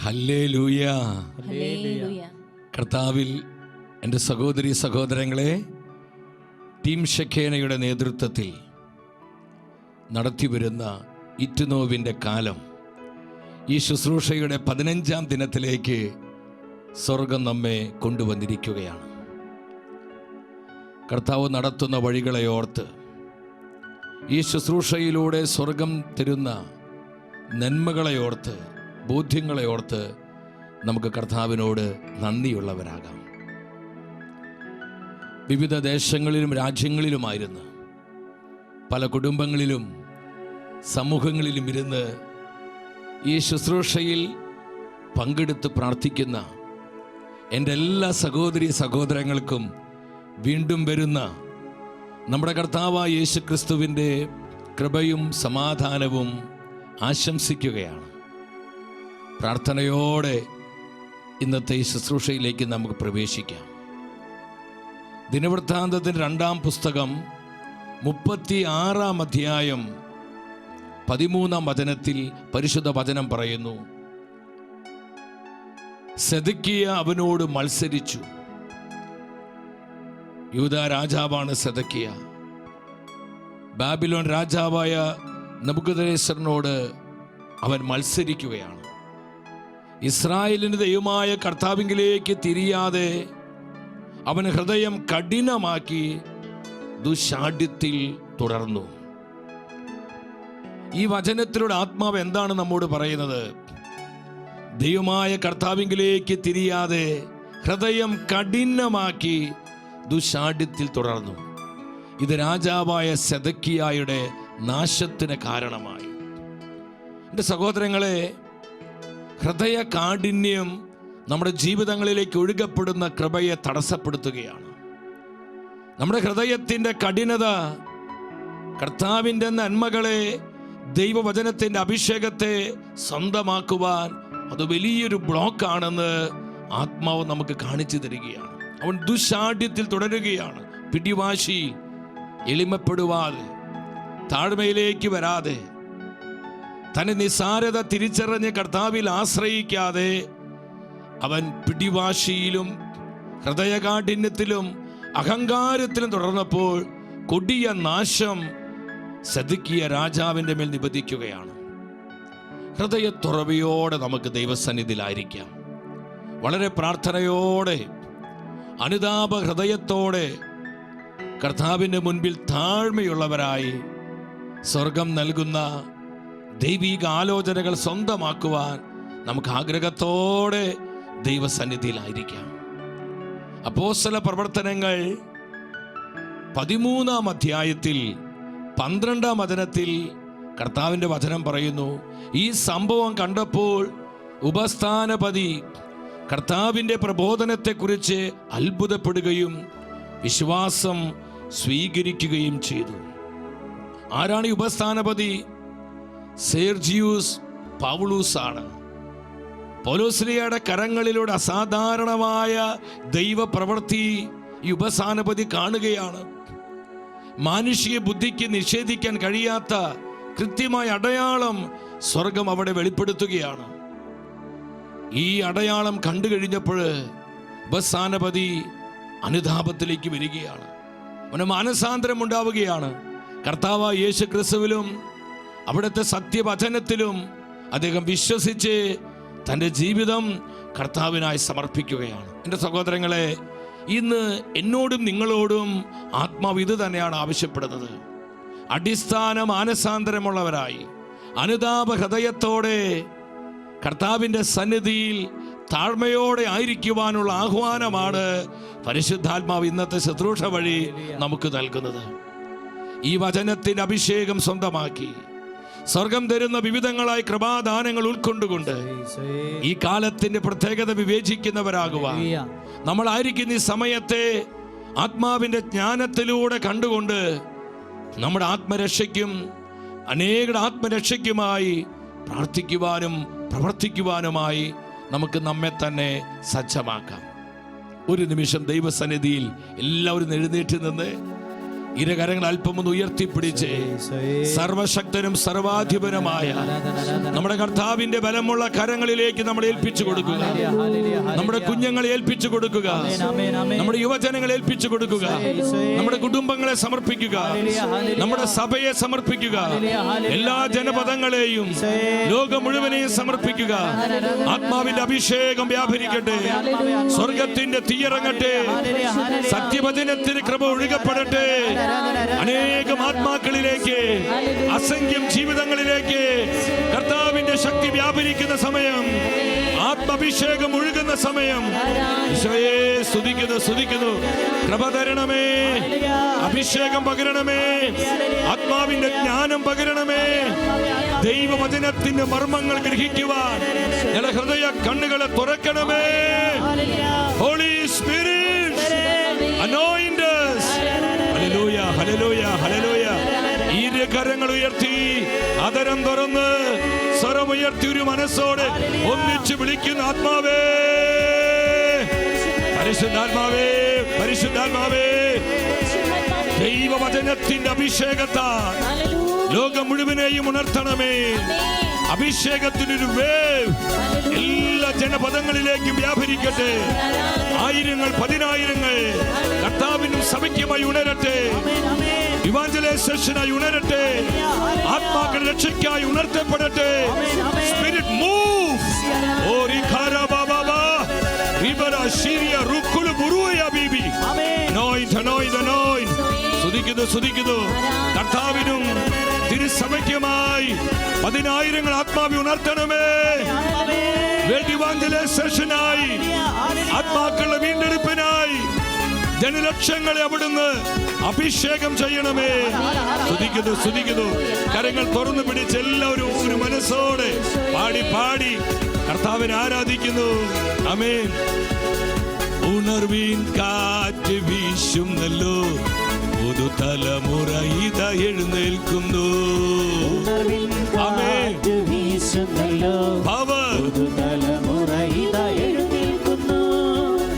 Hallelujah. കർത്താവിൽ എൻ്റെ സഹോദരി സഹോദരങ്ങളെ, ടീം ഷെഖേനയുടെ നേതൃത്വത്തിൽ നടത്തിവരുന്ന ഇറ്റുനോവിൻ്റെ കാലം ഈ ശുശ്രൂഷയുടെ 15-ാം ദിനത്തിലേക്ക് സ്വർഗം നമ്മെ കൊണ്ടുവന്നിരിക്കുകയാണ്. കർത്താവ് നടത്തുന്ന വഴികളെ ഓർത്ത്, ഈ ശുശ്രൂഷയിലൂടെ സ്വർഗം തരുന്ന നന്മകളെ ഓർത്ത്, ബോധ്യങ്ങളെ ഓർത്ത് നമുക്ക് കർത്താവിനോട് നന്ദിയുള്ളവരാകാം. വിവിധ ദേശങ്ങളിലും രാജ്യങ്ങളിലുമായിരുന്നു പല കുടുംബങ്ങളിലും സമൂഹങ്ങളിലും ഇരുന്ന് ഈ ശുശ്രൂഷയിൽ പങ്കെടുത്ത് പ്രാർത്ഥിക്കുന്ന എൻ്റെ എല്ലാ സഹോദരി സഹോദരങ്ങൾക്കും വീണ്ടും വരുന്ന നമ്മുടെ കർത്താവായ യേശുക്രിസ്തുവിൻ്റെ കൃപയും സമാധാനവും ആശംസിക്കുകയാണ്. പ്രാർത്ഥനയോടെ ഇന്നത്തെ ഈ ശുശ്രൂഷയിലേക്ക് നമുക്ക് പ്രവേശിക്കാം. ദിനവൃത്താന്തത്തിൻ്റെ 2-ാം പുസ്തകം 36-ാം അധ്യായം 13-ാം വചനത്തിൽ പരിശുദ്ധ വചനം പറയുന്നു, സെദക്കിയ അവനോട് മത്സരിച്ചു. യൂദാ രാജാവാണ് സെദക്കിയ. ബാബിലോൺ രാജാവായ നെബൂഖദ്നേസറിനോട് അവൻ മത്സരിക്കുകയാണ്. ഇസ്രായേലിന്റെ ദൈവമായ കർത്താവിലേക്ക് തിരിയാതെ അവൻ ഹൃദയം കഠിനമാക്കി ദുശാഠ്യത്തിൽ തുടർന്നു. ഈ വചനത്തിലൂടെ ആത്മാവ് എന്താണ് നമ്മോട് പറയുന്നത്? ദൈവമായ കർത്താവിലേക്ക് തിരിയാതെ ഹൃദയം കഠിനമാക്കി ദുശാഠ്യത്തിൽ തുടർന്നു. ഇത് രാജാവായ സെദക്കിയായുടെ നാശത്തിന് കാരണമായി. എൻ്റെ സഹോദരങ്ങളെ, ഹൃദയ കാഠിന്യം നമ്മുടെ ജീവിതങ്ങളിലേക്ക് ഒഴുകപ്പെടുന്ന കൃപയെ തടസ്സപ്പെടുത്തുകയാണ്. നമ്മുടെ ഹൃദയത്തിൻ്റെ കഠിനത കർത്താവിൻ്റെ നന്മകളെ, ദൈവവചനത്തിൻ്റെ അഭിഷേകത്തെ സ്വന്തമാക്കുവാൻ അത് വലിയൊരു ബ്ലോക്കാണെന്ന് ആത്മാവ് നമുക്ക് കാണിച്ചു തരികയാണ്. അവൻ ദുശാഠ്യത്തിൽ തുടരുകയാണ്. പിടിവാശി, എളിമപ്പെടുവാതെ, താഴ്മയിലേക്ക് വരാതെ, തന്റെ നിസ്സാരത തിരിച്ചറിഞ്ഞ് കർത്താവിൽ ആശ്രയിക്കാതെ അവൻ പിടിവാശിയിലും ഹൃദയകാഠിന്യത്തിലും അഹങ്കാരത്തിലും തുടർന്നപ്പോൾ കൊടിയ നാശം സെദക്കിയ രാജാവിൻ്റെ മേൽ നിബന്ധിക്കുകയാണ്. ഹൃദയത്തുറവിയോടെ നമുക്ക് ദൈവസന്നിധിയിലായിരിക്കാം. വളരെ പ്രാർത്ഥനയോടെ, അനുതാപ ഹൃദയത്തോടെ കർത്താവിൻ്റെ മുൻപിൽ താഴ്മയുള്ളവരായി സ്വർഗം നൽകുന്ന ദൈവിക ആലോചനകൾ സ്വന്തമാക്കുവാൻ നമുക്ക് ആഗ്രഹത്തോടെ ദൈവസന്നിധിയിലായിരിക്കാം. അപ്പോസ്തല പ്രവർത്തനങ്ങൾ 13-ാം അധ്യായത്തിൽ 12-ാം വചനത്തിൽ കർത്താവിൻ്റെ വചനം പറയുന്നു, ഈ സംഭവം കണ്ടപ്പോൾ ഉപസ്ഥാനപതി കർത്താവിൻ്റെ പ്രബോധനത്തെക്കുറിച്ച് അത്ഭുതപ്പെടുകയും വിശ്വാസം സ്വീകരിക്കുകയും ചെയ്തു. ആരാണ് ഈ ഉപസ്ഥാനപതി? സെർജിയൂസ് പൗലൂസ് ആണ്. പൗലോസ്ലിയുടെ കരങ്ങളിലൂടെ അസാധാരണമായ ദൈവപ്രവൃത്തി ഈ ഉപസ്ഥാനപതി കാണുകയാണ്. മാനുഷിക ബുദ്ധിക്ക് നിഷേധിക്കാൻ കഴിയാത്ത കൃത്യമായ അടയാളം സ്വർഗം അവിടെ വെളിപ്പെടുത്തുകയാണ്. ഈ അടയാളം കണ്ടു കഴിഞ്ഞപ്പോൾ ഉപസ്ഥാനപതി അനുതാപത്തിലേക്ക് വരികയാണ്. അവന് മാനസാന്തരം ഉണ്ടാവുകയാണ്. കർത്താവായ യേശു ക്രിസ്തുവിലും അവിടുത്തെ സത്യവചനത്തിലും അദ്ദേഹം വിശ്വസിച്ച് തൻ്റെ ജീവിതം കർത്താവിനായി സമർപ്പിക്കുകയാണ്. എൻ്റെ സഹോദരങ്ങളെ, ഇന്ന് എന്നോടും നിങ്ങളോടും ആത്മാവ് ഇത് തന്നെയാണ് ആവശ്യപ്പെടുന്നത്. അടിസ്ഥാന മാനസാന്തരമുള്ളവരായി അനുതാപ ഹൃദയത്തോടെ കർത്താവിൻ്റെ സന്നിധിയിൽ താഴ്മയോടെ ആയിരിക്കുവാനുള്ള ആഹ്വാനമാണ് പരിശുദ്ധാത്മാവ് ഇന്നത്തെ ശുശ്രൂഷ വഴി നമുക്ക് നൽകുന്നത്. ഈ വചനത്തിൻ്റെ അഭിഷേകം സ്വന്തമാക്കി സ്വർഗം തരുന്ന വിവിധങ്ങളായ കൃപാദാനങ്ങൾ ഉൾക്കൊണ്ടുകൊണ്ട് ഈ കാലത്തിന്റെ പ്രത്യേകത വിവേചിക്കുന്നവരാകുവാൻ നമ്മളായിരിക്കുന്ന ഈ സമയത്തെ ആത്മാവിന്റെ ജ്ഞാനത്തിലൂടെ കണ്ടുകൊണ്ട് നമ്മുടെ ആത്മരക്ഷയ്ക്കും അനേകരുടെ ആത്മരക്ഷയ്ക്കുമായി പ്രാർത്ഥിക്കുവാനും പ്രവർത്തിക്കുവാനുമായി നമുക്ക് നമ്മെ തന്നെ സജ്ജമാക്കാം. ഒരു നിമിഷം ദൈവസന്നിധിയിൽ എല്ലാവരും എഴുന്നേറ്റ് നിന്ന് ഇരുകരങ്ങൾ അല്പം ഒന്ന് ഉയർത്തിപ്പിടിച്ച് സർവശക്തനും സർവാധിപനുമായ നമ്മുടെ കർത്താവിന്റെ ബലമുള്ള കരങ്ങളിലേക്ക് നമ്മൾ ഏൽപ്പിച്ചു കൊടുക്കുക. നമ്മുടെ കുഞ്ഞുങ്ങളെ ഏൽപ്പിച്ചു കൊടുക്കുക, നമ്മുടെ യുവജനങ്ങളെ ഏൽപ്പിച്ചു കൊടുക്കുക, നമ്മുടെ കുടുംബങ്ങളെ സമർപ്പിക്കുക, നമ്മുടെ സഭയെ സമർപ്പിക്കുക, എല്ലാ ജനപദങ്ങളെയും ലോകം മുഴുവനെയും സമർപ്പിക്കുക. ആത്മാവിന്റെ അഭിഷേകം വ്യാപരിക്കട്ടെ, സ്വർഗത്തിന്റെ തീയിറങ്ങട്ടെ, സത്യവചനത്തിന് കൃപ ഒഴുകപ്പെടട്ടെ. അനേകം ആത്മാക്കളിലേക്ക്, അസംഖ്യം ജീവിതങ്ങളിലേക്ക് കർത്താവിന്റെ ശക്തി വ്യാപരിക്കുന്ന സമയം, ആത്മാഭിഷേകം ഒഴുകുന്ന സമയം. ഈശോയെ സ്തുതിക്കുന്നു. കൃപ തരണമേ, അഭിഷേകം പകരണമേ, ആത്മാവിന്റെ ജ്ഞാനം പകരണമേ, ദൈവവചനത്തിന്റെ മർമ്മങ്ങൾ ഗ്രഹിക്കുവാൻ ഞങ്ങളുടെ ഹൃദയ കണ്ണുകളെ തുറക്കണമേ. Holy spirit anoint us. Hallelujah, hallelujah, hallelujah. ഇരു കരങ്ങൾ ഉയർത്തി, അതരം തുറന്ന്, സ്വരമുയർത്തി ഒരു മനസ്സോടെ ഒന്നിച്ച് വിളിക്കുന്ന ആത്മാവേ, പരിശുദ്ധാത്മാവേ, പരിശുദ്ധാത്മാവേ, ദൈവവചനത്തിന്റെ അഭിഷേകത്താൽ ലോകം മുഴുവനെയും ഉണർത്തണമേ. അഭിഷേകത്തിനൊരു വേവ് എല്ലാ ജനപദങ്ങളിലേക്കും വ്യാപരിക്കട്ടെ. ആയിരങ്ങൾ, പതിനായിരങ്ങൾ കർത്താവിനും സഭയ്ക്കുമായി ഉണരട്ടെ. ഇവാഞ്ചലൈസേഷനായി ഉണരട്ടെ. ആത്മാക്കൾ രക്ഷയ്ക്കായി ഉണർത്തപ്പെടട്ടെ. Spirit move. ഓ റിഖാരാ ബാബാ റിബറ ശിരിയ റുക്കുലു ബുറുയ ബീബി. anoint, anoint, anoint. സ്തുതിക്കുന്നു. കർത്താവിനും തിരുസഭയ്ക്കുമായി പതിനായിരങ്ങൾ ആത്മാവി ഉണർത്തണമേ. ഇവാഞ്ചലൈസേഷനായി, ആത്മാക്കളുടെ വീണ്ടെടുപ്പിനായി ജനലക്ഷങ്ങളെ അവിടുന്ന് അഭിഷേകം ചെയ്യണമേ. സ്തുതിക്കുന്നു. കരങ്ങൾ തുറന്നു പിടിച്ച് എല്ലാവരും ഒരു മനസ്സോടെ പാടി കർത്താവിനെ ആരാധിക്കുന്നു. ആമേൻ. ഉണർവിൻ കാറ്റ് വീശുന്നല്ലോ, പുതുതലമുറ ഇതാ എഴുന്നേൽക്കുന്നു. ആമേൻ.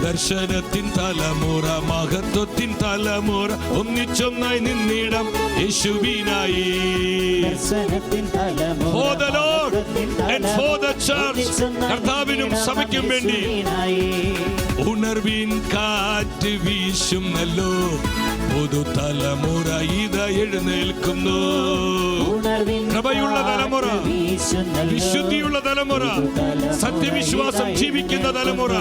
ദർശനത്തിൻ തലമുറ, മഹത്വത്തിൻ തലമുറ, ഒന്നിച്ചൊന്നായി നിന്നിടം യേശുവിനായി. For the Lord and for the church, കർത്താവിനും സഭയ്ക്കും വേണ്ടി. ഉണർവിൻ കാറ്റ് വീശുന്നല്ലോ, പുതുതലമുറ ഇതാ എഴുന്നേൽക്കുന്നു. കൃപയുള്ള തലമുറ, വിശുദ്ധിയുള്ള തലമുറ, സത്യവിശ്വാസം ജീവിക്കുന്ന തലമുറ,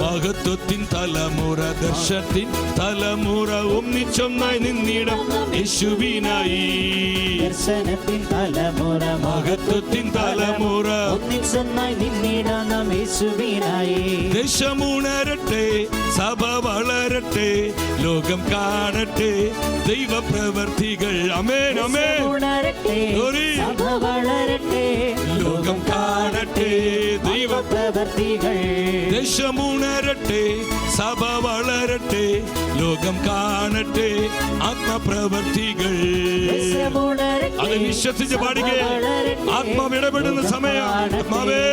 മഹത്വത്തിൻ തലമുറ, ദർശനത്തിൻ തലമുറ, ഒന്നിച്ചൊന്നായി നിന്നിടം യേശുവിനായി. മഹത്വത്തിൻ തലമുറ, ദേശമുണരട്ടെ, സഭ വളരട്ടെ, ലോകം കാണട്ടെ ദൈവപ്രവർത്തികൾ. ആമേൻ, ആമേൻ. ലോകം കാണട്ടെ ദൈവപ്രവർത്തികൾ. ദേശമുണരട്ടെ, സഭ വളരട്ടെ, ലോകം കാണട്ടെ ആത്മപ്രവർത്തികൾ. അത് വിശ്വസിച്ച് പാടുകേ. ആത്മാവ് ഇടപെടുന്ന സമയം. ആത്മാവേ,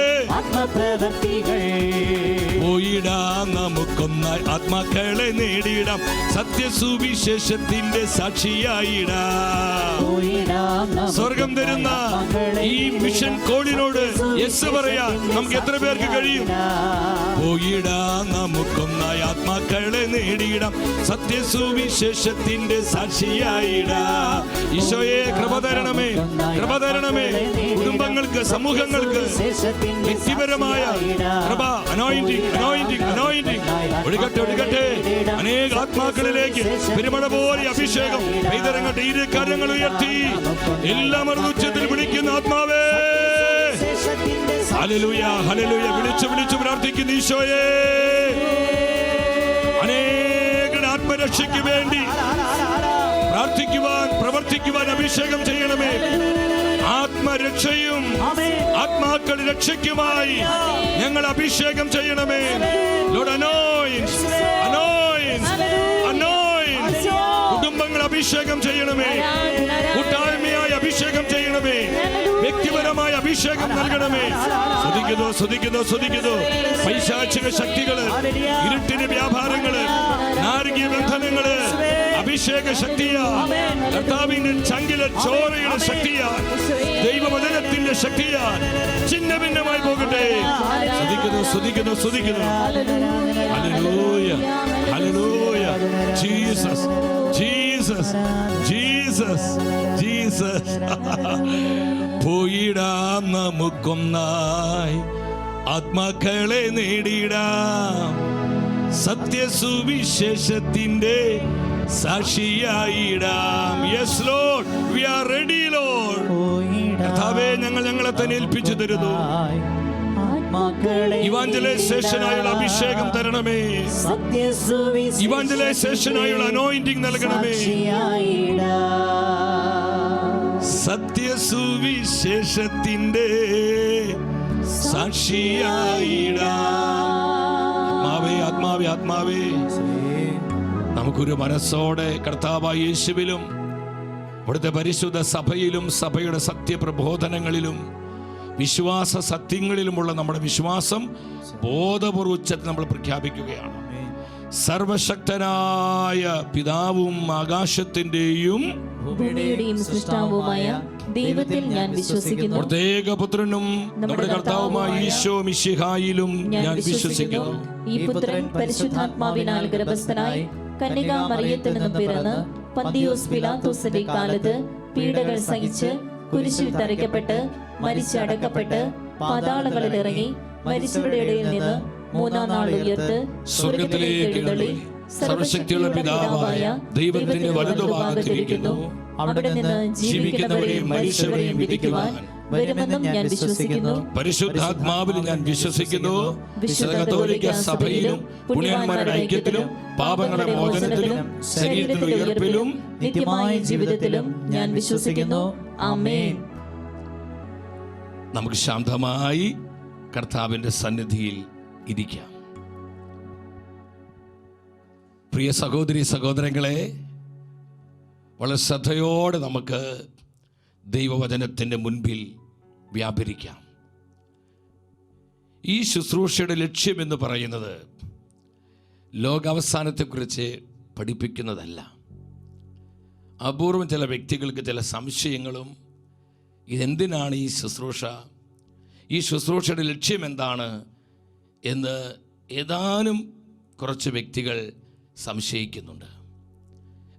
പോയിടാം നമുക്കൊന്നായി, ആത്മാക്കളെ നേടിയിടാം, സത്യസുവിശേഷത്തിന്റെ സാക്ഷിയായിടാം. സ്വർഗം തരുന്ന ഈ മിഷൻ കോഡിനോട് യെസ് പറയാൻ നമുക്ക് എത്ര പേർക്ക് കഴിയും? പോയിടാം നമുക്കൊന്നായി, ആത്മാക്കളെ നേടിയിടാം, സത്യസുവിശേഷത്തിന്റെ സാക്ഷിയായിടാം. ഈശോയെ കൃപ തരണമേ, കൃപ തരണമേ. കുടുംബങ്ങൾക്ക്, സമൂഹങ്ങൾക്ക് വ്യക്തിപരമായ കൃപ, അനോയിന്റിംഗ്, അനോയിന്റിംഗ്, അനോയിന്റിംഗ് ഒഴുകട്ടെ. അനേക ആത്മാക്കളിലേക്ക് പെരുമഴ പോലെ അഭിഷേകം പെയ്തിറങ്ങട്ടെ. ഇരു കരങ്ങൾ ഉയർത്തി എല്ലാം ഉച്ചത്തിൽ വിളിക്കുന്ന ആത്മാവേ, ഹല്ലേലൂയ, ഹല്ലേലൂയ. വിളിച്ചു പ്രാർത്ഥിക്കുന്ന ഈശോയെ, അനേക ആത്മരക്ഷയ്ക്ക് വേണ്ടി പ്രാർത്ഥിക്കുവാൻ, പ്രവർത്തിക്കുവാൻ അഭിഷേകം ചെയ്യണമേ. ആത്മരക്ഷയും ആത്മാക്കളുടെ രക്ഷയ്ക്കുമായി ഞങ്ങൾ അഭിഷേകം ചെയ്യണമേ. Lord, anoint, anoint, anoint. കുടുംബങ്ങൾ അഭിഷേകം ചെയ്യണമേ. കൂട്ടായ്മയായി അഭിഷേകം ചെയ്യണമേ. വ്യക്തിപരമായ അഭിഷേകം നൽകണമേ. സ്തുതിക്കുന്നു. പൈശാചിക ശക്തികള്, ഇരുട്ടിന് വ്യാപാരങ്ങള്, നാരകീയ ബന്ധനങ്ങള്, അഭിഷേക ശക്തിയാൽ, കർത്താവിന്റെ ചങ്കിലെ ചോരയുടെ ശക്തിയാൽ, ദൈവവചനത്തിന്റെ ശക്തിയാൽ ചിന്ന ഭിന്നമായി പോകട്ടെ. സ്തുതിക്കുന്നു, സ്തുതിക്കുന്നു, സ്തുതിക്കുന്നു. Hallelujah, hallelujah. Jesus, Jesus, Jesus, Jesus. പോയിടാം നമുക്കൊന്നായി, ആത്മാക്കളെ നേടിടാം, സത്യസുവിശേഷത്തിന്റെ സാക്ഷിയായിടാം. Yes Lord, we are ready Lord. കർത്താവേ, ഞങ്ങളെ തന്നെ ഏൽപ്പിച്ചു തരുന്നു. ഇവാഞ്ചലൈസേഷനായുള്ള അഭിഷേകം തരണമേ, ഇവാഞ്ചലൈസേഷനായുള്ള അനോയിന്റിംഗ് നൽകണമേ, സത്യസുവിശേഷത്തിന്റെ സാക്ഷിയായിടാം. ആത്മാവേ, ആത്മാവേ, ആത്മാവേ, നമുക്കൊരു മനസ്സോടെ കർത്താവായ യേശുവിലും അവിടുത്തെ പരിശുദ്ധ സഭയിലും സഭയുടെ സത്യപ്രബോധനങ്ങളിലും വിശ്വാസ സത്യങ്ങളിലുമുള്ള നമ്മുടെ വിശ്വാസം ബോധപൂർവ്വം നമ്മൾ പ്രഖ്യാപിക്കുകയാണ്. സർവശക്തനായ പിതാവും ആകാശത്തിന്റെയും ഭൂമിയുടെയും സൃഷ്ടാവുമായ ദൈവത്തിൽ ഞാൻ വിശ്വസിക്കുന്നു. പ്രത്യേക പുത്രനും നമ്മുടെ കർത്താവുമായ ഈശോ മിശിഹായിലും ഞാൻ വിശ്വസിക്കുന്നു. ഈ പുത്രൻ പരിശുദ്ധാത്മാവിനാൽ ഗർഭസ്ഥനായി കന്യകാമറിയത്തിൽ നിന്ന് പിറന്ന് പന്തിയോസ് പിലാത്തോസിന്റെ കാലത്ത് പീഡകൾ സഹിച്ച് കുരിശിൽ തറയ്ക്കപ്പെട്ട് മരിച്ചടക്കപ്പെട്ട് പാതാളങ്ങളിൽ ഇറങ്ങി മരിച്ചവരുടെ ഇടയിൽ നിന്ന് മൂന്നാം നാൾ ഉയർത്ത് സ്വർഗ്ഗത്തിലേക്ക് എഴുന്നള്ളി സർവശക്തിയുള്ള പിതാവായ ദൈവത്തിന്റെ വലതുഭാഗത്തിരിക്കുന്നു. അവിടെ നിന്ന് ജീവിക്കുന്നവരെയും മരിച്ചവരെയും വിധിക്കുവാൻ വരുമെന്നും ഞാൻ വിശ്വസിക്കുന്നു. പരിശുദ്ധാത്മാവിൽ ഞാൻ വിശ്വസിക്കുന്നു. വിശുദ്ധ കത്തോലിക്ക സഭയിലും പുണ്യവാന്മാരുടെ ഐക്യത്തിലും പാപങ്ങളുടെ മോചനത്തിലും ശരീരത്തിന്റെ ഉയർപ്പിലും നിത്യമായ ജീവിതത്തിലും ഞാൻ വിശ്വസിക്കുന്നു. ആമേൻ. നമുക്ക് ശാന്തമായി കർത്താവിന്റെ സന്നിധിയിൽ ഇരിക്കാം. പ്രിയ സഹോദരി സഹോദരങ്ങളെ, വളരെ ശ്രദ്ധയോടെ നമുക്ക് ദൈവവചനത്തിൻ്റെ മുൻപിൽ വ്യാപരിക്കാം. ഈ ശുശ്രൂഷയുടെ ലക്ഷ്യമെന്ന് പറയുന്നത് ലോകാവസാനത്തെക്കുറിച്ച് പഠിപ്പിക്കുന്നതല്ല. അപൂർവം ചില വ്യക്തികൾക്ക് ചില സംശയങ്ങളും ഇതെന്തിനാണ് ഈ ശുശ്രൂഷ, ഈ ശുശ്രൂഷയുടെ ലക്ഷ്യം എന്താണ് എന്ന് ഏതാനും കുറച്ച് വ്യക്തികൾ സംശയിക്കുന്നുണ്ട്.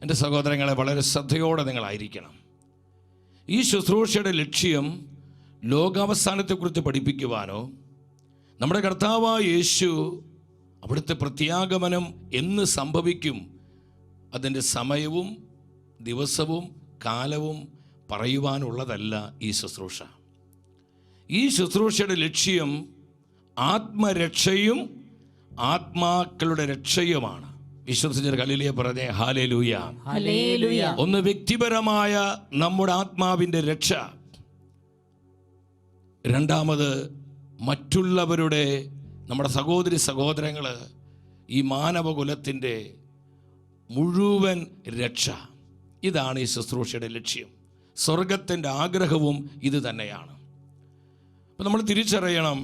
എൻ്റെ സഹോദരങ്ങളെ, വളരെ ശ്രദ്ധയോടെ നിങ്ങളായിരിക്കണം. ഈ ശുശ്രൂഷയുടെ ലക്ഷ്യം ലോകാവസാനത്തെക്കുറിച്ച് പഠിപ്പിക്കുവാനോ നമ്മുടെ കർത്താവായ യേശു അവിടുത്തെ പ്രത്യാഗമനം എന്ന് സംഭവിക്കും അതിൻ്റെ സമയവും ദിവസവും കാലവും പറയുവാനുള്ളതല്ല ഈ ശുശ്രൂഷ. ഈ ശുശ്രൂഷയുടെ ലക്ഷ്യം ആത്മരക്ഷയും ആത്മാക്കളുടെ രക്ഷയുമാണ്. വിശ്വസിച്ചൊരു ഹല്ലേലൂയ പറഞ്ഞേ. Hallelujah, hallelujah. ഒന്ന് വ്യക്തിപരമായ നമ്മുടെ ആത്മാവിൻ്റെ രക്ഷ, രണ്ടാമത് മറ്റുള്ളവരുടെ, നമ്മുടെ സഹോദരി സഹോദരങ്ങൾ, ഈ മാനവകുലത്തിൻ്റെ മുഴുവൻ രക്ഷ. ഇതാണ് ഈ ശുശ്രൂഷയുടെ ലക്ഷ്യം. സ്വർഗത്തിൻ്റെ ആഗ്രഹവും ഇത് തന്നെയാണ്. അപ്പം നമ്മൾ തിരിച്ചറിയണം,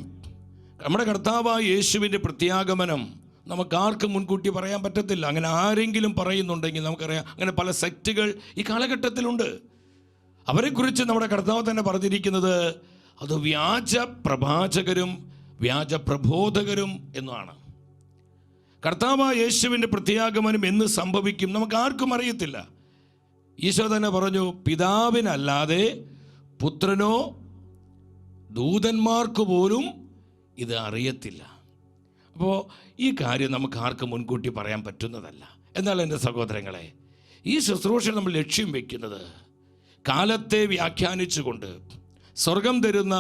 നമ്മുടെ കർത്താവായ യേശുവിൻ്റെ പ്രത്യാഗമനം നമുക്കാർക്കും മുൻകൂട്ടി പറയാൻ പറ്റത്തില്ല. അങ്ങനെ ആരെങ്കിലും പറയുന്നുണ്ടെങ്കിൽ നമുക്കറിയാം, അങ്ങനെ പല സെക്റ്റുകൾ ഈ കാലഘട്ടത്തിലുണ്ട്. അവരെക്കുറിച്ച് നമ്മുടെ കർത്താവ് തന്നെ പറഞ്ഞിരിക്കുന്നത് അത് വ്യാജ പ്രവാചകരും വ്യാജ പ്രബോധകരും എന്നാണ്. കർത്താവായ യേശുവിൻ്റെ പ്രത്യാഗമനം എന്ന് സംഭവിക്കും നമുക്കാർക്കും അറിയത്തില്ല. ഈശോ തന്നെ പറഞ്ഞു, പിതാവിനല്ലാതെ പുത്രനോ ദൂതന്മാർക്ക് പോലും ഇത് അറിയത്തില്ല. അപ്പോൾ ഈ കാര്യം നമുക്ക് ആർക്കും മുൻകൂട്ടി പറയാൻ പറ്റുന്നതല്ല. എന്നാൽ എൻ്റെ സഹോദരങ്ങളെ, ഈ ശുശ്രൂഷ നമ്മൾ ലക്ഷ്യം വയ്ക്കുന്നത് കാലത്തെ വ്യാഖ്യാനിച്ചുകൊണ്ട് സ്വർഗം തരുന്ന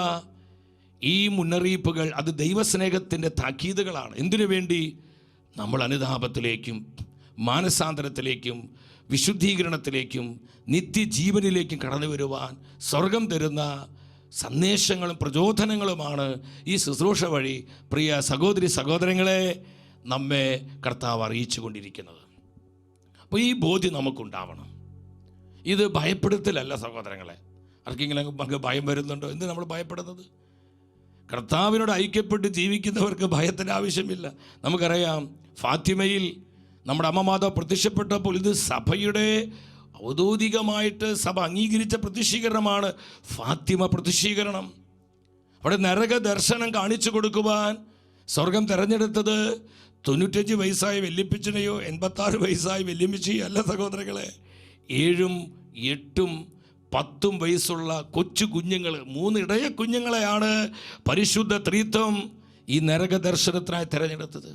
ഈ മുന്നറിയിപ്പുകൾ അത് ദൈവസ്നേഹത്തിൻ്റെ താക്കീതുകളാണ്. എന്തിനു വേണ്ടി? നമ്മൾ അനുതാപത്തിലേക്കും മാനസാന്തരത്തിലേക്കും വിശുദ്ധീകരണത്തിലേക്കും നിത്യജീവനിലേക്കും കടന്നു വരുവാൻ സ്വർഗം തരുന്ന സന്ദേശങ്ങളും പ്രചോദനങ്ങളുമാണ് ഈ ശുശ്രൂഷ വഴി പ്രിയ സഹോദരി സഹോദരങ്ങളെ നമ്മെ കർത്താവ് അറിയിച്ചു കൊണ്ടിരിക്കുന്നത്. അപ്പോൾ ഈ ബോധ്യം നമുക്കുണ്ടാവണം. ഇത് ഭയപ്പെടുത്തലല്ല സഹോദരങ്ങളെ. ആർക്കെങ്കിലും നമുക്ക് ഭയം വരുന്നുണ്ടോ? എന്ത് നമ്മൾ ഭയപ്പെടുന്നത്? കർത്താവിനോട് ഐക്യപ്പെട്ട് ജീവിക്കുന്നവർക്ക് ഭയത്തിൻ്റെ ആവശ്യമില്ല. നമുക്കറിയാം, ഫാത്തിമയിൽ നമ്മുടെ അമ്മ മാതാവ് പ്രത്യക്ഷപ്പെട്ടപ്പോൾ ഇത് സഭയുടെ ഔദ്യോഗികമായിട്ട് സഭ അംഗീകരിച്ച പ്രത്യക്ഷീകരണമാണ് ഫാത്തിമ പ്രത്യക്ഷീകരണം. അവിടെ നരക ദർശനം കാണിച്ചു കൊടുക്കുവാൻ സ്വർഗം തിരഞ്ഞെടുത്തത് 95 വയസ്സായ വല്യപ്പച്ചനെയോ 86 വയസ്സായ വല്യമ്മച്ചിയോ അല്ല സഹോദരങ്ങളെ. 7, 8, 10 വയസ്സുള്ള കൊച്ചു കുഞ്ഞുങ്ങൾ, 3 ഇടയ കുഞ്ഞുങ്ങളെയാണ് പരിശുദ്ധ ത്രിത്വം ഈ നരക ദർശനത്തിനായി തിരഞ്ഞെടുത്തത്.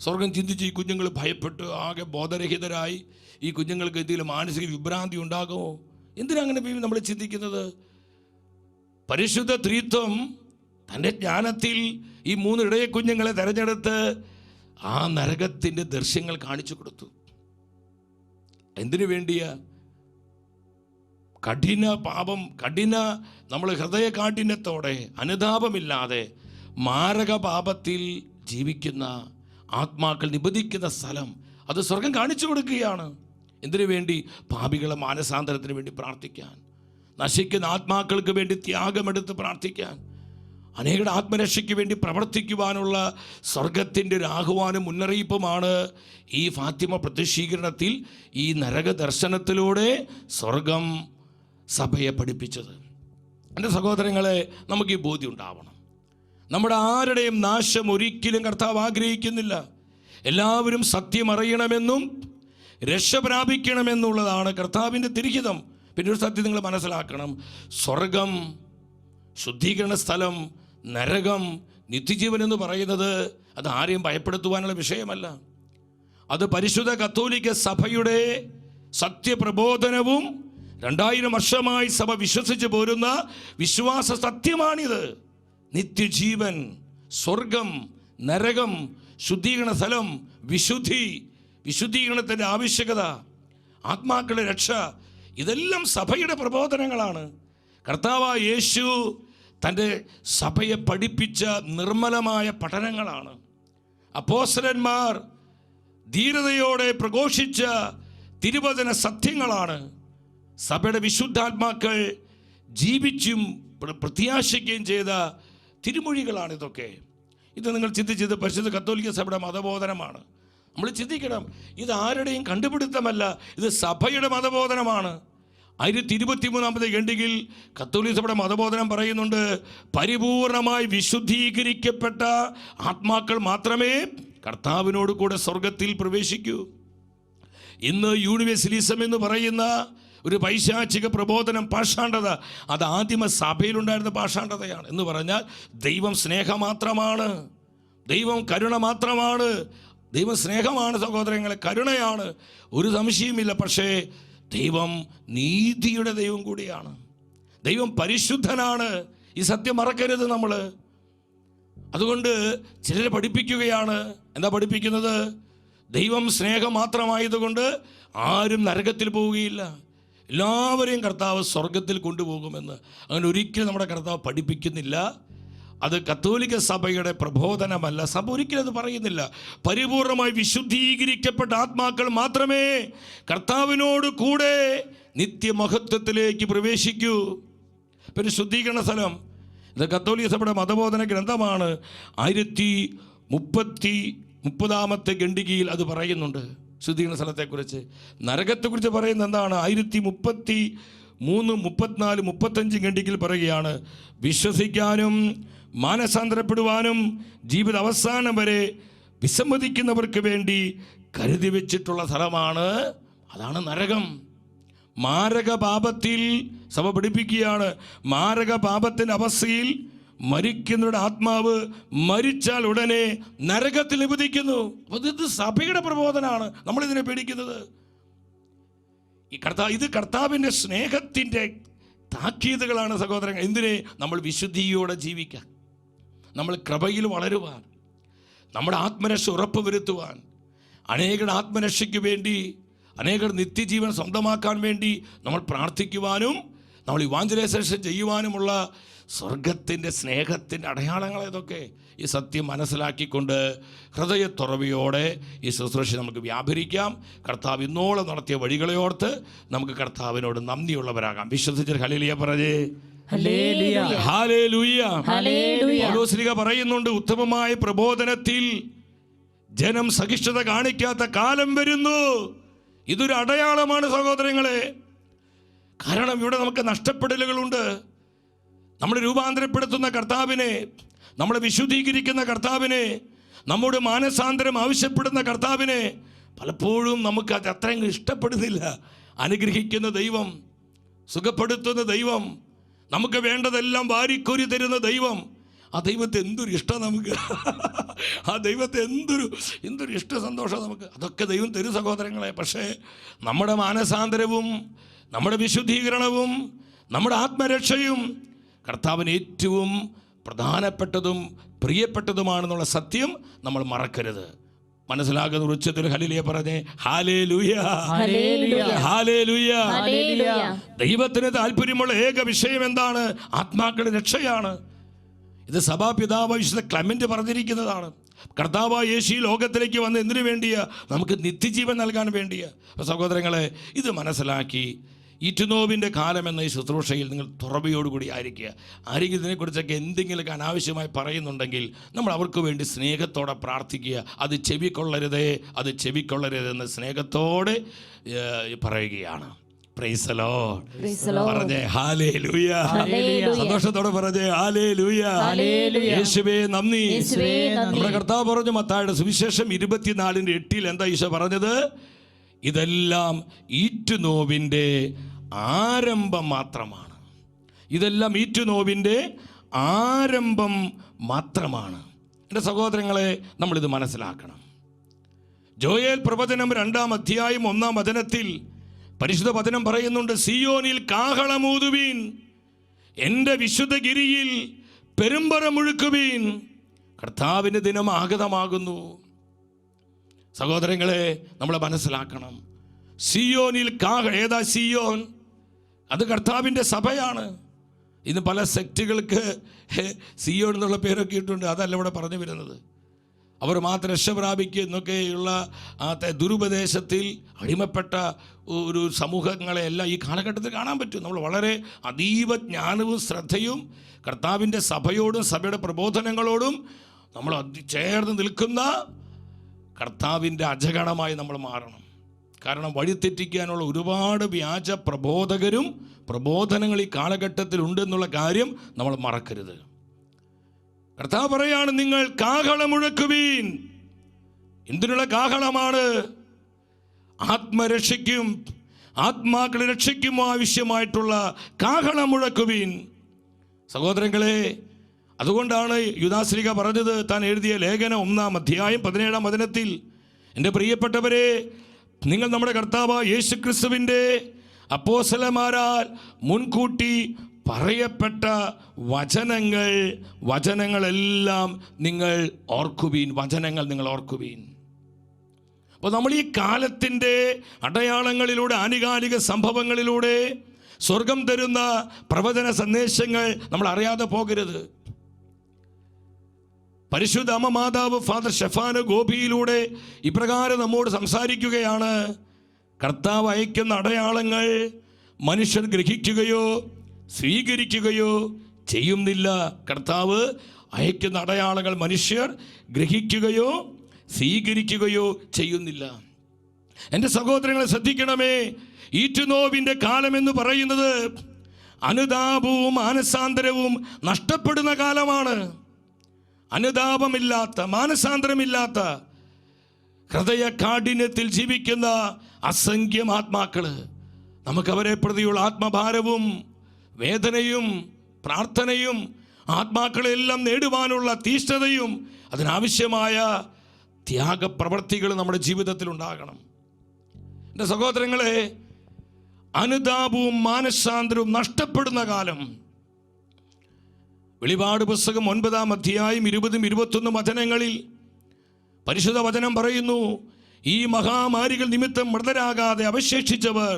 സ്വർഗം ചിന്തിച്ച് ഈ കുഞ്ഞുങ്ങൾ ഭയപ്പെട്ട് ആകെ ബോധരഹിതരായി. ഈ കുഞ്ഞുങ്ങൾക്ക് എന്തെങ്കിലും മാനസിക വിഭ്രാന്തി ഉണ്ടാകുമോ? എന്തിനങ്ങനെ നമ്മൾ ചിന്തിക്കുന്നത്? പരിശുദ്ധ ത്രിത്വം തൻ്റെ ജ്ഞാനത്തിൽ ഈ 3 ഇടയ കുഞ്ഞുങ്ങളെ തിരഞ്ഞെടുത്ത് ആ നരകത്തിൻ്റെ ദൃശ്യങ്ങൾ കാണിച്ചു കൊടുത്തു. എന്തിനു വേണ്ടിയാ? നമ്മൾ ഹൃദയ കാഠിന്യത്തോടെ അനുതാപമില്ലാതെ മാരക പാപത്തിൽ ജീവിക്കുന്ന ആത്മാക്കൾ നിബന്ധിക്കുന്ന സ്ഥലം അത് സ്വർഗം കാണിച്ചു കൊടുക്കുകയാണ്. എന്തിനു വേണ്ടി? പാപികളെ മാനസാന്തരത്തിന് വേണ്ടി പ്രാർത്ഥിക്കാൻ, നശിക്കുന്ന ആത്മാക്കൾക്ക് വേണ്ടി ത്യാഗമെടുത്ത് പ്രാർത്ഥിക്കാൻ, അനേകരുടെ ആത്മരക്ഷയ്ക്ക് വേണ്ടി പ്രവർത്തിക്കുവാനുള്ള സ്വർഗത്തിൻ്റെ ഒരു ആഹ്വാനം, മുന്നറിയിപ്പുമാണ് ഈ ഫാത്തിമ പ്രത്യക്ഷീകരണത്തിൽ ഈ നരക ദർശനത്തിലൂടെ സ്വർഗം സഭയെ പഠിപ്പിച്ചത്. എൻ്റെ സഹോദരങ്ങളെ, നമുക്ക് ഈ ബോധ്യം ഉണ്ടാവണം. നമ്മുടെ ആരുടെയും നാശം ഒരിക്കലും കർത്താവ് ആഗ്രഹിക്കുന്നില്ല. എല്ലാവരും സത്യം അറിയണമെന്നും രക്ഷ പ്രാപിക്കണമെന്നുള്ളതാണ് കർത്താവിൻ്റെ തിരുഹിതം. പിന്നെ ഒരു സത്യം നിങ്ങൾ മനസ്സിലാക്കണം. സ്വർഗം, ശുദ്ധീകരണ സ്ഥലം, നരകം, നിത്യജീവൻ എന്ന് പറയുന്നത് അത് ആരെയും ഭയപ്പെടുത്തുവാനുള്ള വിഷയമല്ല. അത് പരിശുദ്ധ കത്തോലിക്ക സഭയുടെ സത്യപ്രബോധനവും 2000 വർഷമായി സഭ വിശ്വസിച്ച് പോരുന്ന വിശ്വാസ സത്യമാണിത്. നിത്യജീവൻ, സ്വർഗം, നരകം, ശുദ്ധീകരണ സ്ഥലം, വിശുദ്ധീകരണത്തിൻ്റെ ആവശ്യകത, ആത്മാക്കളുടെ രക്ഷ, ഇതെല്ലാം സഭയുടെ പ്രബോധനങ്ങളാണ്. കർത്താവായ യേശു തൻ്റെ സഭയെ പഠിപ്പിച്ച നിർമ്മലമായ പഠനങ്ങളാണ്. അപ്പോസ്തലന്മാർ ധീരതയോടെ പ്രഘോഷിച്ച തിരുവചന സത്യങ്ങളാണ്. സഭയുടെ വിശുദ്ധാത്മാക്കൾ ജീവിച്ചും പ്രത്യാശിക്കുകയും ചെയ്ത തിരുമൊഴികളാണ് ഇതൊക്കെ. ഇത് നിങ്ങൾ ചിന്തിച്ചത് പരിശുദ്ധ കത്തോലിക്ക സഭയുടെ മതബോധനമാണ്. നമ്മൾ ചിന്തിക്കണം, ഇത് ആരുടെയും കണ്ടുപിടുത്തമല്ല, ഇത് സഭയുടെ മതബോധനമാണ്. 1023 ഖണ്ഡികയിൽ കത്തോലിക്ക സഭയുടെ മതബോധനം പറയുന്നുണ്ട്, പരിപൂർണമായി വിശുദ്ധീകരിക്കപ്പെട്ട ആത്മാക്കൾ മാത്രമേ കർത്താവിനോട് കൂടെ സ്വർഗത്തിൽ പ്രവേശിക്കൂ. ഇന്ന് യൂണിവേഴ്സലിസം എന്ന് പറയുന്ന ഒരു പൈശാചിക പ്രബോധനം, പാഷാണ്ഡത, അത് ആദിമ സഭയിലുണ്ടായിരുന്ന പാഷാണ്ഡതയാണ്. എന്ന് പറഞ്ഞാൽ ദൈവം സ്നേഹം മാത്രമാണ്, ദൈവം കരുണ മാത്രമാണ്. ദൈവം സ്നേഹമാണ് സഹോദരങ്ങളെ, കരുണയാണ്, ഒരു സംശയമില്ല. പക്ഷേ ദൈവം നീതിയുടെ ദൈവം കൂടിയാണ്, ദൈവം പരിശുദ്ധനാണ്. ഈ സത്യം മറക്കരുത് നമ്മൾ. അതുകൊണ്ട് ചിലർ പഠിപ്പിക്കുകയാണ്, എന്താ പഠിപ്പിക്കുന്നത്? ദൈവം സ്നേഹം മാത്രമായതുകൊണ്ട് ആരും നരകത്തിൽ പോവുകയില്ല, എല്ലാവരെയും കർത്താവ് സ്വർഗത്തിൽ കൊണ്ടുപോകുമെന്ന്. അങ്ങനെ ഒരിക്കലും നമ്മുടെ കർത്താവ് പഠിപ്പിക്കുന്നില്ല. അത് കത്തോലിക്ക സഭയുടെ പ്രബോധനമല്ല. സഭ ഒരിക്കലും അത് പറയുന്നില്ല. പരിപൂർണമായി വിശുദ്ധീകരിക്കപ്പെട്ട ആത്മാക്കൾ മാത്രമേ കർത്താവിനോട് കൂടെ നിത്യമഹത്വത്തിലേക്ക് പ്രവേശിക്കൂ. പിന്നെ ശുദ്ധീകരണ സ്ഥലം, ഇത് കത്തോലിക്ക സഭയുടെ മതബോധന ഗ്രന്ഥമാണ്. 1030 ഖണ്ഡികയിൽ അത് പറയുന്നുണ്ട്. ശുദ്ധീകരണ സ്ഥലത്തെക്കുറിച്ച്, നരകത്തെക്കുറിച്ച് പറയുന്നത് എന്താണ്? 1033, 34, 35 ഖണ്ഡികയിൽ പറയുകയാണ്, വിശ്വസിക്കാനും മാനസാന്തരപ്പെടുവാനും ജീവിത അവസാനം വരെ വിസമ്മതിക്കുന്നവർക്ക് വേണ്ടി കരുതി വെച്ചിട്ടുള്ള സ്ഥലമാണ്. അതാണ് നരകം. മാരക പാപത്തിൽ സഭ പഠിപ്പിക്കുകയാണ്, മാരക പാപത്തിൻ്റെ അവസ്ഥയിൽ മരിക്കുന്നവരുടെ ആത്മാവ് മരിച്ചാൽ ഉടനെ നരകത്തിൽ നിബന്ധിക്കുന്നു. അപ്പോൾ ഇത് സഭയുടെ പ്രബോധനമാണ്. നമ്മളിതിനെ പേടിക്കുന്നത്. ഇത് കർത്താവിൻ്റെ സ്നേഹത്തിൻ്റെ താക്കീതുകളാണ് സഹോദരങ്ങൾ. എന്തിനെ? നമ്മൾ വിശുദ്ധിയോടെ ജീവിക്കാൻ, നമ്മൾ കൃപയിൽ വളരുവാൻ, നമ്മുടെ ആത്മരക്ഷ ഉറപ്പുവരുത്തുവാൻ, അനേകരുടെ ആത്മരക്ഷയ്ക്ക് വേണ്ടി, അനേകർ നിത്യജീവൻ സ്വന്തമാക്കാൻ വേണ്ടി നമ്മൾ പ്രാർത്ഥിക്കുവാനും നമ്മൾ ഇവാഞ്ചലൈസേഷൻ ചെയ്യുവാനുമുള്ള സ്വർഗത്തിൻ്റെ സ്നേഹത്തിൻ്റെ അടയാളങ്ങൾ ഇതൊക്കെ. ഈ സത്യം മനസ്സിലാക്കിക്കൊണ്ട് ഹൃദയത്തുറവിയോടെ ഈ ശുശ്രൂഷ നമുക്ക് വ്യാപരിക്കാം. കർത്താവ് ഇന്നോളം നടത്തിയ വഴികളെ ഓർത്ത് നമുക്ക് കർത്താവിനോട് നന്ദിയുള്ളവരാകാം. വിശ്വസിച്ച് ഹല്ലേലൂയ പറഞ്ഞേ. പൗലോസ് പറയുന്നുണ്ട്, ഉത്തമമായ പ്രബോധനത്തിൽ ജനം സഹിഷ്ണുത കാണിക്കാത്ത കാലം വരുന്നു. ഇതൊരു അടയാളമാണ് സഹോദരങ്ങളെ. കാരണം ഇവിടെ നമുക്ക് നഷ്ടപ്പെടലുകളുണ്ട്. നമ്മൾ രൂപാന്തരപ്പെടുത്തുന്ന കർത്താവിനെ, നമ്മളെ വിശുദ്ധീകരിക്കുന്ന കർത്താവിനെ, നമ്മുടെ മാനസാന്തരം ആവശ്യപ്പെടുന്ന കർത്താവിനെ പലപ്പോഴും നമുക്ക് അത് അത്രയും ഇഷ്ടപ്പെടുന്നില്ല. അനുഗ്രഹിക്കുന്ന ദൈവം, സുഖപ്പെടുത്തുന്ന ദൈവം, നമുക്ക് വേണ്ടതെല്ലാം വാരിക്കോരി തരുന്ന ദൈവം, ആ ദൈവത്തെ എന്തൊരു ഇഷ്ടം നമുക്ക്. ആ ദൈവത്തെ എന്തൊരു ഇഷ്ട സന്തോഷം നമുക്ക്. അതൊക്കെ ദൈവം തരും സഹോദരങ്ങളെ. പക്ഷേ നമ്മുടെ മാനസാന്തരവും നമ്മുടെ വിശുദ്ധീകരണവും നമ്മുടെ ആത്മരക്ഷയും കർത്താവിന് ഏറ്റവും പ്രധാനപ്പെട്ടതും പ്രിയപ്പെട്ടതുമാണെന്നുള്ള സത്യം നമ്മൾ മറക്കരുത്. മനസ്സിലാകുന്ന ഉച്ചത്തിൽ ഹല്ലേലൂയ പറഞ്ഞേ. Hallelujah, hallelujah. ദൈവത്തിന് താല്പര്യമുള്ള ഏക വിഷയം എന്താണ്? ആത്മാക്കളുടെ രക്ഷയാണ്. ഇത് സഭാപിതാവ് വിശുദ്ധ ക്ലെമന്റ് പറഞ്ഞിരിക്കുന്നതാണ്. കർത്താവായ യേശു ലോകത്തിലേക്ക് വന്ന് എന്തിനു വേണ്ടിയാ? നമുക്ക് നിത്യജീവൻ നൽകാൻ വേണ്ടിയാ. അപ്പോൾ സഹോദരങ്ങളെ, ഇത് മനസ്സിലാക്കി ഈറ്റുനോവിൻ്റെ കാലം എന്ന ഈ ശുശ്രൂഷയിൽ നിങ്ങൾ തുറവിയോടുകൂടി ആയിരിക്കുക. ആരെങ്കിലും ഇതിനെക്കുറിച്ചൊക്കെ എന്തെങ്കിലുമൊക്കെ അനാവശ്യമായി പറയുന്നുണ്ടെങ്കിൽ നമ്മൾ അവർക്ക് വേണ്ടി സ്നേഹത്തോടെ പ്രാർത്ഥിക്കുക. അത് ചെവിക്കൊള്ളരുതേ, അത് ചെവിക്കൊള്ളരുതെന്ന് സ്നേഹത്തോടെ പറയുകയാണ്. Praise the Lord. പറഞ്ഞേ ഹല്ലേലൂയ. സന്തോഷത്തോടെ പറഞ്ഞേ ഹല്ലേലൂയ. യേശുവേ നന്ദി. നമ്മുടെ കർത്താവ് പറഞ്ഞു മത്തായിയുടെ സുവിശേഷം 24:8 എന്താ ഈശോ പറഞ്ഞത്? ഇതെല്ലാം ഈറ്റുനോവിൻ്റെ ആരംഭം മാത്രമാണ്. ഇതെല്ലാം ഈറ്റുനോവിൻ്റെ ആരംഭം മാത്രമാണ്. എൻ്റെ സഹോദരങ്ങളെ, നമ്മളിത് മനസ്സിലാക്കണം. ജോയേൽ പ്രവചനം 2-ാം അധ്യായം 1-ാം വചനത്തിൽ പരിശുദ്ധ വചനം പറയുന്നുണ്ട്, സിയോനിൽ കാഹളമൂതുവീൻ, എൻ്റെ വിശുദ്ധഗിരിയിൽ പെരുമ്പറ മുഴുക്കുവീൻ, കർത്താവിൻ്റെ ദിനം ആഗതമാകുന്നു. സഹോദരങ്ങളെ, നമ്മൾ മനസ്സിലാക്കണം. സിയോനിൽ ഏതാ സിയോൻ? അത് കർത്താവിൻ്റെ സഭയാണ്. ഇന്ന് പല സെക്റ്റുകൾക്ക് സിയോൻ എന്നുള്ള പേരൊക്കെ ഇട്ടുണ്ട്. അതല്ല ഇവിടെ പറഞ്ഞു വരുന്നത്. അവർ മാത്രം രക്ഷ പ്രാപിക്കുക എന്നൊക്കെയുള്ള ആ ദുരുപദേശത്തിൽ അടിമപ്പെട്ട ഒരു സമൂഹങ്ങളെ എല്ലാം ഈ കാലഘട്ടത്തിൽ കാണാൻ പറ്റും. നമ്മൾ വളരെ അതീവ ജ്ഞാനവും ശ്രദ്ധയും കർത്താവിൻ്റെ സഭയോടും സഭയുടെ പ്രബോധനങ്ങളോടും നമ്മൾ ചേർന്ന് നിൽക്കുന്ന കർത്താവിൻ്റെ അജഗണമായി നമ്മൾ മാറണം. കാരണം വഴിതെറ്റിക്കാനുള്ള ഒരുപാട് വ്യാജ പ്രബോധകരും പ്രബോധനങ്ങൾ ഈ കാലഘട്ടത്തിൽ ഉണ്ടെന്നുള്ള കാര്യം നമ്മൾ മറക്കരുത്. കർത്താവ് പറയാണ്, നിങ്ങൾ കാഹളം മുഴക്കുവീൻ. എന്തിനുള്ള കാഹളമാണ്? ആത്മരക്ഷയ്ക്കും ആത്മാക്കളെ രക്ഷയ്ക്കും ആവശ്യമായിട്ടുള്ള കാഹളം മുഴക്കുവീൻ. സഹോദരങ്ങളെ, അതുകൊണ്ടാണ് യൂദാശ്ലീഹ പറഞ്ഞത്, താൻ എഴുതിയ ലേഖനം 1-ാം അധ്യായം 17-ാം വചനത്തിൽ, എൻ്റെ പ്രിയപ്പെട്ടവരെ, നിങ്ങൾ നമ്മുടെ കർത്താവ് യേശുക്രിസ്തുവിൻ്റെ അപ്പോസ്തലന്മാരാൽ മുൻകൂട്ടി പറയപ്പെട്ട വചനങ്ങളെല്ലാം നിങ്ങൾ ഓർക്കുവീൻ. വചനങ്ങൾ നിങ്ങൾ ഓർക്കുവീൻ. അപ്പോൾ നമ്മൾ ഈ കാലത്തിൻ്റെ അടയാളങ്ങളിലൂടെ, ആനുകാലിക സംഭവങ്ങളിലൂടെ സ്വർഗം തരുന്ന പ്രവചന സന്ദേശങ്ങൾ നമ്മൾ അറിയാതെ പോകരുത്. പരിശുദ്ധ അമ്മ മാതാവ് ഫാദർ ഷെഫാന ഗോപിയിലൂടെ ഇപ്രകാരം നമ്മോട് സംസാരിക്കുകയാണ്. കർത്താവ് അയക്കുന്ന അടയാളങ്ങൾ മനുഷ്യർ ഗ്രഹിക്കുകയോ സ്വീകരിക്കുകയോ ചെയ്യുന്നില്ല. കർത്താവ് അയക്കുന്ന അടയാളങ്ങൾ മനുഷ്യർ ഗ്രഹിക്കുകയോ സ്വീകരിക്കുകയോ ചെയ്യുന്നില്ല. എൻ്റെ സഹോദരങ്ങളെ ശ്രദ്ധിക്കണമേ. ഈറ്റുനോവിൻ്റെ കാലമെന്ന് പറയുന്നത് അനുതാപവും മാനസാന്തരവും നഷ്ടപ്പെടുന്ന കാലമാണ്. അനുതാപമില്ലാത്ത, മാനസാന്തരമില്ലാത്ത, ഹൃദയ കാഠിന്യത്തിൽ ജീവിക്കുന്ന അസംഖ്യം ആത്മാക്കൾ, നമുക്കവരെ പ്രതിയുള്ള ആത്മഭാരവും വേദനയും പ്രാർത്ഥനയും ആത്മാക്കളെല്ലാം നേടുവാനുള്ള തീഷ്ണതയും അതിനാവശ്യമായ ത്യാഗപ്രവർത്തികൾ നമ്മുടെ ജീവിതത്തിൽ ഉണ്ടാകണം. എൻ്റെ സഹോദരങ്ങളെ, അനുതാപവും മാനസാന്തരവും നഷ്ടപ്പെടുന്ന കാലം. വെളിപാട് പുസ്തകം 9-ാം അധ്യായം 20-21 വചനങ്ങളിൽ പരിശുദ്ധ വചനം പറയുന്നു, ഈ മഹാമാരികൾ നിമിത്തം മൃതരാകാതെ അവശേഷിച്ചവർ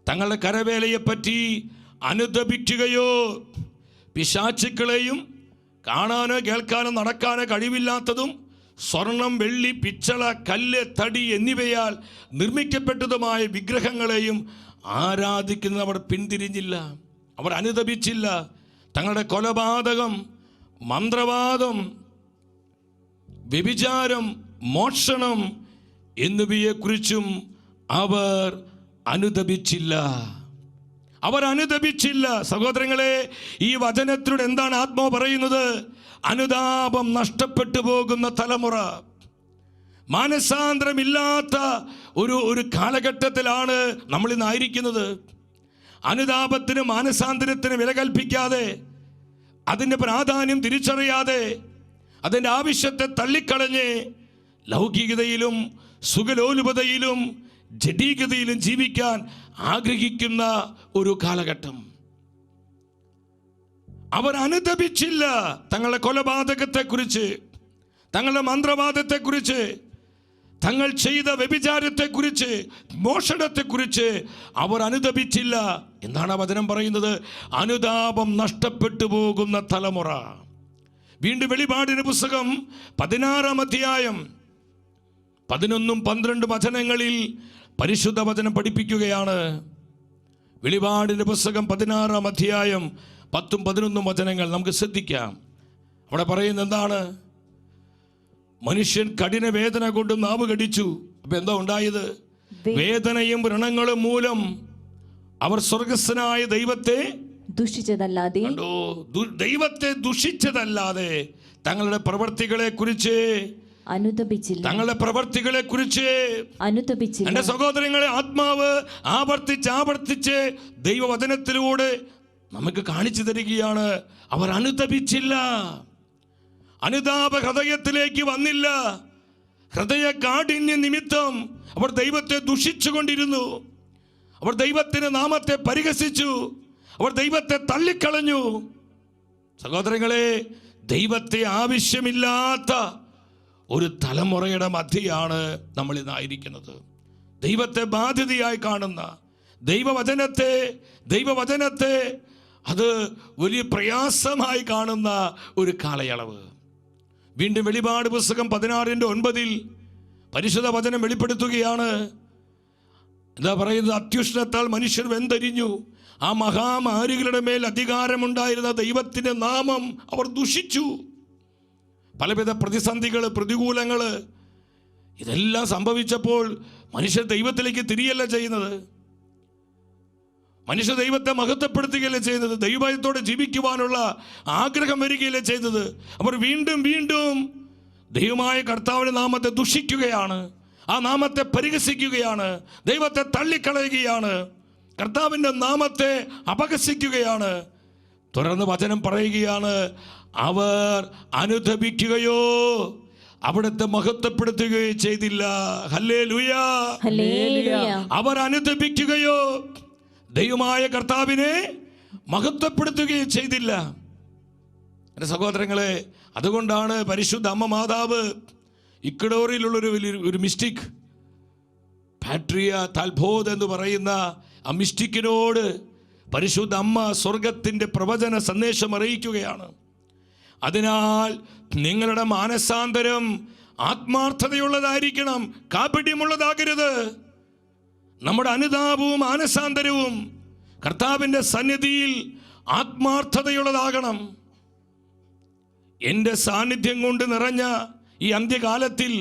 തങ്ങളുടെ കരവേലയെപ്പറ്റി അനുതപിക്കുകയോ പിശാചുക്കളെയും കാണാനോ കേൾക്കാനോ നടക്കാനോ കഴിവില്ലാത്തതും സ്വർണം, വെള്ളി, പിച്ചള, കല്ല്, തടി എന്നിവയാൽ നിർമ്മിക്കപ്പെട്ടതുമായ വിഗ്രഹങ്ങളെയും ആരാധിക്കുന്നവർ പിന്തിരിഞ്ഞില്ല. അവർ അനുതപിച്ചില്ല. തങ്ങളുടെ കൊലപാതകം, മന്ത്രവാദം, വ്യഭിചാരം, മോഷണം എന്നിവയെക്കുറിച്ചും അവർ അനുതപിച്ചില്ല. അവർ അനുതപിച്ചില്ല. സഹോദരങ്ങളെ, ഈ വചനത്തിലൂടെ എന്താണ് ആത്മാവ് പറയുന്നത്? അനുതാപം നഷ്ടപ്പെട്ടു പോകുന്ന തലമുറ, മാനസാന്തരമില്ലാത്ത ഒരു കാലഘട്ടത്തിലാണ് നമ്മൾ ഇന്നായിരിക്കുന്നത്. അനുതാപത്തിന് മാനസാന്തരത്തിന് വില കൽപ്പിക്കാതെ, അതിൻ്റെ പ്രാധാന്യം തിരിച്ചറിയാതെ, അതിൻ്റെ ആവശ്യത്തെ തള്ളിക്കളഞ്ഞ് ലൗകികതയിലും സുഖലോലുപതയിലും ജഡീകതയിലും ജീവിക്കാൻ ആഗ്രഹിക്കുന്ന ഒരു കാലഘട്ടം. അവർ അനുതപിച്ചില്ല. തങ്ങളുടെ കൊലപാതകത്തെക്കുറിച്ച്, തങ്ങളുടെ മന്ത്രവാദത്തെക്കുറിച്ച്, തങ്ങൾ ചെയ്ത വ്യഭിചാരത്തെക്കുറിച്ച്, മോഷണത്തെക്കുറിച്ച് അവർ അനുതപിച്ചില്ല. എന്താണ് ആ വചനം പറയുന്നത്? അനുതാപം നഷ്ടപ്പെട്ടു പോകുന്ന തലമുറ. വീണ്ടും വെളിപാടിന്റെ പുസ്തകം 16-ാം അധ്യായം 11-12 വചനങ്ങളിൽ പരിശുദ്ധ വചനം പഠിപ്പിക്കുകയാണ്. വെളിപാടിന്റെ പുസ്തകം 16-ാം അധ്യായം 10-11 വചനങ്ങൾ നമുക്ക് ശ്രദ്ധിക്കാം. അവിടെ പറയുന്നത് എന്താണ്? മനുഷ്യൻ കഠിന വേദന കൊണ്ട് നാവ് കടിച്ചു. അപ്പൊ എന്താ ഉണ്ടായത്? വേദനയും വ്രണങ്ങളും മൂലം അവർ സ്വർഗസ്ഥനായ ദൈവത്തെ ദുഷിച്ചതല്ലാതെ, ദൈവത്തെ ദുഷിച്ചതല്ലാതെ തങ്ങളുടെ പ്രവർത്തികളെ കുറിച്ച് അനുതപിച്ചില്ല. തങ്ങളുടെ പ്രവർത്തികളെ കുറിച്ച് അനുതപിച്ചില്ല. എന്റെ സഹോദരങ്ങളെ, ആത്മാവ് ആവർത്തിച്ച് ദൈവവചനത്തിലൂടെ നമുക്ക് കാണിച്ചു തരികയാണ്. അവർ അനുതപിച്ചില്ല. അനുതാപ ഹൃദയത്തിലേക്ക് വന്നില്ല. ഹൃദയ കാഠിന്യ നിമിത്തം അവർ ദൈവത്തെ ദുഷിച്ചുകൊണ്ടിരുന്നു. അവർ ദൈവത്തിന്റെ നാമത്തെ പരിഹസിച്ചു. അവർ ദൈവത്തെ തള്ളിക്കളഞ്ഞു. സഹോദരങ്ങളെ, ദൈവത്തെ ആവശ്യമില്ലാത്ത ഒരു തലമുറയുടെ മധ്യയാണ് നമ്മൾ ഇന്നായിരിക്കുന്നത്. ദൈവത്തെ ബാധ്യതയായി കാണുന്ന, ദൈവവചനത്തെ അത് വലിയ പ്രയാസമായി കാണുന്ന ഒരു കാലയളവ്. വീണ്ടും വെളിപാട് പുസ്തകം 16-9 പരിശുദ്ധ വചനം വെളിപ്പെടുത്തുകയാണ്. എന്താ പറയുന്നത്? അത്യുഷ്ണത്താൽ മനുഷ്യർ വെന്തരിഞ്ഞു. ആ മഹാമാരികളുടെ മേൽ അധികാരമുണ്ടായിരുന്ന ദൈവത്തിൻ്റെ നാമം അവർ ദുഷിച്ചു. പലവിധ പ്രതിസന്ധികൾ, പ്രതികൂലങ്ങൾ, ഇതെല്ലാം സംഭവിച്ചപ്പോൾ മനുഷ്യർ ദൈവത്തിലേക്ക് തിരിയല്ല ചെയ്യുന്നത്. മനുഷ്യ ദൈവത്തെ മഹത്വപ്പെടുത്തുകയല്ലേ ചെയ്യുന്നത്. ദൈവത്തോടെ ജീവിക്കുവാനുള്ള ആഗ്രഹം വരികയല്ലേ ചെയ്തത്. അവർ വീണ്ടും ദൈവമായ കർത്താവിന്റെ നാമത്തെ ദുഷിക്കുകയാണ്. ആ നാമത്തെ പരിഹസിക്കുകയാണ്. ദൈവത്തെ തള്ളിക്കളയുകയാണ്. കർത്താവിൻ്റെ നാമത്തെ അപഹസിക്കുകയാണ്. തുടർന്ന് വചനം പറയുകയാണ്, അവർ അനുതപിക്കുകയോ അവിടുത്തെ മഹത്വപ്പെടുത്തുകയോ ചെയ്തില്ല. Hallelujah, hallelujah. അവർ അനുതപിക്കുകയോ ദൈവമായ കർത്താവിനെ മഹത്വപ്പെടുത്തുകയോ ചെയ്തില്ല. എൻ്റെ സഹോദരങ്ങളെ, അതുകൊണ്ടാണ് പരിശുദ്ധ അമ്മ മാതാവ് ഇക്വഡോറിലുള്ളൊരു ഒരു മിസ്റ്റിക് പാട്രിയ താൽബോധ് എന്ന് പറയുന്ന ആ മിസ്റ്റിക്കിനോട് പരിശുദ്ധ അമ്മ സ്വർഗത്തിൻ്റെ പ്രവചന സന്ദേശം അറിയിക്കുകയാണ്. അതിനാൽ നിങ്ങളുടെ മാനസാന്തരം ആത്മാർത്ഥതയുള്ളതായിരിക്കണം, കാപട്യമുള്ളതാകരുത്. നമ്മുടെ അനുതാപവും മാനസാന്തരവും കർത്താവിൻ്റെ സന്നിധിയിൽ ആത്മാർത്ഥതയുള്ളതാകണം. എൻ്റെ സാന്നിധ്യം കൊണ്ട് നിറഞ്ഞ ഈ അന്ത്യകാലത്തിൽ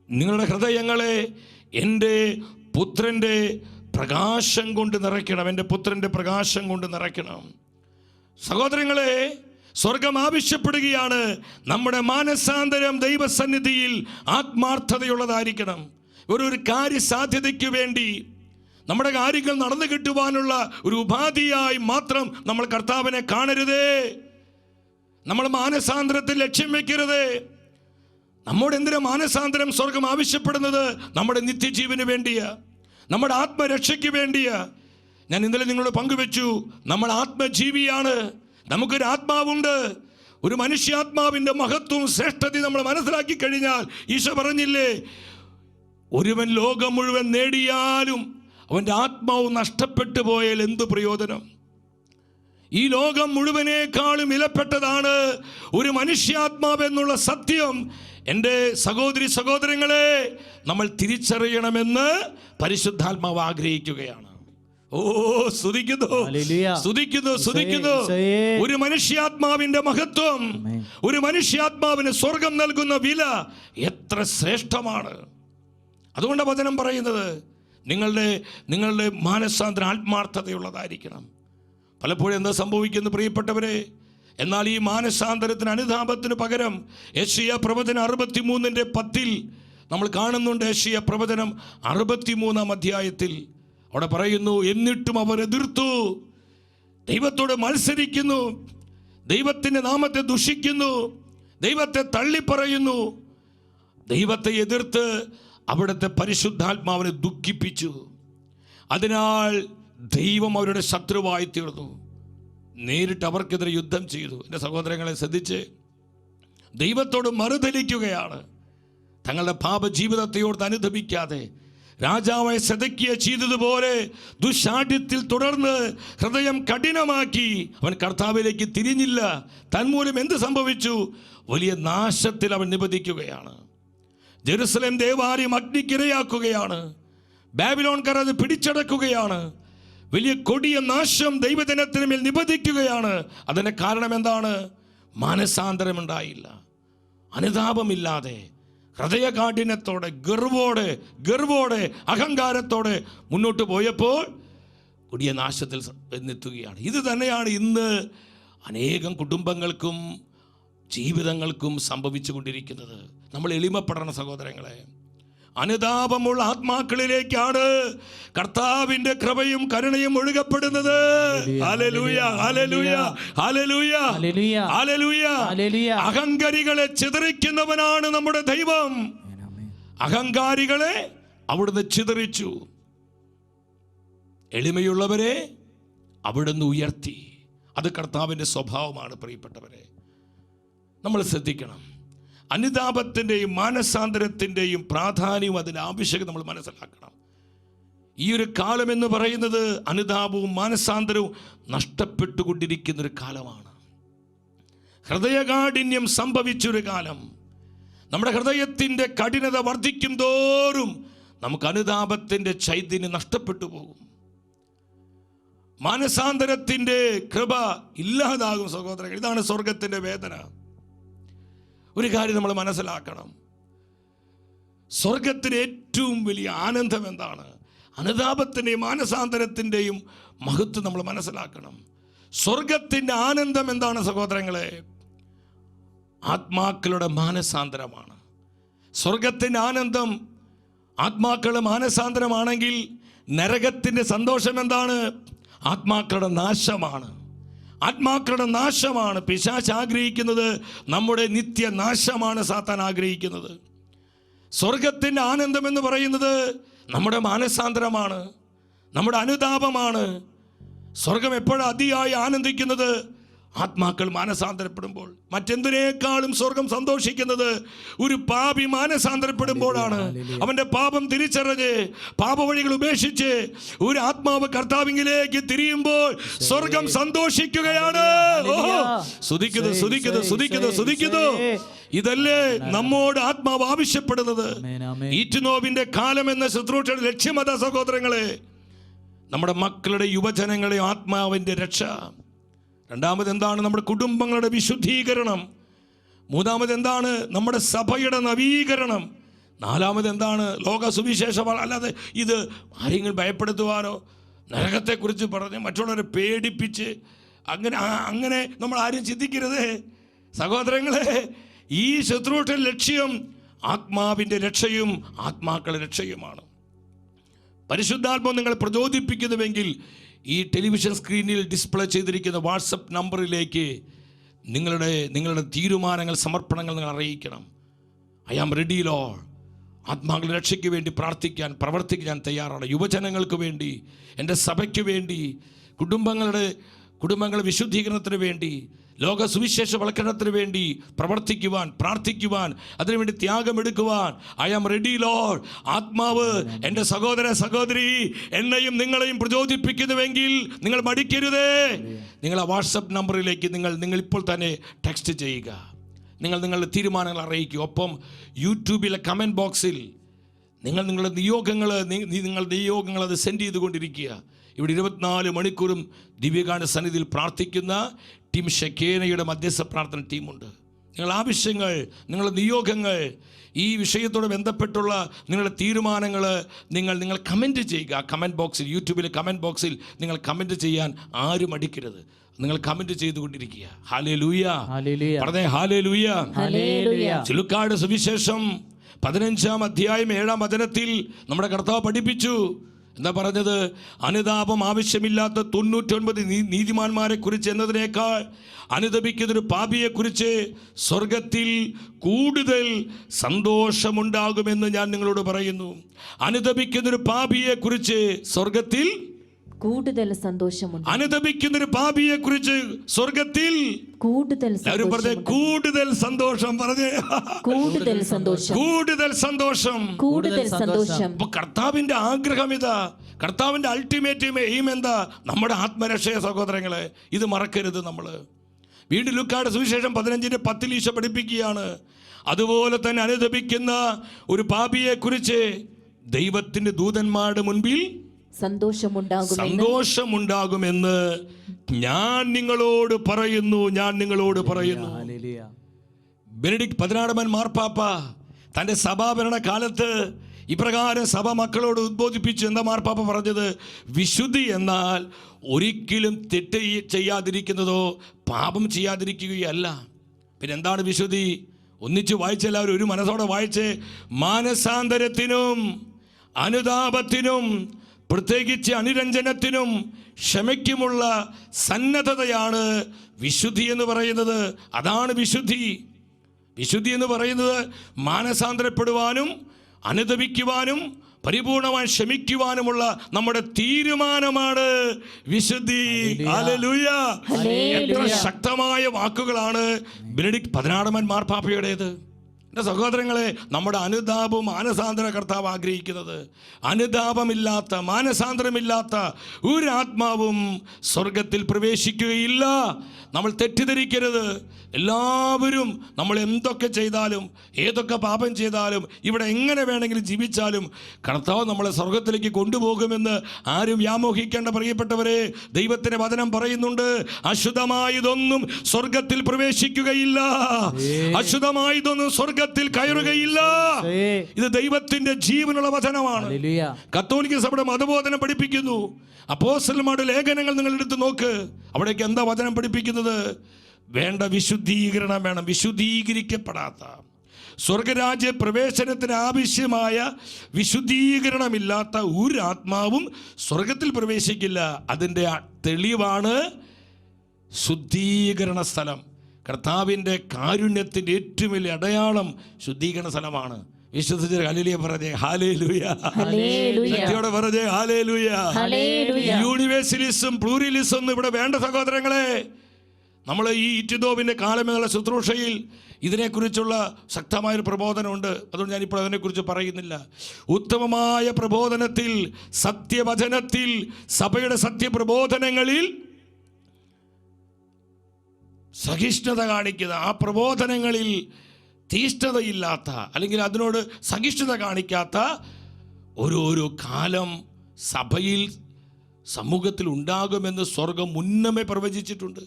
നിങ്ങളുടെ ഹൃദയങ്ങളെ എൻ്റെ പുത്രൻ്റെ പ്രകാശം കൊണ്ട് നിറയ്ക്കണം. എൻ്റെ പുത്രൻ്റെ പ്രകാശം കൊണ്ട് നിറയ്ക്കണം. സഹോദരങ്ങളെ, സ്വർഗം ആവശ്യപ്പെടുകയാണ് നമ്മുടെ മാനസാന്തരം ദൈവസന്നിധിയിൽ ആത്മാർത്ഥതയുള്ളതായിരിക്കണം. ഒരു കാര്യസാധ്യതയ്ക്ക് വേണ്ടി, നമ്മുടെ കാര്യങ്ങൾ നടന്നു കിട്ടുവാനുള്ള ഒരു ഉപാധിയായി മാത്രം നമ്മൾ കർത്താവിനെ കാണരുതേ. നമ്മൾ മാനസാന്തരത്തിൽ ലക്ഷ്യം വെക്കരുതേ. നമ്മോട് എന്തിനാ മാനസാന്തരം സ്വർഗം ആവശ്യപ്പെടുന്നത്? നമ്മുടെ നിത്യജീവന് വേണ്ടിയാ, നമ്മുടെ ആത്മരക്ഷയ്ക്ക് വേണ്ടിയാ. ഞാൻ ഇന്നലെ നിങ്ങളോട് പങ്കുവെച്ചു, നമ്മൾ ആത്മജീവിയാണ്. നമുക്കൊരു ആത്മാവുണ്ട്. ഒരു മനുഷ്യാത്മാവിൻ്റെ മഹത്വവും ശ്രേഷ്ഠതയും നമ്മൾ മനസ്സിലാക്കി കഴിഞ്ഞാൽ, ഈശോ പറഞ്ഞില്ലേ, ഒരുവൻ ലോകം മുഴുവൻ നേടിയാലും അവൻ്റെ ആത്മാവ് നഷ്ടപ്പെട്ടു പോയാൽ എന്ത് പ്രയോജനം? ഈ ലോകം മുഴുവനേക്കാളും വിലപ്പെട്ടതാണ് ഒരു മനുഷ്യാത്മാവ് എന്നുള്ള സത്യം. എൻ്റെ സഹോദരി സഹോദരങ്ങളെ, നമ്മൾ തിരിച്ചറിയണമെന്ന് പരിശുദ്ധാത്മാവ് ആഗ്രഹിക്കുകയാണ്. ഓ സ്തുതിക്കുന്നു, ഹല്ലേലൂയ. സ്തുതിക്കുന്നു, സ്തുതിക്കുന്നു. ഈശോയേ. ഒരു മനുഷ്യാത്മാവിന്റെ മഹത്വം, ആമേൻ. ഒരു മനുഷ്യാത്മാവിന് സ്വർഗം നൽകുന്ന വില എത്ര ശ്രേഷ്ഠമാണ്. അതുകൊണ്ട് വചനം പറയുന്നത് നിങ്ങളുടെ മാനസാന്തരം ആത്മാർത്ഥതയുള്ളതായിരിക്കണം. പലപ്പോഴും എന്താ സംഭവിക്കുന്നു പ്രിയപ്പെട്ടവരെ? എന്നാൽ ഈ മാനസാന്തരത്തിന്, അനുതാപത്തിന് പകരം യെശയ്യാ പ്രവചനം 63:10 നമ്മൾ കാണുന്നുണ്ട്. യെശയ്യാ പ്രവചനം 63 അധ്യായത്തിൽ അവിടെ പറയുന്നു, എന്നിട്ടും അവർ എതിർത്തു, ദൈവത്തോട് മത്സരിക്കുന്നു, ദൈവത്തിൻ്റെ നാമത്തെ ദുഷിക്കുന്നു, ദൈവത്തെ തള്ളിപ്പറയുന്നു, ദൈവത്തെ എതിർത്ത് അവിടുത്തെ പരിശുദ്ധാത്മാവിനെ ദുഃഖിപ്പിച്ചു. അതിനാൽ ദൈവം അവരുടെ ശത്രുവായി തീർന്നു. നേരിട്ട് അവർക്കെതിരെ യുദ്ധം ചെയ്തു. എൻ്റെ സഹോദരങ്ങളെ ശ്രദ്ധിച്ച്, ദൈവത്തോട് മറുതലിക്കുകയാണ്. തങ്ങളുടെ പാപജീവിതത്തെ ഓർത്ത് അനുദപിക്കാതെ രാജാവായ സെദക്കിയ ചെയ്തതുപോലെ ദുശാഠ്യത്തിൽ തുടർന്ന് ഹൃദയം കഠിനമാക്കി അവൻ കർത്താവിലേക്ക് തിരിഞ്ഞില്ല. തന്മൂലം എന്ത് സംഭവിച്ചു? വലിയ നാശത്തിൽ അവൻ നിബന്ധിക്കുകയാണ്. ജെറുസലേം ദേവാലയം അഗ്നിക്കിരയാക്കുകയാണ്. ബാബിലോൺകാർ അത് പിടിച്ചടക്കുകയാണ്. വലിയ കൊടിയ നാശം ദൈവജനത്തിന് മേൽ നിബന്ധിക്കുകയാണ്. അതിൻ്റെ കാരണം എന്താണ്? മാനസാന്തരമുണ്ടായില്ല. അനുതാപമില്ലാതെ ഹൃദയകാഠിന്യത്തോടെ ഗർവോടെ അഹങ്കാരത്തോടെ മുന്നോട്ട് പോയപ്പോൾ കൊടിയ നാശത്തിൽ എത്തുകയാണ്. ഇത് തന്നെയാണ് ഇന്ന് അനേകം കുടുംബങ്ങൾക്കും ജീവിതങ്ങൾക്കും സംഭവിച്ചു കൊണ്ടിരിക്കുന്നത്. നമ്മൾ എളിമപ്പെടണം സഹോദരങ്ങളെ. അനുതാപമുള്ള ആത്മാക്കളിലേക്കാണ് കർത്താവിന്റെ കൃപയും കരുണയും ഒഴുകപ്പെടുന്നത്. Hallelujah, hallelujah, hallelujah, hallelujah, hallelujah. അഹങ്കാരികളെ ചിതറിക്കുന്നവനാണ് നമ്മുടെ ദൈവം. അഹങ്കാരികളെ അവിടുന്ന് ചിതറിച്ചു, എളിമയുള്ളവരെ അവിടുന്ന് ഉയർത്തി. അത് കർത്താവിന്റെ സ്വഭാവമാണ് പ്രിയപ്പെട്ടവരെ. നമ്മൾ ശ്രദ്ധിക്കണം. അനുതാപത്തിൻ്റെയും മാനസാന്തരത്തിൻ്റെയും പ്രാധാന്യവും അതിൻ്റെ ആവശ്യകത നമ്മൾ മനസ്സിലാക്കണം. ഈ ഒരു കാലം എന്ന് പറയുന്നത് അനുതാപവും മാനസാന്തരവും നഷ്ടപ്പെട്ടുകൊണ്ടിരിക്കുന്നൊരു കാലമാണ്. ഹൃദയകാഠിന്യം സംഭവിച്ചൊരു കാലം. നമ്മുടെ ഹൃദയത്തിൻ്റെ കഠിനത വർദ്ധിക്കും തോറും നമുക്ക് അനുതാപത്തിൻ്റെ ചൈതന്യം നഷ്ടപ്പെട്ടു പോകും. മാനസാന്തരത്തിൻ്റെ കൃപ ഇല്ലാതാകും സഹോദരങ്ങൾ. ഇതാണ് സ്വർഗത്തിൻ്റെ വേദന. ഒരു കാര്യം നമ്മൾ മനസ്സിലാക്കണം. സ്വർഗത്തിന് ഏറ്റവും വലിയ ആനന്ദം എന്താണ്? അനുതാപത്തിൻ്റെയും മാനസാന്തരത്തിൻ്റെയും മഹത്വം നമ്മൾ മനസ്സിലാക്കണം. സ്വർഗത്തിൻ്റെ ആനന്ദം എന്താണ് സഹോദരങ്ങളെ? ആത്മാക്കളുടെ മാനസാന്തരമാണ്. സ്വർഗത്തിൻ്റെ ആനന്ദം ആത്മാക്കളുടെ മാനസാന്തരമാണെങ്കിൽ നരകത്തിൻ്റെ സന്തോഷം എന്താണ്? ആത്മാക്കളുടെ നാശമാണ്. ആത്മാക്കളുടെ നാശമാണ് പിശാച് ആഗ്രഹിക്കുന്നത്. നമ്മുടെ നിത്യനാശമാണ് സാത്താൻ ആഗ്രഹിക്കുന്നത്. സ്വർഗത്തിൻ്റെ ആനന്ദം എന്ന് പറയുന്നത് നമ്മുടെ മാനസാന്തരമാണ്, നമ്മുടെ അനുതാപമാണ്. സ്വർഗം എപ്പോഴാണ് അതിയായി ആനന്ദിക്കുന്നത്? ആത്മാക്കൾ മാനസാന്തരപ്പെടുമ്പോൾ. മറ്റെന്തിനേക്കാളും സ്വർഗം സന്തോഷിക്കുന്നത് ഒരു പാപി മാനസാന്തരപ്പെടുമ്പോഴാണ്. അവന്റെ പാപം തിരിച്ചറിഞ്ഞ് പാപവഴികൾ ഉപേക്ഷിച്ച് ഒരു ആത്മാവ് കർത്താവിലേക്ക് തിരിയുമ്പോൾ സ്വർഗം സന്തോഷിക്കുകയാണ്. സ്തുതിക്കുന്നു, സ്തുതിക്കുന്നു, സ്തുതിക്കുന്നു, സ്തുതിക്കുന്നു. ഇതല്ലേ നമ്മോട് ആത്മാവ് ആവശ്യപ്പെടുന്നത്. ഈറ്റുനോവിന്റെ കാലം എന്ന ശുശ്രൂഷയുടെ ലക്ഷ്യമത സഹോദരങ്ങളെ, നമ്മുടെ മക്കളുടെ യുവജനങ്ങളെ ആത്മാവിന്റെ രക്ഷ. രണ്ടാമത് എന്താണ്? നമ്മുടെ കുടുംബങ്ങളുടെ വിശുദ്ധീകരണം. മൂന്നാമത് എന്താണ്? നമ്മുടെ സഭയുടെ നവീകരണം. നാലാമത് എന്താണ്? ലോക സുവിശേഷം. അല്ലാതെ ഇത് ആരെങ്കിലും ഭയപ്പെടുത്തുവാനോ നരകത്തെക്കുറിച്ച് പറഞ്ഞ് മറ്റുള്ളവരെ പേടിപ്പിച്ച് അങ്ങനെ നമ്മൾ ആരും ചിന്തിക്കരുത് സഹോദരങ്ങളെ. ഈ ശത്രുവിന്റെ ലക്ഷ്യം ആത്മാവിൻ്റെ രക്ഷയും ആത്മാക്കളുടെ രക്ഷയുമാണ്. പരിശുദ്ധാത്മാവ് നിങ്ങളെ പ്രചോദിപ്പിക്കുന്നുവെങ്കിൽ ഈ ടെലിവിഷൻ സ്ക്രീനിൽ ഡിസ്പ്ലേ ചെയ്തിരിക്കുന്ന വാട്സപ്പ് നമ്പറിലേക്ക് നിങ്ങളുടെ തീരുമാനങ്ങൾ, സമർപ്പണങ്ങൾ നിങ്ങൾ അറിയിക്കണം. I am ready lord. ആത്മാക്കളുടെ രക്ഷയ്ക്ക് വേണ്ടി പ്രാർത്ഥിക്കാൻ, പ്രവർത്തിക്കാൻ ഞാൻ തയ്യാറാണ്. യുവജനങ്ങൾക്ക് വേണ്ടി, എൻ്റെ സഭയ്ക്ക് വേണ്ടി, കുടുംബങ്ങളുടെ വിശുദ്ധീകരണത്തിന് വേണ്ടി, ലോക സുവിശേഷവൽക്കരണത്തിന് വേണ്ടി പ്രവർത്തിക്കുവാൻ, പ്രാർത്ഥിക്കുവാൻ, അതിനുവേണ്ടി ത്യാഗമെടുക്കുവാൻ ഐ ആം റെഡി ലോർഡ്. ആത്മാവ് എൻ്റെ സഹോദര സഹോദരി എന്നെയും നിങ്ങളെയും പ്രചോദിപ്പിക്കുന്നുവെങ്കിൽ നിങ്ങൾ മടിക്കരുതേ. നിങ്ങൾ ആ വാട്സപ്പ് നമ്പറിലേക്ക് നിങ്ങൾ ഇപ്പോൾ തന്നെ ടെക്സ്റ്റ് ചെയ്യുക. നിങ്ങളുടെ തീരുമാനങ്ങൾ അറിയിക്കുക. ഒപ്പം യൂട്യൂബിലെ കമൻറ്റ് ബോക്സിൽ നിങ്ങളുടെ നിയോഗങ്ങൾ അത് സെൻഡ് ചെയ്തുകൊണ്ടിരിക്കുക. ഇവിടെ 24 മണിക്കൂറും ദിവ്യകാരുണ്യ സന്നിധിയിൽ പ്രാർത്ഥിക്കുന്ന ടീം ഷെക്കേനയുടെ മധ്യസ്ഥ പ്രാർത്ഥന ടീമുണ്ട്. നിങ്ങളുടെ ആവശ്യങ്ങൾ, നിങ്ങളുടെ നിയോഗങ്ങൾ, ഈ വിഷയത്തോട് ബന്ധപ്പെട്ടുള്ള നിങ്ങളുടെ തീരുമാനങ്ങൾ നിങ്ങൾ കമൻറ്റ് ചെയ്യുക. കമൻറ്റ് ബോക്സിൽ, യൂട്യൂബിലെ കമൻറ്റ് ബോക്സിൽ നിങ്ങൾ കമൻറ്റ് ചെയ്യാൻ ആരും മടിക്കരുത്. നിങ്ങൾ കമൻറ്റ് ചെയ്തുകൊണ്ടിരിക്കുക. ഹല്ലേലൂയ, പറഞ്ഞേ ഹല്ലേലൂയ. ലൂക്കായുടെ സുവിശേഷം 15-ാം അധ്യായം 7-ാം വചനത്തിൽ നമ്മുടെ കർത്താവ് പഠിപ്പിച്ചു. എന്താ പറഞ്ഞത്? അനുതാപം ആവശ്യമില്ലാത്ത 99 നീതിമാന്മാരെ കുറിച്ച് എന്നതിനേക്കാൾ അനുതപിക്കുന്നൊരു പാപിയെക്കുറിച്ച് സ്വർഗത്തിൽ കൂടുതൽ സന്തോഷമുണ്ടാകുമെന്ന് ഞാൻ നിങ്ങളോട് പറയുന്നു. അനുതപിക്കുന്നൊരു പാപിയെക്കുറിച്ച് സ്വർഗത്തിൽ കൂടുതൽ സന്തോഷമുണ്ട്. അനുതപിക്കുന്നൊരു പാപിയെ കുറിച്ച് സ്വർഗത്തിൽ കൂടുതൽ സന്തോഷം. പറഞ്ഞേ കൂടുതൽ സന്തോഷം, കൂടുതൽ സന്തോഷം, കൂടുതൽ സന്തോഷം. അപ്പൊ കർത്താവിന്റെ ആഗ്രഹം ഇതാ. കർത്താവിന്റെ അൾട്ടിമേറ്റ് എയിം എന്താ? നമ്മുടെ ആത്മരക്ഷയ സഹോദരങ്ങളെ, ഇത് മറക്കരുത്. നമ്മൾ വീണ്ടും ലൂക്കായുടെ സുവിശേഷം 15:10 ഈശോ പഠിപ്പിക്കുകയാണ്. അതുപോലെ തന്നെ അനുതപിക്കുന്ന ഒരു പാപിയെ കുറിച്ച് ദൈവത്തിന്റെ ദൂതന്മാരുടെ മുൻപിൽ സന്തോഷമുണ്ടാകുമെന്ന് ഞാൻ നിങ്ങളോട് പറയുന്നു. ബെനഡിക്ട് 16 മാർപ്പാപ്പ തൻ്റെ സഭാഭരണ കാലത്ത് ഇപ്രകാരം സഭ മക്കളോട് ഉദ്ബോധിപ്പിച്ചു. എന്താ മാർപ്പാപ്പ പറഞ്ഞത്? വിശുദ്ധി എന്നാൽ ഒരിക്കലും തെറ്റ് ചെയ്യാതിരിക്കുന്നതോ പാപം ചെയ്യാതിരിക്കുകയല്ല. പിന്നെ എന്താണ് വിശുദ്ധി? ഒന്നിച്ച് വായിച്ചെല്ലാവരും ഒരു മനസ്സോടെ വായിച്ച്. മാനസാന്തരത്തിനും അനുതാപത്തിനും പ്രത്യേകിച്ച് അനുരഞ്ജനത്തിനും ക്ഷമയ്ക്കുമുള്ള സന്നദ്ധതയാണ് വിശുദ്ധി എന്ന് പറയുന്നത്. അതാണ് വിശുദ്ധി. വിശുദ്ധി എന്ന് പറയുന്നത് മാനസാന്തരപ്പെടുവാനും അനുതപിക്കുവാനും പരിപൂർണമായി ക്ഷമിക്കുവാനുമുള്ള നമ്മുടെ തീരുമാനമാണ് വിശുദ്ധി. ഹല്ലേലൂയ. എത്ര ശക്തമായ വാക്കുകളാണ് ബെനഡിക്ട് 16 മാർപ്പാപ്പയുടേത്. എൻ്റെ സഹോദരങ്ങളെ, നമ്മുടെ അനുതാപവും മാനസാന്തര കർത്താവ് ആഗ്രഹിക്കുന്നത്. അനുതാപമില്ലാത്ത, മാനസാന്തരമില്ലാത്ത ഒരു ആത്മാവും സ്വർഗത്തിൽ പ്രവേശിക്കുകയില്ല. നമ്മൾ തെറ്റിദ്ധരിക്കരുത്. എല്ലാവരും നമ്മൾ എന്തൊക്കെ ചെയ്താലും ഏതൊക്കെ പാപം ചെയ്താലും ഇവിടെ എങ്ങനെ വേണമെങ്കിലും ജീവിച്ചാലും കർത്താവ് നമ്മളെ സ്വർഗത്തിലേക്ക് കൊണ്ടുപോകുമെന്ന് ആരും വ്യാമോഹിക്കേണ്ട. പ്രിയപ്പെട്ടവരെ, ദൈവത്തിന്റെ വചനം പറയുന്നുണ്ട്, അശുദ്ധമായതൊന്നും സ്വർഗത്തിൽ പ്രവേശിക്കുകയില്ല, അശുദ്ധമായതൊന്നും സ്വർഗത്തിൽ കയറുകയില്ല. ഇത് ദൈവത്തിന്റെ ജീവനുള്ള വചനമാണ്. കത്തോലിക്ക സഭയുടെ മതബോധനം പഠിപ്പിക്കുന്നു. അപ്പോസ്തലന്മാരുടെ ലേഖനങ്ങൾ നിങ്ങൾ എടുത്ത് നോക്ക്. അവിടേക്ക് എന്താ വചനം പഠിപ്പിക്കുന്നത്? വേണ്ട വിശുദ്ധീകരണം വേണം. വിശുദ്ധീകരിക്കപ്പെടാത്ത സ്വർഗരാജ്യ പ്രവേശനത്തിന് ആവശ്യമായ വിശുദ്ധീകരണമില്ലാത്ത ഒരു ആത്മാവും സ്വർഗത്തിൽ പ്രവേശിക്കില്ല. അതിൻ്റെ തെളിവാണ് ശുദ്ധീകരണ സ്ഥലം. കർത്താവിൻ്റെ കാരുണ്യത്തിൻ്റെ ഏറ്റവും വലിയ അടയാളം ശുദ്ധീകരണ സ്ഥലമാണ്. വിശ്വസിച്ച ഹല്ലേലൂയ പറഞ്ഞേ. ഹല്ലേലൂയ. ശക്തിയോടെ പറഞ്ഞേ ഹല്ലേലൂയ. യൂണിവേഴ്സലിസം, പ്ലൂറലിസം ഒന്നും ഇവിടെ വേണ്ട സഹോദരങ്ങളെ. നമ്മൾ ഈ ഇറ്റിദോവിൻ്റെ കാലമെന്നുള്ള ശുശ്രൂഷയിൽ ഇതിനെക്കുറിച്ചുള്ള ശക്തമായൊരു പ്രബോധനമുണ്ട്. അതുകൊണ്ട് ഞാനിപ്പോൾ അതിനെക്കുറിച്ച് പറയുന്നില്ല. ഉത്തമമായ പ്രബോധനത്തിൽ, സത്യവചനത്തിൽ, സഭയുടെ സത്യപ്രബോധനങ്ങളിൽ സഹിഷ്ണുത കാണിക്കുന്ന, ആ പ്രബോധനങ്ങളിൽ തീഷ്ണതയില്ലാത്ത അല്ലെങ്കിൽ അതിനോട് സഹിഷ്ണുത കാണിക്കാത്ത ഒരു കാലം സഭയിൽ, സമൂഹത്തിൽ ഉണ്ടാകുമെന്ന് സ്വർഗം മുന്നമേ പ്രവചിച്ചിട്ടുണ്ട്.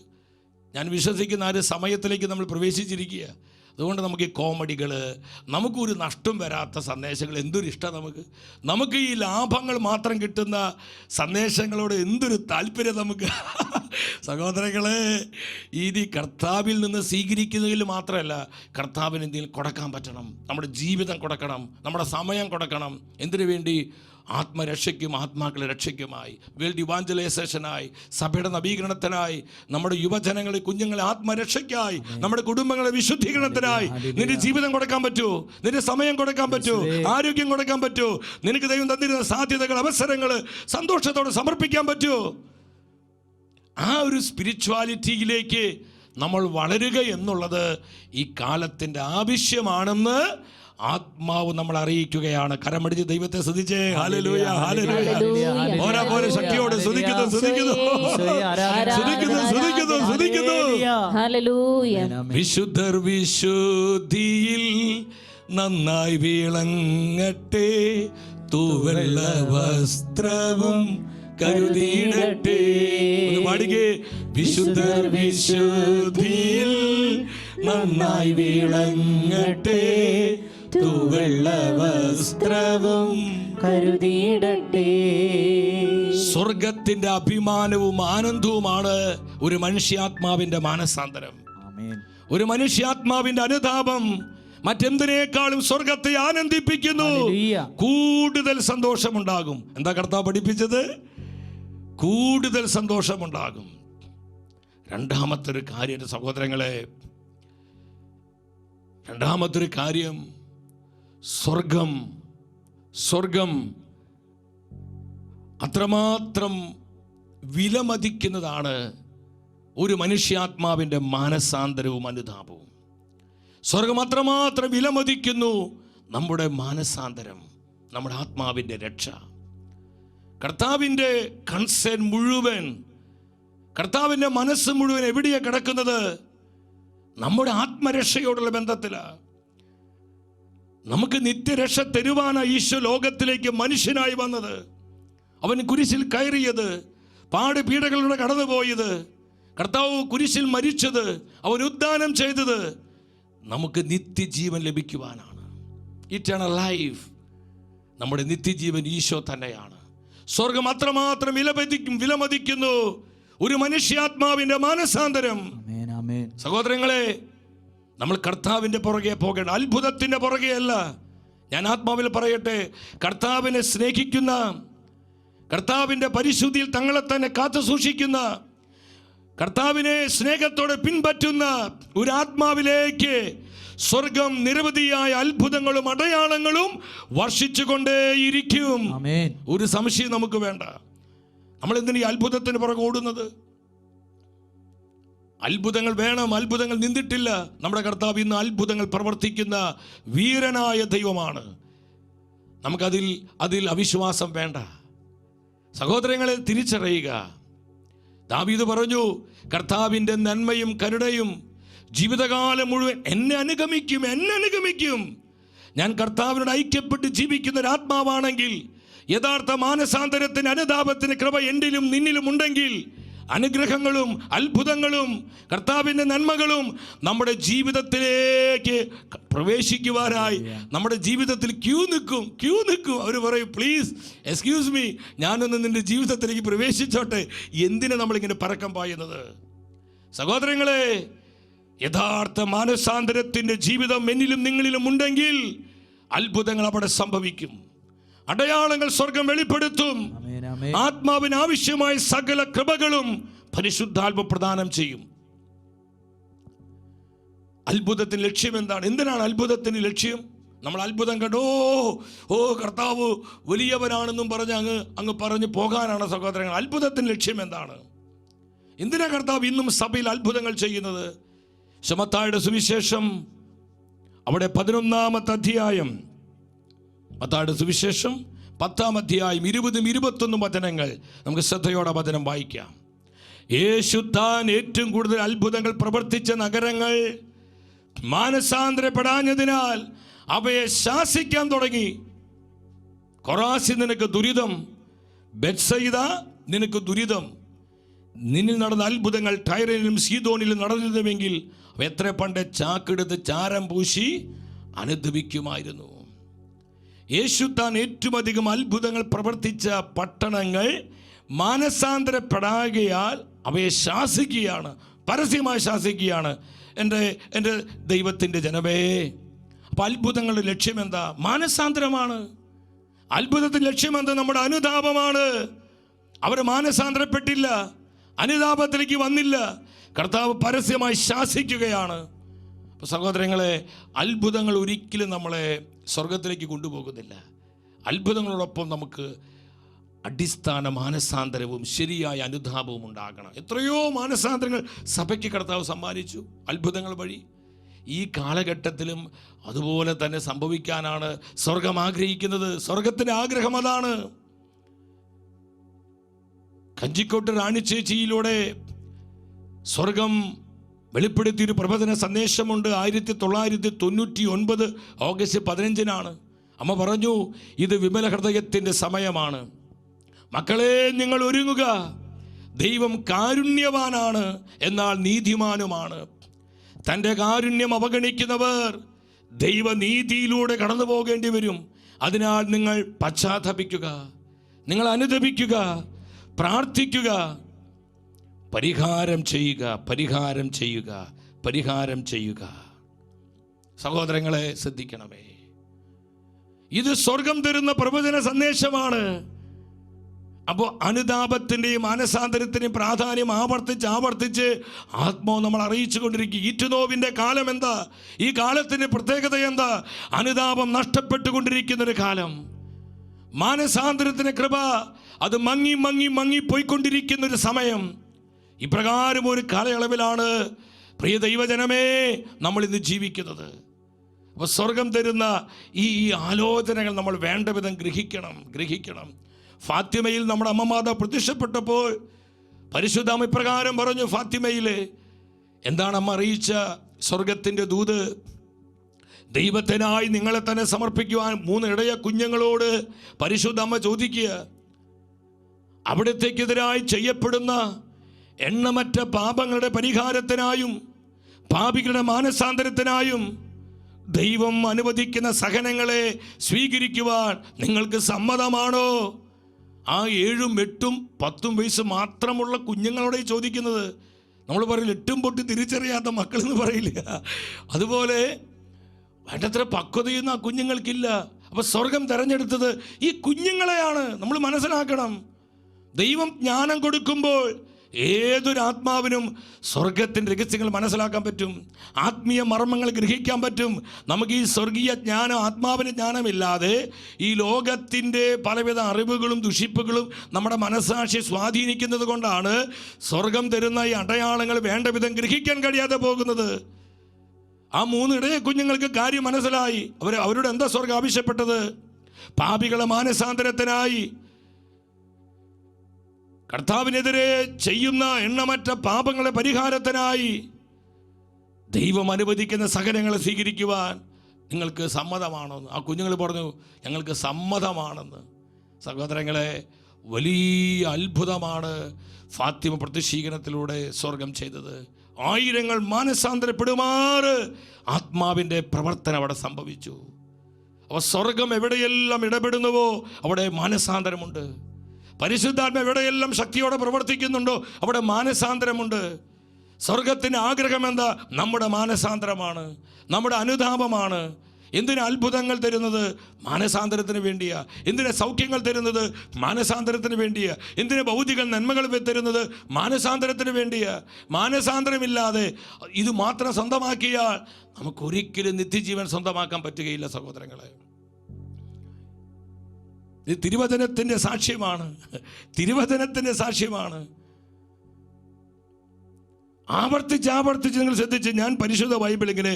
ഞാൻ വിശ്വസിക്കുന്ന ആ ഒരു സമയത്തിലേക്ക് നമ്മൾ പ്രവേശിച്ചിരിക്കുക. അതുകൊണ്ട് നമുക്ക് ഈ കോമഡികൾ, നമുക്കൊരു നഷ്ടം വരാത്ത സന്ദേശങ്ങൾ എന്തൊരു ഇഷ്ടം. നമുക്ക് ഈ ലാഭങ്ങൾ മാത്രം കിട്ടുന്ന സന്ദേശങ്ങളോട് എന്തൊരു താല്പര്യം നമുക്ക്. സഹോദരങ്ങളെ, ഇനി കർത്താവിൽ നിന്ന് സ്വീകരിക്കുന്നതിൽ മാത്രമല്ല, കർത്താവിന് എന്തെങ്കിലും കൊടുക്കാൻ പറ്റണം. നമ്മുടെ ജീവിതം കൊടുക്കണം, നമ്മുടെ സമയം കൊടുക്കണം. എന്തിനു വേണ്ടി? ആത്മരക്ഷയ്ക്കും ആത്മാക്കളുടെ രക്ഷയ്ക്കുമായി, വേൾഡ് ഇവാഞ്ചലൈസേഷനായി, സഭയുടെ നവീകരണത്തിനായി, നമ്മുടെ യുവജനങ്ങളെ, കുഞ്ഞുങ്ങളെ ആത്മരക്ഷയ്ക്കായി, നമ്മുടെ കുടുംബങ്ങളെ വിശുദ്ധീകരണത്തിനായി. നിന്റെ ജീവിതം കൊടുക്കാൻ പറ്റുമോ? നിന്റെ സമയം കൊടുക്കാൻ പറ്റുമോ? ആരോഗ്യം കൊടുക്കാൻ പറ്റുമോ? നിനക്ക് ദൈവം തന്നിരുന്ന സാധ്യതകൾ, അവസരങ്ങൾ സന്തോഷത്തോടെ സമർപ്പിക്കാൻ പറ്റുമോ? ആ ഒരു സ്പിരിച്വാലിറ്റിയിലേക്ക് നമ്മൾ വളരുക എന്നുള്ളത് ഈ കാലത്തിൻ്റെ ആവശ്യമാണെന്ന് ആത്മാവ് നമ്മൾ അറിയിക്കുകയാണ്. കരമടിച്ച് ദൈവത്തെ സ്തുതിച്ചേ. Hallelujah, hallelujah. പോരാ ശക്തിയോടെ സ്തുതിക്കുന്നു, സ്തുതിക്കുന്നു, സ്തുതിക്കുന്നു, സ്തുതിക്കുന്നു, സ്തുതിക്കുന്നു. ഹല്ലേലൂയ. വിശുദ്ധർ വിശുദ്ധിയിൽ നന്നായി വിളങ്ങട്ടെ, തൂവെള്ള വസ്ത്രവും കരുതിയിടട്ടെ. ഒന്ന് പാടുകേ. വിശുദ്ധർ വിശുദ്ധിയിൽ നന്നായി വിളങ്ങട്ടെ, തൂവെള്ള വസ്ത്രവും കരുതിയിടട്ടെ. സ്വർഗത്തിന്റെ അഭിമാനവും ആനന്ദവുമാണ് ഒരു മനുഷ്യാത്മാവിന്റെ മാനസാന്തരം. ഒരു മനുഷ്യാത്മാവിന്റെ അനുതാപം മറ്റെന്തിനേക്കാളും സ്വർഗത്തെ ആനന്ദിപ്പിക്കുന്നു. കൂടുതൽ സന്തോഷമുണ്ടാകും. എന്താ കർത്താവ് പഠിപ്പിച്ചത്? കൂടുതൽ സന്തോഷമുണ്ടാകും. രണ്ടാമത്തെ ഒരു കാര്യം സഹോദരങ്ങളെ, രണ്ടാമത്തെ ഒരു കാര്യം, സ്വർഗം അത്രമാത്രം വിലമതിക്കുന്നതാണ് ഒരു മനുഷ്യാത്മാവിൻ്റെ മാനസാന്തരവും അനുതാപവും. സ്വർഗം അത്രമാത്രം വിലമതിക്കുന്നു നമ്മുടെ മാനസാന്തരം, നമ്മുടെ ആത്മാവിൻ്റെ രക്ഷ. കർത്താവിൻ്റെ കൺസേൺ മുഴുവൻ, കർത്താവിൻ്റെ മനസ്സ് മുഴുവൻ എവിടെയാണ് കിടക്കുന്നത്? നമ്മുടെ ആത്മരക്ഷയോടുള്ള ബന്ധത്തിലാണ്. നമുക്ക് നിത്യരക്ഷ തരുവാനാണ് ഈശോ ലോകത്തിലേക്ക് മനുഷ്യനായി വന്നത്. അവൻ കുരിശിൽ കയറിയത്, പാടുപീഡകളിലൂടെ കടന്നുപോയത്, കർത്താവ് കുരിശിൽ മരിച്ചത്, അവൻ ഉദ്ധാനം ചെയ്തത് നമുക്ക് നിത്യജീവൻ ലഭിക്കുവാനാണ്. Eternal life. നമ്മുടെ നിത്യജീവൻ ഈശോ തന്നെയാണ്. സ്വർഗം അത്രമാത്രം വിലമതിക്കുന്നു ഒരു മനുഷ്യാത്മാവിന്റെ മാനസാന്തരം. സഹോദരങ്ങളെ, നമ്മൾ കർത്താവിന്റെ പുറകെ പോകേണ്ട, അത്ഭുതത്തിന്റെ പുറകെയല്ല. ഞാൻ ആത്മാവിൽ പറയട്ടെ, കർത്താവിനെ സ്നേഹിക്കുന്ന, കർത്താവിന്റെ പരിശുദ്ധിയിൽ തങ്ങളെ തന്നെ കാത്തു സൂക്ഷിക്കുന്ന, കർത്താവിനെ സ്നേഹത്തോടെ പിൻപറ്റുന്ന ഒരു ആത്മാവിലേക്ക് സ്വർഗം നിരവധിയായ അത്ഭുതങ്ങളും അടയാളങ്ങളും വർഷിച്ചുകൊണ്ടേയിരിക്കും. ഒരു സംശയം നമുക്ക് വേണ്ട. നമ്മൾ എന്തിനാ ഈ അത്ഭുതത്തിന് പുറകെ ഓടുന്നത്? അത്ഭുതങ്ങൾ വേണം, അത്ഭുതങ്ങൾ നിന്നിട്ടില്ല. നമ്മുടെ കർത്താവ് ഇന്ന് അത്ഭുതങ്ങൾ പ്രവർത്തിക്കുന്ന വീരനായ ദൈവമാണ്. നമുക്കതിൽ അവിശ്വാസം വേണ്ട. സഹോദരങ്ങളെ, തിരിച്ചറിയുക. ദാവീദ് പറഞ്ഞു, കർത്താവിൻ്റെ നന്മയും കരുണയും ജീവിതകാലം മുഴുവൻ എന്നെ അനുഗമിക്കും. ഞാൻ കർത്താവിനോട് ഐക്യപ്പെട്ട് ജീവിക്കുന്ന ഒരു ആത്മാവാണെങ്കിൽ, യഥാർത്ഥ മാനസാന്തരത്തിന്, അനുതാപത്തിന് കൃപ എന്നിലും നിന്നിലും ഉണ്ടെങ്കിൽ, അനുഗ്രഹങ്ങളും അത്ഭുതങ്ങളും കർത്താവിൻ്റെ നന്മകളും നമ്മുടെ ജീവിതത്തിലേക്ക് പ്രവേശിക്കുവാനായി നമ്മുടെ ജീവിതത്തിൽ ക്യൂ നിൽക്കും. അവർ പറയും, പ്ലീസ് എക്സ്ക്യൂസ് മീ, ഞാനൊന്ന് നിന്റെ ജീവിതത്തിലേക്ക് പ്രവേശിച്ചോട്ടെ. എന്തിനാ നമ്മളിങ്ങനെ പരക്കം പായുന്നത്? സഹോദരങ്ങളെ, യഥാർത്ഥ മാനസാന്തരത്തിൻ്റെ ജീവിതം എന്നിലും നിങ്ങളിലും ഉണ്ടെങ്കിൽ അത്ഭുതങ്ങൾ അവിടെ സംഭവിക്കും. അടയാളങ്ങൾ സ്വർഗം വെളിപ്പെടുത്തും. ആത്മാവിന് ആവശ്യമായ സകല കൃപകളും പരിശുദ്ധാത്മ പ്രദാനം ചെയ്യും. അത്ഭുതത്തിന് ലക്ഷ്യം എന്താണ്? എന്തിനാണ് അത്ഭുതത്തിന് ലക്ഷ്യം? നമ്മൾ അത്ഭുതം കണ്ടോ, കർത്താവ് വലിയവനാണെന്നും പറഞ്ഞ് അങ്ങ് പറഞ്ഞു പോകാനാണ് സഹോദരങ്ങൾ. അത്ഭുതത്തിന് ലക്ഷ്യം എന്താണ്? എന്തിനാ കർത്താവ് ഇന്നും സഭയിൽ അത്ഭുതങ്ങൾ ചെയ്യുന്നത്? മത്തായിയുടെ സുവിശേഷം, അവിടെ 11-ാമത്തെ അധ്യായം, മത്തായിയുടെ സുവിശേഷം 10-ാം അധ്യായം 20-21 വചനങ്ങൾ നമുക്ക് ശ്രദ്ധയോടെ വചനം വായിക്കാം. യേശു താൻ ഏറ്റവും കൂടുതൽ അത്ഭുതങ്ങൾ പ്രവർത്തിച്ച നഗരങ്ങൾ മാനസാന്തരപ്പെടാഞ്ഞതിനാൽ അവയെ ശാസിക്കാൻ തുടങ്ങി. കൊറാസി നിനക്ക് ദുരിതം, ബെത്സയിദ നിനക്ക് ദുരിതം. നിന്നിൽ നടന്ന അത്ഭുതങ്ങൾ ടൈറിലും സീദോനിലും നടന്നിരുന്നുവെങ്കിൽ അവ എത്ര പണ്ട് ചാക്കെടുത്ത് ചാരം പൂശി അനുദപിക്കുമായിരുന്നു. യേശു താൻ ഏറ്റവും അധികം അത്ഭുതങ്ങൾ പ്രവർത്തിച്ച പട്ടണങ്ങൾ മാനസാന്തരപ്പെടാകയാൽ അവയെ ശാസിക്കുകയാണ്, പരസ്യമായി ശാസിക്കുകയാണ്. എൻ്റെ ദൈവത്തിൻ്റെ ജനമേ, അപ്പം അത്ഭുതങ്ങളുടെ ലക്ഷ്യം എന്താ? മാനസാന്തരമാണ്. അത്ഭുതത്തിൻ്റെ ലക്ഷ്യം എന്താ? നമ്മുടെ അനുതാപമാണ്. അവർ മാനസാന്തരപ്പെട്ടില്ല, അനുതാപത്തിലേക്ക് വന്നില്ല. കർത്താവ് പരസ്യമായി ശാസിക്കുകയാണ്. അപ്പോൾ സഹോദരങ്ങളെ, അത്ഭുതങ്ങൾ ഒരിക്കലും നമ്മളെ സ്വർഗത്തിലേക്ക് കൊണ്ടുപോകുന്നില്ല. അത്ഭുതങ്ങളോടൊപ്പം നമുക്ക് അടിസ്ഥാന മാനസാന്തരവും ശരിയായ അനുതാപവും ഉണ്ടാകണം. എത്രയോ മാനസാന്തരങ്ങൾ സഭയ്ക്ക് കർത്താവ് സമ്മാനിച്ചു അത്ഭുതങ്ങൾ വഴി. ഈ കാലഘട്ടത്തിലും അതുപോലെ തന്നെ സംഭവിക്കാനാണ് സ്വർഗം ആഗ്രഹിക്കുന്നത്. സ്വർഗത്തിൻ്റെ ആഗ്രഹം അതാണ്. കഞ്ചിക്കോട്ട് റാണിച്ചേച്ചിയിലൂടെ സ്വർഗം വെളിപ്പെടുത്തിയൊരു പ്രബോധന സന്ദേശമുണ്ട്. 1999 ഓഗസ്റ്റ് 15-നാണ്. അമ്മ പറഞ്ഞു, ഇത് വിമല ഹൃദയത്തിൻ്റെ സമയമാണ്. മക്കളെ, നിങ്ങൾ ഒരുങ്ങുക. ദൈവം കാരുണ്യവാനാണ്, എന്നാൽ നീതിമാനുമാണ്. തൻ്റെ കാരുണ്യം അവഗണിക്കുന്നവർ ദൈവനീതിയിലൂടെ കടന്നു പോകേണ്ടി വരും. അതിനാൽ നിങ്ങൾ പശ്ചാത്തപിക്കുക, നിങ്ങൾ അനുതപിക്കുക, പ്രാർത്ഥിക്കുക, പരിഹാരം ചെയ്യുക, പരിഹാരം ചെയ്യുക, പരിഹാരം ചെയ്യുക. സഹോദരങ്ങളെ, ശ്രദ്ധിക്കണമേ, ഇത് സ്വർഗം തരുന്ന പ്രവചന സന്ദേശമാണ്. അപ്പോൾ അനുതാപത്തിൻ്റെയും മാനസാന്തരത്തിൻ്റെയും പ്രാധാന്യം ആവർത്തിച്ച് ആത്മാവ് നമ്മൾ അറിയിച്ചു കൊണ്ടിരിക്കുക. ഈറ്റുനോവിൻ്റെ കാലം എന്താ? ഈ കാലത്തിൻ്റെ പ്രത്യേകത എന്താ? അനുതാപം നഷ്ടപ്പെട്ടുകൊണ്ടിരിക്കുന്നൊരു കാലം. മാനസാന്തരത്തിൻ്റെ കൃപ അത് മങ്ങി പോയിക്കൊണ്ടിരിക്കുന്നൊരു സമയം. ഇപ്രകാരം ഒരു കാലയളവിലാണ് പ്രിയ ദൈവജനമേ നമ്മൾ ഇന്ന് ജീവിക്കുന്നത്. അപ്പോൾ സ്വർഗം തരുന്ന ഈ ആലോചനകൾ നമ്മൾ വേണ്ട വിധം ഗ്രഹിക്കണം. ഫാത്തിമയിൽ നമ്മുടെ അമ്മമാതാവ് പ്രത്യക്ഷപ്പെട്ടപ്പോൾ പരിശുദ്ധാമ ഇപ്രകാരം പറഞ്ഞു. ഫാത്തിമയിൽ എന്താണ് അമ്മ അറിയിച്ച സ്വർഗത്തിൻ്റെ ദൂത്? ദൈവത്തിനായി നിങ്ങളെ തന്നെ സമർപ്പിക്കുവാൻ 3 ഇടയ കുഞ്ഞുങ്ങളോട് പരിശുദ്ധാമ്മ ചോദിക്കുക. അവിടത്തേക്കെതിരായി ചെയ്യപ്പെടുന്ന എണ്ണമറ്റ പാപങ്ങളുടെ പരിഹാരത്തിനായും പാപികളുടെ മാനസാന്തരത്തിനായും ദൈവം അനുവദിക്കുന്ന സഹനങ്ങളെ സ്വീകരിക്കുവാൻ നിങ്ങൾക്ക് സമ്മതമാണോ? ആ 7, 8, 10 വയസ്സ് മാത്രമുള്ള കുഞ്ഞുങ്ങളോടെ ചോദിക്കുന്നത്. നമ്മൾ പറയില്ല, 8 പൊട്ടി തിരിച്ചറിയാത്ത മക്കളെന്ന് പറയില്ല. അതുപോലെ വേണ്ടത്ര പക്വതയൊന്നും ആ കുഞ്ഞുങ്ങൾക്കില്ല. അപ്പോൾ സ്വർഗം തിരഞ്ഞെടുത്തത് ഈ കുഞ്ഞുങ്ങളെയാണ്. നമ്മൾ മനസ്സിലാക്കണം, ദൈവം ജ്ഞാനം കൊടുക്കുമ്പോൾ ഏതൊരു ആത്മാവിനും സ്വർഗത്തിൻ്റെ രഹസ്യങ്ങൾ മനസ്സിലാക്കാൻ പറ്റും, ആത്മീയ മർമ്മങ്ങൾ ഗ്രഹിക്കാൻ പറ്റും. നമുക്ക് ഈ സ്വർഗീയ ജ്ഞാനം, ആത്മാവിൻ്റെ ജ്ഞാനമില്ലാതെ ഈ ലോകത്തിൻ്റെ പലവിധ അറിവുകളും ദുഷിപ്പുകളും നമ്മുടെ മനസ്സാക്ഷി സ്വാധീനിക്കുന്നത് കൊണ്ടാണ് സ്വർഗം തരുന്ന ഈ അടയാളങ്ങൾ വേണ്ട വിധം ഗ്രഹിക്കാൻ കഴിയാതെ പോകുന്നത്. ആ 3 ഇടയ കുഞ്ഞുങ്ങൾക്ക് കാര്യം മനസ്സിലായി. അവരോട് എന്താ സ്വർഗം ആവശ്യപ്പെട്ടത്? പാപികളെ മാനസാന്തരത്തിനായി, കർത്താവിനെതിരെ ചെയ്യുന്ന എണ്ണമറ്റ പാപങ്ങളെ പരിഹാരത്തിനായി ദൈവം അനുവദിക്കുന്ന സഹനങ്ങളെ സ്വീകരിക്കുവാൻ നിങ്ങൾക്ക് സമ്മതമാണെന്ന്. ആ കുഞ്ഞുങ്ങൾ പറഞ്ഞു, ഞങ്ങൾക്ക് സമ്മതമാണെന്ന്. സഹോദരങ്ങളെ, വലിയ അത്ഭുതമാണ് ഫാത്തിമ പ്രത്യക്ഷീകരണത്തിലൂടെ സ്വർഗം ചെയ്തത്. 1000 മാനസാന്തരപ്പെടുമാറ് ആത്മാവിൻ്റെ പ്രവർത്തനം അവിടെ സംഭവിച്ചു. അപ്പോൾ സ്വർഗം എവിടെയെല്ലാം ഇടപെടുന്നുവോ അവിടെ മാനസാന്തരമുണ്ട്. പരിശുദ്ധാത്മ എവിടെയെല്ലാം ശക്തിയോടെ പ്രവർത്തിക്കുന്നുണ്ടോ അവിടെ മാനസാന്തരമുണ്ട്. സ്വർഗത്തിൻ്റെ ആഗ്രഹം എന്താ? നമ്മുടെ മാനസാന്തരമാണ്, നമ്മുടെ അനുതാപമാണ്. എന്തിന് അത്ഭുതങ്ങൾ തരുന്നത്? മാനസാന്തരത്തിന് വേണ്ടിയാ. എന്തിന് സൗഖ്യങ്ങൾ തരുന്നത്? മാനസാന്തരത്തിന് വേണ്ടിയാ. എന്തിന് ഭൗതിക നന്മകൾ തരുന്നത്? മാനസാന്തരത്തിന് വേണ്ടിയാ. മാനസാന്തരമില്ലാതെ ഇത് മാത്രം സ്വന്തമാക്കിയാൽ നമുക്കൊരിക്കലും നിത്യജീവൻ സ്വന്തമാക്കാൻ പറ്റുകയില്ല. സഹോദരങ്ങളെ, ഇത് തിരുവചനത്തിൻ്റെ സാക്ഷ്യമാണ്. തിരുവചനത്തിൻ്റെ സാക്ഷ്യമാണ്. ആവർത്തിച്ച് നിങ്ങൾ ശ്രദ്ധിച്ച്, ഞാൻ പരിശുദ്ധ ബൈബിൾ ഇങ്ങനെ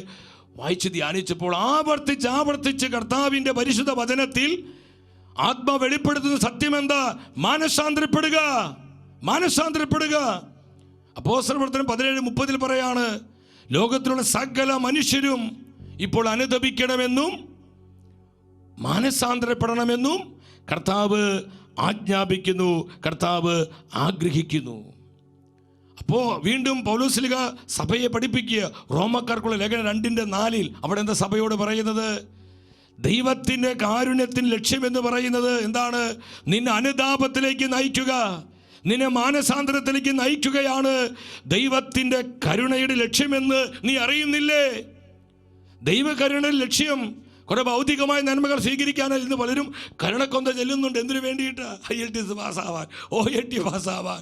വായിച്ച് ധ്യാനിച്ചപ്പോൾ ആവർത്തിച്ച് കർത്താവിൻ്റെ പരിശുദ്ധ വചനത്തിൽ ആത്മ വെളിപ്പെടുത്തുന്ന സത്യം എന്താ? മാനസാന്തരപ്പെടുക. അപ്പോസ്തല പ്രവർത്തനം 17:30 പറയാണ്, ലോകത്തിലുള്ള സകല മനുഷ്യരും ഇപ്പോൾ അനുതപിക്കണമെന്നും മാനസാന്തരപ്പെടണമെന്നും കർത്താവ് ആജ്ഞാപിക്കുന്നു, കർത്താവ് ആഗ്രഹിക്കുന്നു. അപ്പോൾ വീണ്ടും പൗലോസ്ലീഹ സഭയെ പഠിപ്പിക്കുക. റോമക്കാർക്കുള്ള ലേഖനം 2:4 അവിടെ എന്താ സഭയോട് പറയുന്നത്? ദൈവത്തിൻ്റെ കാരുണ്യത്തിൻ്റെ ലക്ഷ്യമെന്ന് പറയുന്നത് എന്താണ്? നിന്നെ അനുതാപത്തിലേക്ക് നയിക്കുക, നിന്നെ മാനസാന്തരത്തിലേക്ക് നയിക്കുകയാണ് ദൈവത്തിൻ്റെ കരുണയുടെ ലക്ഷ്യമെന്ന് നീ അറിയുന്നില്ലേ? ദൈവകരുണയുടെ ലക്ഷ്യം കുറെ ഭൗതികമായ നന്മകൾ സ്വീകരിക്കാനല്ല. ഇന്ന് പലരും കരുണക്കൊന്ത ചെല്ലുന്നുണ്ട്. എന്തിനു വേണ്ടിയിട്ട്? IELTS പാസ്സാവാൻ, OAT പാസ്സാവാൻ,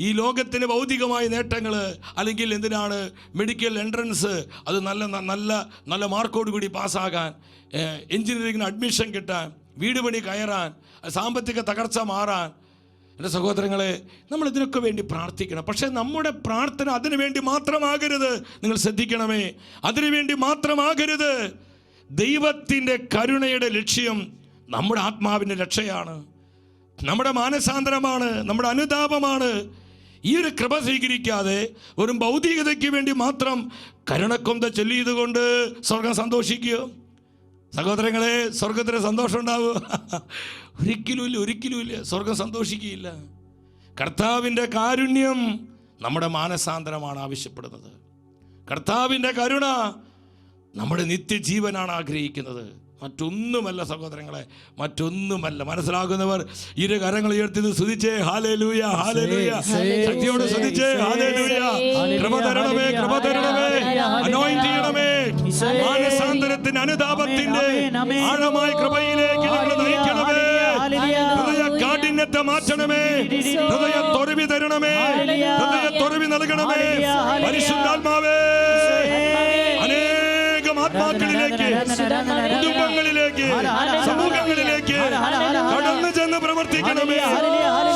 ഈ ലോകത്തിന് ഭൗതികമായ നേട്ടങ്ങൾ, അല്ലെങ്കിൽ എന്തിനാണ് മെഡിക്കൽ എൻട്രൻസ്, അത് നല്ല മാർക്കോട് കൂടി പാസ്സാകാൻ, എൻജിനീയറിംഗിന് അഡ്മിഷൻ കിട്ടാൻ, വീട് പണി കയറാൻ, സാമ്പത്തിക തകർച്ച മാറാൻ. എൻ്റെ സഹോദരങ്ങളെ, നമ്മൾ ഇതിനൊക്കെ വേണ്ടി പ്രാർത്ഥിക്കണം. പക്ഷേ നമ്മുടെ പ്രാർത്ഥന അതിനു വേണ്ടി മാത്രമാകരുത്. നിങ്ങൾ ശ്രദ്ധിക്കണമേ, അതിനു വേണ്ടി മാത്രമാകരുത്. ദൈവത്തിൻ്റെ കരുണയുടെ ലക്ഷ്യം നമ്മുടെ ആത്മാവിൻ്റെ രക്ഷയാണ്, നമ്മുടെ മാനസാന്തരമാണ്, നമ്മുടെ അനുതാപമാണ്. ഈ ഒരു കൃപ സ്വീകരിക്കാതെ വെറും ഭൗതികതയ്ക്ക് വേണ്ടി മാത്രം കരുണക്കൊന്ത ചൊല്ലിയതുകൊണ്ട് സ്വർഗം സന്തോഷിക്കുകയോ? സഹോദരങ്ങളെ, സ്വർഗത്തിന് സന്തോഷം ഉണ്ടാവുക? ഒരിക്കലുമില്ല. സ്വർഗം സന്തോഷിക്കുകയില്ല. കർത്താവിൻ്റെ കാരുണ്യം നമ്മുടെ മാനസാന്തരമാണ് ആവശ്യപ്പെടുന്നത്. കർത്താവിൻ്റെ കരുണ നമ്മുടെ നിത്യജീവനാണ് ആഗ്രഹിക്കുന്നത്. മറ്റൊന്നുമല്ല സഹോദരങ്ങളെ, മറ്റൊന്നുമല്ല. മനസ്സിലാകുന്നവർ ഇരു കരങ്ങൾ ഉയർത്തി സ്തുതിച്ചേ ഹല്ലേലൂയ, ഹല്ലേലൂയ. ശക്തിയോടെ സ്തുതിച്ചേ ഹല്ലേലൂയ. കൃപ തരണമേ, കൃപ തരണമേ, അനോയിന്റ് ചെയ്യണമേ. മാനസാന്തരത്തിന്റെ അനുതാപത്തിന്റെ ആഴമായ കൃപയിലേക്ക് ഞങ്ങളെ നയിക്കണമേ. ഹൃദയ കാഠിന്യത്തെ മാറ്റണമേ. ഹൃദയ തൊരവി തരണമേ. ഹൃദയ തൊരവി നൽകണമേ. പരിശുദ്ധാത്മാവേ, അനേകം ആത്മാക്കളിലേക്ക്, കുടുംബങ്ങളിലേക്ക്, സമൂഹങ്ങളിലേക്ക് കടന്നു ചെന്ന് പ്രവർത്തിക്കണമേ.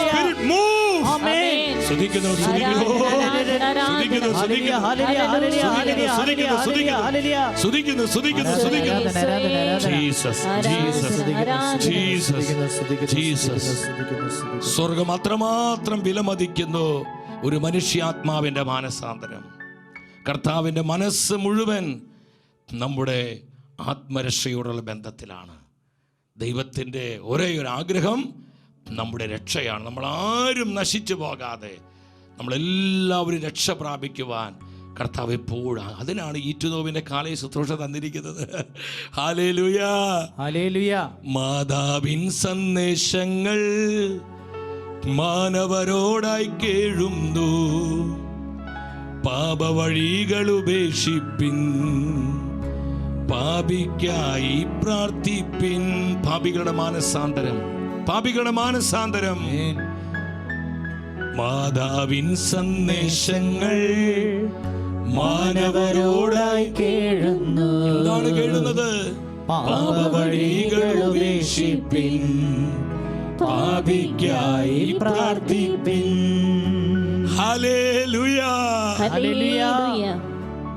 Spirit move. സ്തുതിക്കുന്നു, സ്തുതിക്കുന്നു, സ്തുതിക്കുന്നു, സ്തുതിക്കുന്നു, സ്തുതിക്കുന്നു, സ്തുതിക്കുന്നു. Jesus, Jesus, Jesus, Jesus. സ്വർഗം അത്രമാത്രം വിലമതിക്കുന്നു ഒരു മനുഷ്യാത്മാവിന്റെ മാനസാന്തരം. കർത്താവിൻ്റെ മനസ്സ് മുഴുവൻ നമ്മുടെ ആത്മരക്ഷയോടുള്ള ബന്ധത്തിലാണ്. ദൈവത്തിൻ്റെ ഒരേ ഒരു ആഗ്രഹം നമ്മുടെ രക്ഷയാണ്. നമ്മളാരും നശിച്ചു പോകാതെ നമ്മളെല്ലാവരും രക്ഷ പ്രാപിക്കുവാൻ കർത്താവ് എപ്പോഴും, അതിനാണ് ഈറ്റുനോവിൻ്റെ കാലേ ശുശ്രൂഷ തന്നിരിക്കുന്നത്. Hallelujah, hallelujah. മാതാവിൻ സന്ദേശങ്ങൾ മാനവരോടായി കേഴുന്നു, പാപവഴികൾ ഉപേക്ഷിപ്പിൻ, പാപിക്കായി പ്രാർത്ഥിപ്പിൻ. പാപികളുടെ മാനസാന്തരം, പാപികളുടെ മാനസാന്തരം. മാതാവിൻ സന്ദേശങ്ങൾ മാനവരോടായി കേഴുന്നു. എന്താണ് കേഴുന്നത്? പാപവഴികൾ ഉപേക്ഷിപ്പിൻ, പാപിക്കായി പ്രാർത്ഥിപ്പിൻ. Hallelujah, hallelujah.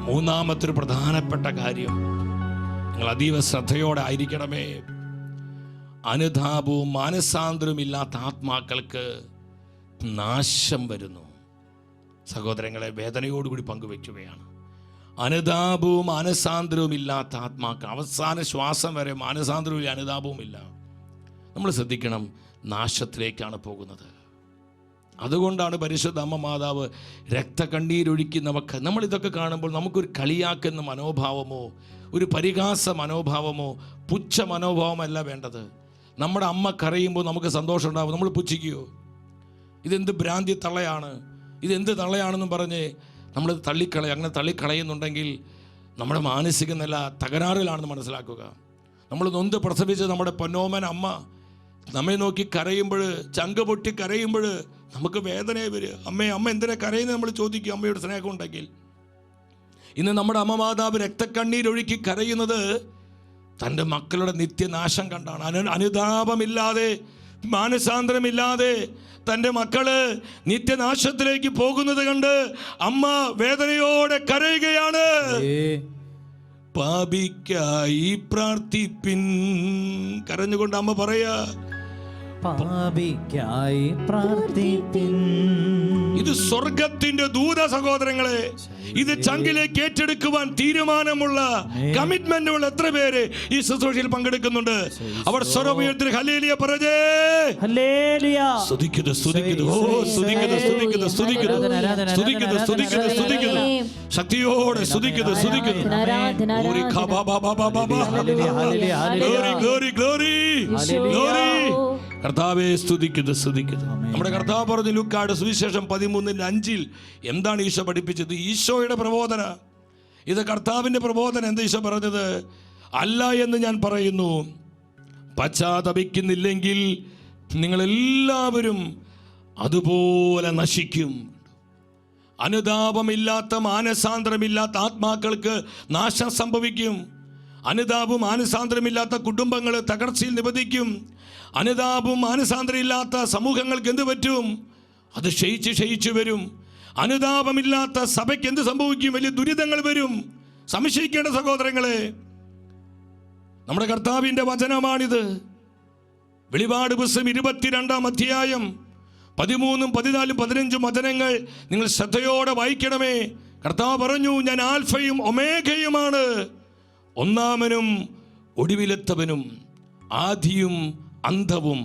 മൂന്നാമത്തെ ഒരു പ്രധാനപ്പെട്ട കാര്യം നിങ്ങൾ അതീവ ശ്രദ്ധയോടെ ആയിരിക്കണമേ. അനുതാപവും മാനസാന്തരവും ഇല്ലാത്ത ആത്മാക്കൾക്ക് നാശം വരുന്നു. സഹോദരങ്ങളെ, വേദനയോടുകൂടി പങ്കുവയ്ക്കുകയാണ്. അനുതാപവും മാനസാന്തരവും ഇല്ലാത്ത ആത്മാക്കൾ അവസാന ശ്വാസം വരെ മാനസാന്തരവും ഇല്ല, അനുതാപവും ഇല്ല. നമ്മൾ ശ്രദ്ധിക്കണം, നാശത്തിലേക്കാണ് പോകുന്നത്. അതുകൊണ്ടാണ് പരിശുദ്ധ അമ്മ മാതാവ് രക്തകണ്ണീരൊഴുക്കി നമ്മളിതൊക്കെ കാണുമ്പോൾ നമുക്കൊരു കളിയാക്കുന്ന മനോഭാവമോ ഒരു പരിഹാസ മനോഭാവമോ പുച്ഛ മനോഭാവമല്ല വേണ്ടത്. നമ്മുടെ അമ്മ കരയുമ്പോൾ നമുക്ക് സന്തോഷം ഉണ്ടാവും. നമ്മൾ പുച്ഛിക്കുകയോ? ഇതെന്ത് ഭ്രാന്തി തള്ളയാണ്, ഇതെന്ത് തള്ളയാണെന്നും പറഞ്ഞ് നമ്മൾ തള്ളിക്കളയും. അങ്ങനെ തള്ളിക്കളയുന്നുണ്ടെങ്കിൽ നമ്മുടെ മാനസിക നില തകരാറിലാണെന്ന് മനസ്സിലാക്കുക. നമ്മൾ നൊന്ത് പ്രസവിച്ച് നമ്മുടെ പൊന്നോമൻ അമ്മ നമ്മെ നോക്കി കരയുമ്പോൾ, ചങ്ക് പൊട്ടി കരയുമ്പോൾ നമുക്ക് വേദനയെ വരിക. അമ്മ എന്തിനാ കരയുന്നത് നമ്മൾ ചോദിക്കും, അമ്മയുടെ സ്നേഹം ഉണ്ടെങ്കിൽ. ഇന്ന് നമ്മുടെ അമ്മ മാതാവ് രക്തക്കണ്ണീരൊഴുക്കി കരയുന്നത് തൻ്റെ മക്കളുടെ നിത്യനാശം കണ്ടാണ്. അനുതാപമില്ലാതെ മാനസാന്തരമില്ലാതെ തൻ്റെ മക്കള് നിത്യനാശത്തിലേക്ക് പോകുന്നത് കണ്ട് അമ്മ വേദനയോടെ കരയുകയാണ്. പാപിക്കായി പ്രാർത്ഥിപ്പിൻ. കരഞ്ഞുകൊണ്ട് അമ്മ പറയാ, പാപിക്കായി പ്രാർത്ഥിപ്പിൻ. ഇത് സ്വർഗത്തിന്റെ ദൂത സഹോദരങ്ങളെ. ഇത് ചങ്കിലേക്ക് ഏറ്റെടുക്കുവാൻ തീരുമാനമുള്ള കമ്മിറ്റ്മെന്റുള്ള എത്ര പേര് ഈ ശുശ്രൂഷയിൽ പങ്കെടുക്കുന്നുണ്ട്? അവർ സ്വരമുയർത്തി ഹല്ലേലൂയ പറഞ്ഞേ. ഹല്ലേലൂയ. സ്തുതിക്കുന്നു, സ്തുതിക്കുന്നു, ഓ സ്തുതിക്കുന്നു, സ്തുതിക്കുന്നു, സ്തുതിക്കുന്നു, സ്തുതിക്കുന്നു, സ്തുതിക്കുന്നു, സ്തുതിക്കുന്നു, ശക്തിയോടെ സ്തുതിക്കുന്നു, സ്തുതിക്കുന്നു. Glory, glory, glory. കർത്താവെ സ്തുതിക്കുന്നു, സ്തുതിക്കുന്നു. നമ്മുടെ കർത്താവ് പറഞ്ഞു ലൂക്കായുടെ സുവിശേഷം 13:5 എന്താണ് ഈശോ പഠിപ്പിച്ചത്? ഈശോയുടെ പ്രബോധന ഇത്, കർത്താവിൻ്റെ പ്രബോധനം. എന്താ ഈശോ പറഞ്ഞത്? അല്ല എന്ന് ഞാൻ പറയുന്നു, പശ്ചാത്തപിക്കുന്നില്ലെങ്കിൽ നിങ്ങളെല്ലാവരും അതുപോലെ നശിക്കും. അനുതാപമില്ലാത്ത മാനസാന്തരമില്ലാത്ത ആത്മാക്കൾക്ക് നാശം സംഭവിക്കും. അനുതാപവും മാനസാന്തരമില്ലാത്ത കുടുംബങ്ങൾ തകർച്ചയിൽ നിബന്ധിക്കും. അനുതാപവും മാനസാന്തരം ഇല്ലാത്ത സമൂഹങ്ങൾക്ക് എന്ത് പറ്റും? അത് ക്ഷയിച്ചു വരും. അനുതാപമില്ലാത്ത സഭയ്ക്ക് എന്ത് സംഭവിക്കും? വലിയ ദുരിതങ്ങൾ വരും. സംശയിക്കേണ്ട സഹോദരങ്ങളെ, നമ്മുടെ കർത്താവിൻ്റെ വചനമാണിത്. വെളിപാട് പുസ്തകം 22-ാം അധ്യായം 13, 14, 15 വചനങ്ങൾ നിങ്ങൾ ശ്രദ്ധയോടെ വായിക്കണമേ. കർത്താവ് പറഞ്ഞു, ഞാൻ ആൽഫയും ഒമേഗയുമാണ്, ഒന്നാമനും ഒടുവിലെത്തവനും ആദിയും അന്തവും,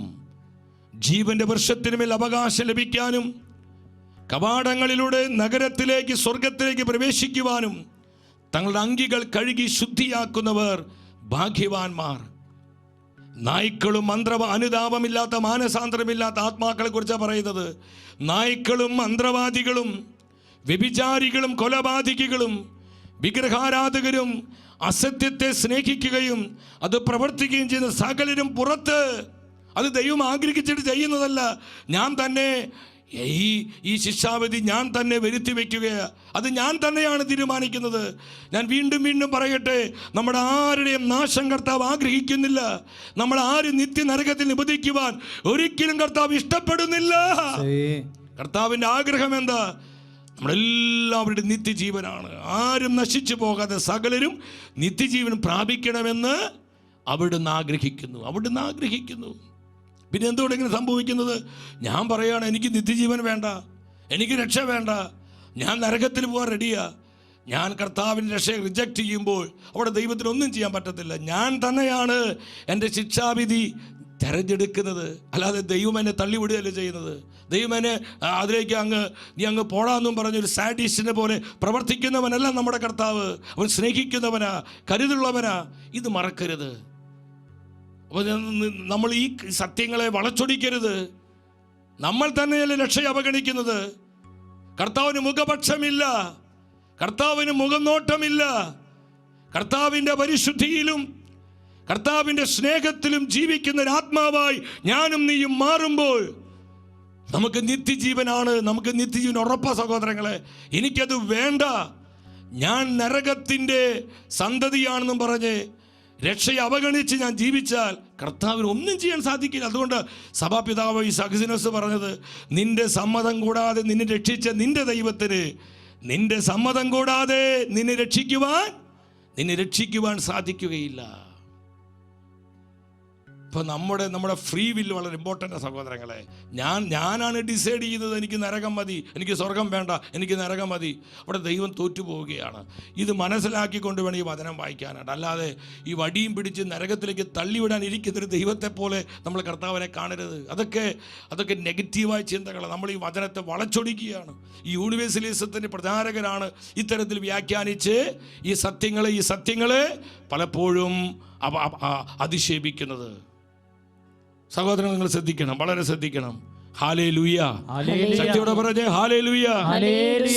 ജീവന്റെ വൃക്ഷത്തിനുമേൽ അവകാശം ലഭിക്കാനും കവാടങ്ങളിലൂടെ നഗരത്തിലേക്ക് സ്വർഗത്തിലേക്ക് പ്രവേശിക്കുവാനും തങ്ങളുടെ അങ്കികൾ കഴുകി ശുദ്ധിയാക്കുന്നവർ ഭാഗ്യവാന്മാർ. നായ്ക്കളും അനുതാപമില്ലാത്ത മാനസാന്തരമില്ലാത്ത ആത്മാക്കളെ കുറിച്ചാണ് പറയുന്നത്. നായ്ക്കളും മന്ത്രവാദികളും വ്യഭിചാരികളും കൊലപാതകികളും വിഗ്രഹാരാധകരും അസത്യത്തെ സ്നേഹിക്കുകയും അത് പ്രവർത്തിക്കുകയും ചെയ്യുന്ന സകലരും പുറത്ത്. അത് ദൈവം ആഗ്രഹിച്ചിട്ട് ചെയ്യുന്നതല്ല. ഞാൻ തന്നെ ഈ ശിക്ഷാവിധി ഞാൻ തന്നെ വരുത്തി വയ്ക്കുകയാണ്. അത് ഞാൻ തന്നെയാണ് തീരുമാനിക്കുന്നത്. ഞാൻ വീണ്ടും വീണ്ടും പറയട്ടെ, നമ്മുടെ ആരുടെയും നാശം കർത്താവ് ആഗ്രഹിക്കുന്നില്ല. നമ്മൾ ആരും നിത്യനരകത്തിൽ നിബന്ധിക്കുവാൻ ഒരിക്കലും കർത്താവ് ഇഷ്ടപ്പെടുന്നില്ല. കർത്താവിൻ്റെ ആഗ്രഹം എന്താ? നമ്മളെല്ലാവരുടെ നിത്യജീവനാണ്. ആരും നശിച്ചു പോകാതെ സകലരും നിത്യജീവൻ പ്രാപിക്കണമെന്ന് അവിടുന്ന് ആഗ്രഹിക്കുന്നു. പിന്നെ എന്തുകൊണ്ട് ഇങ്ങനെ സംഭവിക്കുന്നത്? ഞാൻ പറയുകയാണ്, എനിക്ക് നിത്യജീവൻ വേണ്ട, എനിക്ക് രക്ഷ വേണ്ട, ഞാൻ നരകത്തിൽ പോകാൻ റെഡിയാ. ഞാൻ കർത്താവിൻ്റെ രക്ഷയെ റിജക്റ്റ് ചെയ്യുമ്പോൾ അവിടെ ദൈവത്തിന് ഒന്നും ചെയ്യാൻ പറ്റത്തില്ല. ഞാൻ തന്നെയാണ് എൻ്റെ ശിക്ഷാവിധി തിരഞ്ഞെടുക്കുന്നത്. അല്ലാതെ ദൈവം എന്നെ തള്ളിവിടുകയല്ല ചെയ്യുന്നത്. ദൈവം എന്നെ അതിലേക്ക് നീ അങ്ങ് പോടാന്നും പറഞ്ഞൊരു സാഡിസ്റ്റിനെ പോലെ പ്രവർത്തിക്കുന്നവനല്ല നമ്മുടെ കർത്താവ്. അവൻ സ്നേഹിക്കുന്നവനാ, കരുതുള്ളവനാ. ഇത് മറക്കരുത്. അപ്പോൾ നമ്മൾ ഈ സത്യങ്ങളെ വളച്ചൊടിക്കരുത്. നമ്മൾ തന്നെയല്ലേ രക്ഷയെ അവഗണിക്കുന്നത്. കർത്താവിന് മുഖപക്ഷമില്ല, കർത്താവിന് മുഖനോട്ടമില്ല. കർത്താവിൻ്റെ പരിശുദ്ധിയിലും കർത്താവിൻ്റെ സ്നേഹത്തിലും ജീവിക്കുന്ന ഒരു ആത്മാവായി ഞാനും നീയും മാറുമ്പോൾ നമുക്ക് നിത്യജീവനാണ്. നമുക്ക് നിത്യജീവൻ ഉറപ്പാ സഹോദരങ്ങളെ. എനിക്കത് വേണ്ട. ഞാൻ നരകത്തിൻ്റെ സന്തതിയാണെന്നും പറഞ്ഞ് രക്ഷയെ അവഗണിച്ച് ഞാൻ ജീവിച്ചാൽ കർത്താവിന് ഒന്നും ചെയ്യാൻ സാധിക്കില്ല. അതുകൊണ്ട് സഭാപിതാവ് ഈ അഗസ്തീനോസ് പറഞ്ഞത്, നിന്റെ സമ്മതം കൂടാതെ നിന്നെ രക്ഷിച്ച നിന്റെ ദൈവത്തിന് നിന്റെ സമ്മതം കൂടാതെ നിന്നെ രക്ഷിക്കുവാൻ സാധിക്കുകയില്ല. ഇപ്പോൾ നമ്മുടെ ഫ്രീ വില്ല് വളരെ ഇമ്പോർട്ടൻ്റ് സഹോദരങ്ങളെ. ഞാനാണ് ഡിസൈഡ് ചെയ്യുന്നത്, എനിക്ക് നരകം മതി, എനിക്ക് സ്വർഗം വേണ്ട, എനിക്ക് നരകം മതി. അവിടെ ദൈവം തോറ്റുപോവുകയാണ്. ഇത് മനസ്സിലാക്കിക്കൊണ്ട് വേണം ഈ വചനം വായിക്കാനായിട്ട്. അല്ലാതെ ഈ വടിയും പിടിച്ച് നരകത്തിലേക്ക് തള്ളിവിടാൻ ഇരിക്കുന്നൊരു ദൈവത്തെ പോലെ നമ്മൾ കർത്താവിനെ കാണരുത്. അതൊക്കെ നെഗറ്റീവായ ചിന്തകളാണ്. നമ്മൾ ഈ വചനത്തെ വളച്ചൊടിക്കുകയാണ്. ഈ യൂണിവേഴ്സലിസത്തിൻ്റെ പ്രചാരകരാണ് ഇത്തരത്തിൽ വ്യാഖ്യാനിച്ച് ഈ സത്യങ്ങളെ പലപ്പോഴും അധിക്ഷേപിക്കുന്നത്. സഹോദരൻ, നിങ്ങൾ ശ്രദ്ധിക്കണം, വളരെ ശ്രദ്ധിക്കണം. ഹല്ലേലൂയ. ശക്തിയോടെ പറഞ്ഞേ ഹല്ലേലൂയ.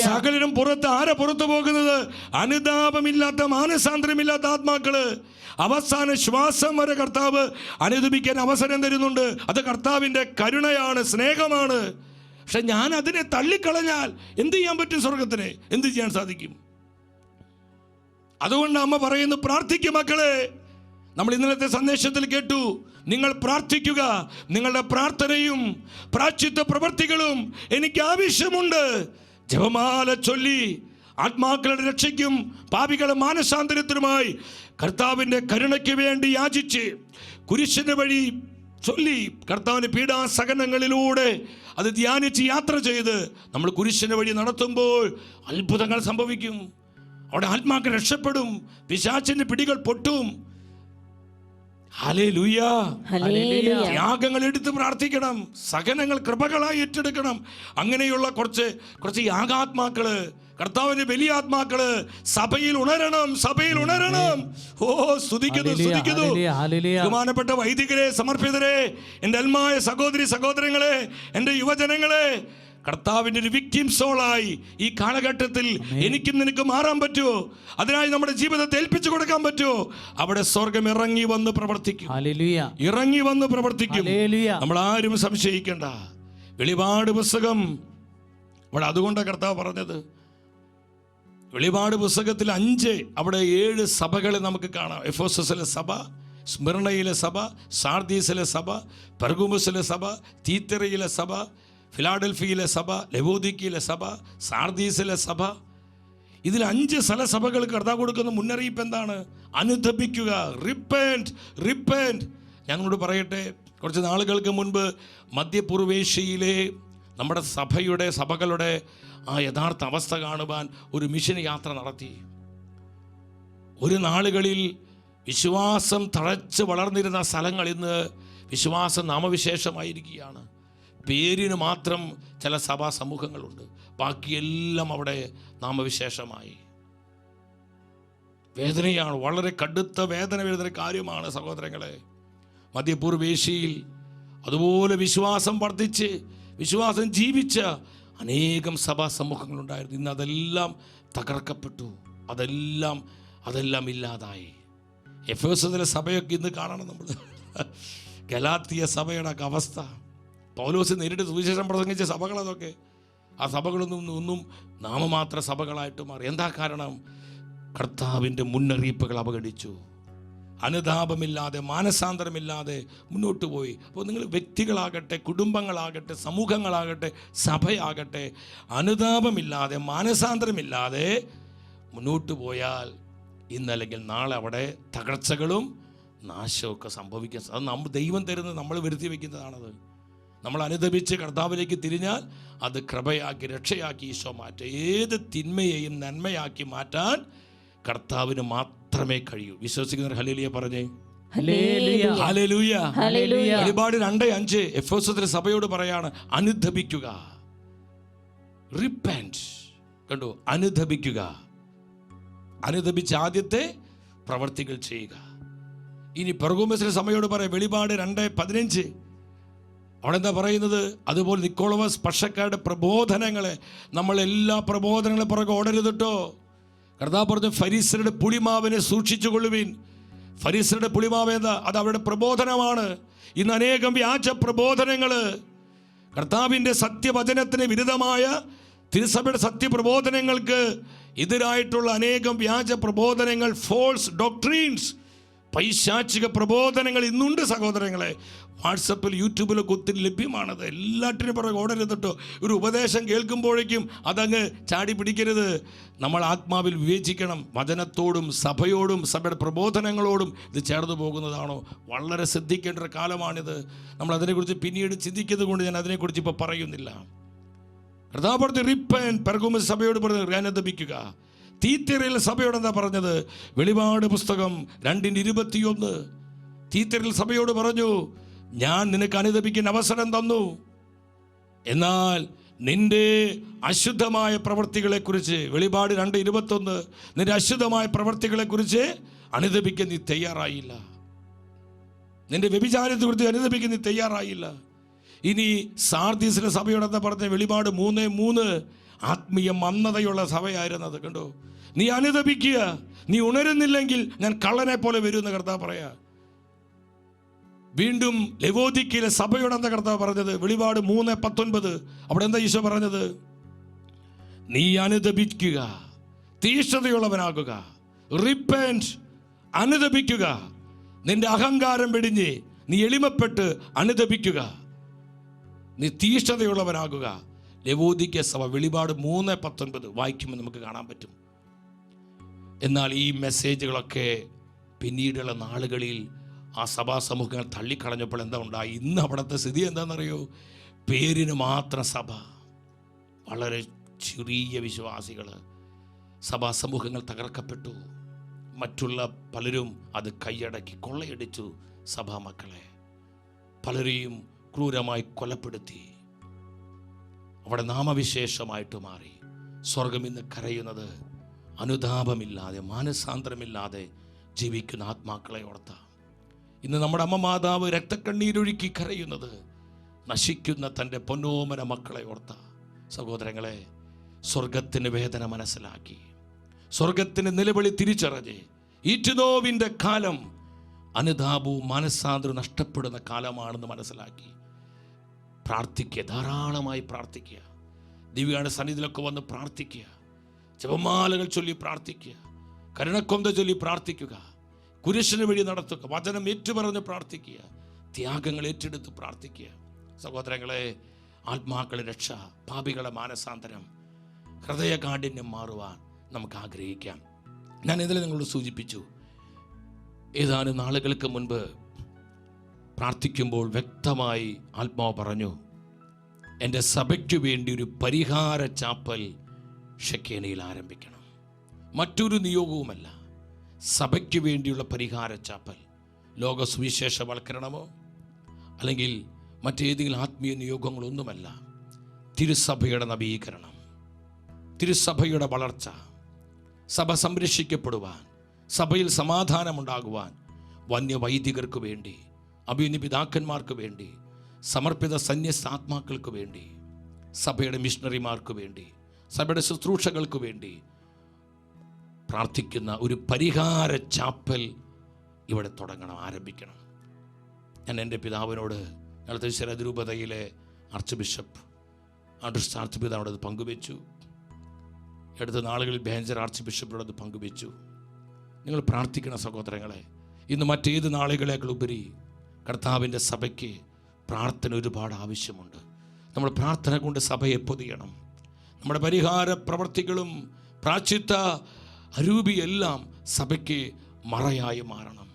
സകലരും പുറത്ത്. ആരാ പുറത്തു പോകുന്നത്? അനുതാപമില്ലാത്ത മാനസാന്തരമില്ലാത്ത ആത്മാക്കള്. അവസാന ശ്വാസം വരെ കർത്താവ് അനുദപിക്കാൻ അവസരം തരുന്നുണ്ട്. അത് കർത്താവിൻ്റെ കരുണയാണ്, സ്നേഹമാണ്. പക്ഷെ ഞാൻ അതിനെ തള്ളിക്കളഞ്ഞാൽ എന്ത് ചെയ്യാൻ പറ്റും? സ്വർഗത്തിന് എന്ത് ചെയ്യാൻ സാധിക്കും? അതുകൊണ്ട് അമ്മ പറയുന്നു, പ്രാർത്ഥിക്കും മക്കളെ. നമ്മൾ ഇന്നലത്തെ സന്ദേശത്തിൽ കേട്ടു, നിങ്ങൾ പ്രാർത്ഥിക്കുക. നിങ്ങളുടെ പ്രാർത്ഥനയും പ്രാശ്ചിത്ത പ്രവൃത്തികളും എനിക്ക് ആവശ്യമുണ്ട്. ജപമാല ചൊല്ലി ആത്മാക്കളുടെ രക്ഷയ്ക്കും പാപികളുടെ മാനസാന്തരത്തിനുമായി കർത്താവിൻ്റെ കരുണയ്ക്ക് വേണ്ടി യാചിച്ച് കുരിശിന്റെ വഴി ചൊല്ലി കർത്താവിൻ്റെ പീഡാസഹനങ്ങളിലൂടെ അത് ധ്യാനിച്ച് യാത്ര ചെയ്ത് നമ്മൾ കുരിശിന്റെ വഴി നടത്തുമ്പോൾ അത്ഭുതങ്ങൾ സംഭവിക്കും. അവിടെ ആത്മാക്കൾ രക്ഷപ്പെടും, പിശാചിന്റെ പിടികൾ പൊട്ടും. ഹല്ലേലൂയ. യാഗങ്ങൾ എടുത്ത് പ്രാർത്ഥിക്കണം, സഹനങ്ങൾ കൃപകളായി ഏറ്റെടുക്കണം. അങ്ങനെയുള്ള കുറച്ച് യാഗാത്മാക്കള്, കർത്താവിന്റെ വലിയ ആത്മാക്കള് സഭയിൽ ഉണരണം. ഓ, സ്തുതിക്കുന്നു. ബഹുമാനപ്പെട്ട വൈദികരെ, സമർപ്പിതരെ, എൻ്റെ അൽമായ സഹോദരങ്ങളെ, എൻ്റെ യുവജനങ്ങളെ, കർത്താവിൻ്റെ ഒരു വിക്ടിം സോളായി ഈ കാലഘട്ടത്തിൽ എനിക്കും നിനക്ക് മാറാൻ പറ്റുമോ? അതിനായി നമ്മുടെ ജീവിതത്തെ ഏൽപ്പിച്ചു കൊടുക്കാൻ പറ്റുമോ? അവിടെ സ്വർഗം ഇറങ്ങി വന്ന് പ്രവർത്തിക്കും. നമ്മൾ ആരും സംശയിക്കേണ്ട. വെളിപാട് പുസ്തകം അവിടെ അതുകൊണ്ടാണ് കർത്താവ് പറഞ്ഞത്. വെളിപാട് പുസ്തകത്തിൽ 5 അവിടെ 7 സഭകളെ നമുക്ക് കാണാം. എഫെസോസിലെ സഭ, സ്മിർണയിലെ സഭ, സാർദീസിലെ സഭ, പെർഗമുസിലെ സഭ, തീത്തറയിലെ സഭ, ഫിലാഡൽഫിയയിലെ സഭ, ലവോദിക്കയിലെ സഭ, സാർദീസിലെ സഭ. ഇതിൽ 5 സ്ഥലസഭകൾ കർത്താവ് കൊടുക്കുന്ന മുന്നറിയിപ്പ് എന്താണ്? അനുതപിക്കുക. റിപ്പന്റ്. ഞങ്ങളോട് പറയട്ടെ, കുറച്ച് നാളുകൾക്ക് മുൻപ് മധ്യപൂർവേഷ്യയിലെ നമ്മുടെ സഭകളുടെ ആ യഥാർത്ഥ അവസ്ഥ കാണുവാൻ ഒരു മിഷൻ യാത്ര നടത്തി. ഒരു നാളുകളിൽ വിശ്വാസം തഴച്ച് വളർന്നിരുന്ന സ്ഥലങ്ങൾ ഇന്ന് വിശ്വാസം നാമവിശേഷമായിരിക്കുകയാണ്. പേരിന് മാത്രം ചില സഭാ സമൂഹങ്ങളുണ്ട്, ബാക്കിയെല്ലാം അവിടെ നാമവിശേഷമായി. വേദനയാണ്, വളരെ കടുത്ത വേദന വരുന്ന കാര്യമാണ് സഹോദരങ്ങളെ. മധ്യപൂർവേഷ്യയിൽ അതുപോലെ വിശ്വാസം വർദ്ധിച്ച് വിശ്വാസം ജീവിച്ച അനേകം സഭാ സമൂഹങ്ങളുണ്ടായിരുന്നു. ഇന്ന് അതെല്ലാം തകർക്കപ്പെട്ടു, അതെല്ലാം ഇല്ലാതായി. എഫേസത്തിലെ സഭയൊക്കെ ഇന്ന് കാണണം നമ്മൾ. ഗലാത്യ സഭയുടെ അവസ്ഥ, പൗലോസ് നേരിട്ട് സുവിശേഷം പ്രസംഗിച്ച സഭകളതൊക്കെ, ആ സഭകളൊന്നും നാമമാത്ര സഭകളായിട്ട് മാറി. എന്താ കാരണം? കർത്താവിൻ്റെ മുന്നറിയിപ്പുകൾ അവഗണിച്ചു. അനുതാപമില്ലാതെ മാനസാന്തരമില്ലാതെ മുന്നോട്ട് പോയി. അപ്പോൾ നിങ്ങൾ വ്യക്തികളാകട്ടെ, കുടുംബങ്ങളാകട്ടെ, സമൂഹങ്ങളാകട്ടെ, സഭയാകട്ടെ, അനുതാപമില്ലാതെ മാനസാന്തരമില്ലാതെ മുന്നോട്ട് പോയാൽ ഇന്നല്ലെങ്കിൽ നാളെ അവിടെ തകർച്ചകളും നാശമൊക്കെ സംഭവിക്കാൻ. അത് ദൈവം തരുന്നത് നമ്മൾ വരുത്തി വയ്ക്കുന്നതാണത്. നമ്മൾ അനുദപിച്ച് കർത്താവിലേക്ക് തിരിഞ്ഞാൽ അത് കൃപയാക്കി രക്ഷയാക്കി ഈശോ മാറ്റും. ഏത് തിന്മയെയും നന്മയാക്കി മാറ്റാൻ കർത്താവിന് മാത്രമേ കഴിയൂ. വിശ്വസിക്കുന്നവർ ഹല്ലേലൂയ പറഞ്ഞേ. ഹല്ലേലൂയ. ഹല്ലേലൂയ. ഹല്ലേലൂയ. വെളിപാട് 2:5 എഫേസത്തിലെ സഭയോട് പറയാണ്, അനുദപിക്കുക. റിപ്പന്റ്. കണ്ടു, അനുദപിക്കുക. അനുദപിച്ച് ആദ്യത്തെ പ്രവർത്തികൾ ചെയ്യുക. ഇനി പെർഗാമോസിലെ സഭയോട് പറയാം, വെളിപാട് 2:15 അവിടെ എന്താ പറയുന്നത്? അതുപോലെ നിക്കോളവസ് പക്ഷക്കാരുടെ പ്രബോധനങ്ങളെ, നമ്മൾ എല്ലാ പ്രബോധനങ്ങളെ പുറകെ ഓടരുതട്ടോ. കർത്താവ് പറഞ്ഞു, ഫരീസ്യരുടെ പുളിമാവിനെ സൂക്ഷിച്ചു കൊള്ളുവിൻ. ഫരീസ്യരുടെ പുളിമാവ് എന്താ? അത് അവരുടെ പ്രബോധനമാണ്. ഇന്ന് അനേകം വ്യാജ പ്രബോധനങ്ങൾ, കർത്താവിൻ്റെ സത്യവചനത്തിന് വിരുദ്ധമായ തിരുസഭയുടെ സത്യപ്രബോധനങ്ങൾക്ക് എതിരായിട്ടുള്ള അനേകം വ്യാജ പ്രബോധനങ്ങൾ, ഫോൾസ് ഡോക്ട്രീൻസ്, പൈശാചിക പ്രബോധനങ്ങൾ ഇന്നുണ്ട് സഹോദരങ്ങളെ. വാട്സപ്പിൽ യൂട്യൂബിലൊക്കെ ഒത്തിരി ലഭ്യമാണത്. എല്ലാറ്റിനും പുറകെ ഓടരുതട്ടോ. ഒരു ഉപദേശം കേൾക്കുമ്പോഴേക്കും അതങ്ങ് ചാടി പിടിക്കരുത്. നമ്മൾ ആത്മാവിൽ വിവേചിക്കണം. വചനത്തോടും സഭയോടും സഭയുടെ പ്രബോധനങ്ങളോടും ഇത് ചേർന്ന് പോകുന്നതാണോ? വളരെ ശ്രദ്ധിക്കേണ്ട ഒരു കാലമാണിത്. നമ്മൾ അതിനെക്കുറിച്ച് പിന്നീട് ചിന്തിക്കുന്നത് കൊണ്ട് ഞാൻ അതിനെക്കുറിച്ച് ഇപ്പോൾ പറയുന്നില്ല. കർത്താവ് പറഞ്ഞു, റിപ്പന്റ്. പെർഗാമോസ് സഭയോട് പറഞ്ഞു, അനുദപിക്കുക. തീത്തരയിൽ സഭയോട് എന്താ പറഞ്ഞത്? വെളിപാട് പുസ്തകം 2:21 തീത്തരയിൽ സഭയോട് പറഞ്ഞു, ഞാൻ നിനക്ക് അനുദപിക്കാൻ അവസരം തന്നു, എന്നാൽ നിന്റെ അശുദ്ധമായ പ്രവൃത്തികളെക്കുറിച്ച്, വെളിപാട് 2:21, നിന്റെ അശുദ്ധമായ പ്രവൃത്തികളെക്കുറിച്ച് അനുദപിക്കാൻ നീ തയ്യാറായില്ല. നിന്റെ വ്യഭിചാരത്തെക്കുറിച്ച് അനുദപിക്കാൻ നീ തയ്യാറായില്ല. ഇനി സാർദീസിലെ സഭയോട് എന്താ പറഞ്ഞ? വെളിപാട് 3:3 ആത്മീയ മന്ദതയുള്ള സഭയായിരുന്നത്. കണ്ടോ? നീ അനുദപിക്കുക, നീ ഉണരുന്നില്ലെങ്കിൽ ഞാൻ കള്ളനെ പോലെ വരുമെന്ന് കർത്താവ് പറയാ. വീണ്ടും ലവോദിക്കയിലെ സഭയോട് എന്താ കർത്താവ് പറഞ്ഞത്? വെളിപാട് 3:19 അവിടെ എന്താ ഈശോ പറഞ്ഞത്? നീ അനുദപിക്കുക, തീഷ്ണതയുള്ളവനാകുക. റിപ്പന്റ്, അനുദപിക്കുക. നിന്റെ അഹങ്കാരം വെടിഞ്ഞ് നീ എളിമപ്പെട്ട് അനുദപിക്കുക, നീ തീഷ്ണതയുള്ളവനാകുക. ലവോദിക്ക സഭ, വെളിപാട് 3:19 വായിക്കുമ്പോൾ നമുക്ക് കാണാൻ പറ്റും. എന്നാൽ ഈ മെസ്സേജുകളൊക്കെ പിന്നീടുള്ള നാളുകളിൽ ആ സഭാ സമൂഹങ്ങൾ തള്ളിക്കളഞ്ഞപ്പോൾ എന്താ ഉണ്ടായി? ഇന്ന് അവിടുത്തെ സ്ഥിതി എന്താണെന്നറിയോ? പേരിന് മാത്രം സഭ, വളരെ ചെറിയ വിശ്വാസികൾ. സഭാ സമൂഹങ്ങൾ തകർക്കപ്പെട്ടു. മറ്റുള്ള പലരും അത് കൈയടക്കി കൊള്ളയടിച്ചു. സഭാ മക്കളെ പലരെയും ക്രൂരമായി കൊലപ്പെടുത്തി. അവിടെ നാമവിശേഷമായിട്ട് മാറി. സ്വർഗം ഇന്ന് കരയുന്നത് അനുതാപമില്ലാതെ മാനസാന്തരമില്ലാതെ ജീവിക്കുന്ന ആത്മാക്കളെ ഓർത്ത. ഇന്ന് നമ്മുടെ അമ്മ മാതാവ് രക്തക്കണ്ണീരൊഴുക്കി കരയുന്നത് നശിക്കുന്ന തൻ്റെ പൊന്നോമന മക്കളെ ഓർത്ത. സഹോദരങ്ങളെ, സ്വർഗത്തിന് വേദന മനസ്സിലാക്കി, സ്വർഗത്തിന് നിലവിളി തിരിച്ചറിഞ്ഞ്, ഈറ്റുനോവിൻ്റെ കാലം അനുതാപവും മാനസാന്തരവും നഷ്ടപ്പെടുന്ന കാലമാണെന്ന് മനസ്സിലാക്കി പ്രാർത്ഥിക്കുക. ധാരാളമായി പ്രാർത്ഥിക്കുക. ദിവ്യയുടെ സന്നിധിയിലൊക്കെ വന്ന് പ്രാർത്ഥിക്കുക. ജപമാലകൾ ചൊല്ലി പ്രാർത്ഥിക്കുക. കരുണക്കൊന്ത ചൊല്ലി പ്രാർത്ഥിക്കുക. കുരിശിന് വഴി നടത്തുക. വചനം ഏറ്റുപറഞ്ഞ് പ്രാർത്ഥിക്കുക. ത്യാഗങ്ങൾ ഏറ്റെടുത്ത് പ്രാർത്ഥിക്കുക. സഹോദരങ്ങളെ, ആത്മാക്കളെ രക്ഷ, പാപികളെ മാനസാന്തരം, ഹൃദയകാഠിന്യം മാറുവാൻ നമുക്ക് ആഗ്രഹിക്കാം. ഞാൻ ഇതിൽ നിങ്ങളോട് സൂചിപ്പിച്ചു, ഏതാനും നാളുകൾക്ക് മുൻപ് പ്രാർത്ഥിക്കുമ്പോൾ വ്യക്തമായി ആത്മാവ് പറഞ്ഞു, എൻ്റെ സഭയ്ക്ക് വേണ്ടി ഒരു പരിഹാര ചാപ്പൽ ഷെക്കേനയിൽ ആരംഭിക്കണം. മറ്റൊരു നിയോഗവുമല്ല. സഭയ്ക്ക് വേണ്ടിയുള്ള പരിഹാര ചാപ്പൽ. ലോക സുവിശേഷവൽക്കരണമോ അല്ലെങ്കിൽ മറ്റേതെങ്കിലും ആത്മീയ നിയോഗങ്ങളൊന്നുമല്ല. തിരുസഭയുടെ നവീകരണം, തിരുസഭയുടെ വളർച്ച, സഭ സംരക്ഷിക്കപ്പെടുവാൻ, സഭയിൽ സമാധാനമുണ്ടാകുവാൻ, വന്യവൈദികർക്ക് വേണ്ടി, അഭിനയ പിതാക്കന്മാർക്ക് വേണ്ടി, സമർപ്പിത സന്യസ്താത്മാക്കൾക്ക് വേണ്ടി, സഭയുടെ മിഷണറിമാർക്ക് വേണ്ടി, സഭയുടെ ശുശ്രൂഷകൾക്ക് വേണ്ടി പ്രാർത്ഥിക്കുന്ന ഒരു പരിഹാര ചാപ്പൽ ഇവിടെ തുടങ്ങണം, ആരംഭിക്കണം. ഞാൻ എൻ്റെ പിതാവിനോട് തലശ്ശേരി അതിരൂപതയിലെ ആർച്ച് ബിഷപ്പ് ആർച്ച് പിതാവിനോട് അത് പങ്കുവെച്ചു. അടുത്ത നാളുകളിൽ ബേഞ്ചർ ആർച്ച് ബിഷപ്പിനോട് അത് പങ്കുവെച്ചു. നിങ്ങൾ പ്രാർത്ഥിക്കണം സഹോദരങ്ങളെ. ഇന്ന് മറ്റേത് നാളുകളേക്കാൾ ഉപരി കർത്താവിൻ്റെ സഭയ്ക്ക് പ്രാർത്ഥന ഒരുപാട് ആവശ്യമുണ്ട്. നമ്മൾ പ്രാർത്ഥന കൊണ്ട് സഭയെ പൊതിയണം. നമ്മുടെ പരിഹാര പ്രവർത്തികളും പ്രാശ്ചിത്ത അരൂപിയെല്ലാം സഭയ്ക്ക് മറയായി മാറണം,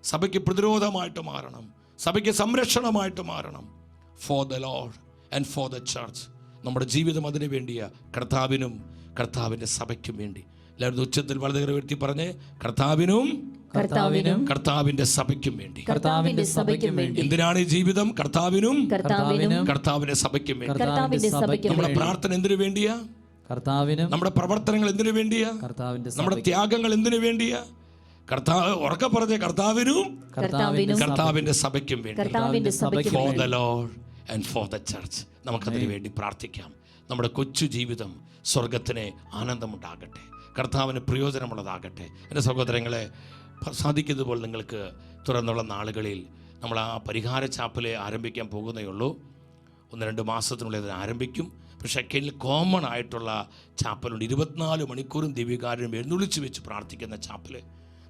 സഭയ്ക്ക് പ്രതിരോധമായിട്ട് മാറണം, സഭയ്ക്ക് സംരക്ഷണമായിട്ട് മാറണം. Four the Lord and for the church. നമ്മുടെ ജീവിതം അതിനു വേണ്ടിയാ, കർത്താവിനും കർത്താവിൻ്റെ സഭയ്ക്കും വേണ്ടി. എല്ലാവരും ഉച്ചത്തിൽ വലതുകര ഉയർത്തി പറഞ്ഞ് കർത്താവിനും കർത്താവിന്റെ സഭയ്ക്കും വേണ്ടി. എന്തിനാണ് ഈ ജീവിതം? കർത്താവിനും കർത്താവിന്റെ സഭയ്ക്കും വേണ്ടി. നമ്മുടെ പ്രാർത്ഥന എന്തിനു വേണ്ടിയാ? നമ്മുടെ പ്രവർത്തനങ്ങൾ എന്തിനു വേണ്ടിയാ? നമ്മുടെ ത്യാഗങ്ങൾ എന്തിനു വേണ്ടിയാ? കർത്താവ് ഉറക്കെ പറഞ്ഞ കർത്താവിനും കർത്താവിന്റെ സഭയ്ക്കും വേണ്ടി. For the Lord and for the church. നമുക്കതിനു വേണ്ടി പ്രാർത്ഥിക്കാം. നമ്മുടെ കൊച്ചു ജീവിതം സ്വർഗത്തിന് ആനന്ദമുണ്ടാകട്ടെ, കർത്താവിന് പ്രയോജനമുള്ളതാകട്ടെ. എൻ്റെ സഹോദരങ്ങളെ, സാധിക്കുന്നതുപോലെ നിങ്ങൾക്ക് തുറന്നുള്ള നാളുകളിൽ നമ്മൾ ആ പരിഹാര ചാപ്പലെ ആരംഭിക്കാൻ പോകുന്നേ ഉള്ളൂ. 1-2 മാസത്തിനുള്ളിൽ അത് ആരംഭിക്കും. പക്ഷേ കെനിൽ കോമൺ ആയിട്ടുള്ള ചാപ്പലുണ്ട്. 24 മണിക്കൂറും ദിവ്യകാരുണ്യം എഴുന്നള്ളിച്ച് വെച്ച് പ്രാർത്ഥിക്കുന്ന ചാപ്പല്.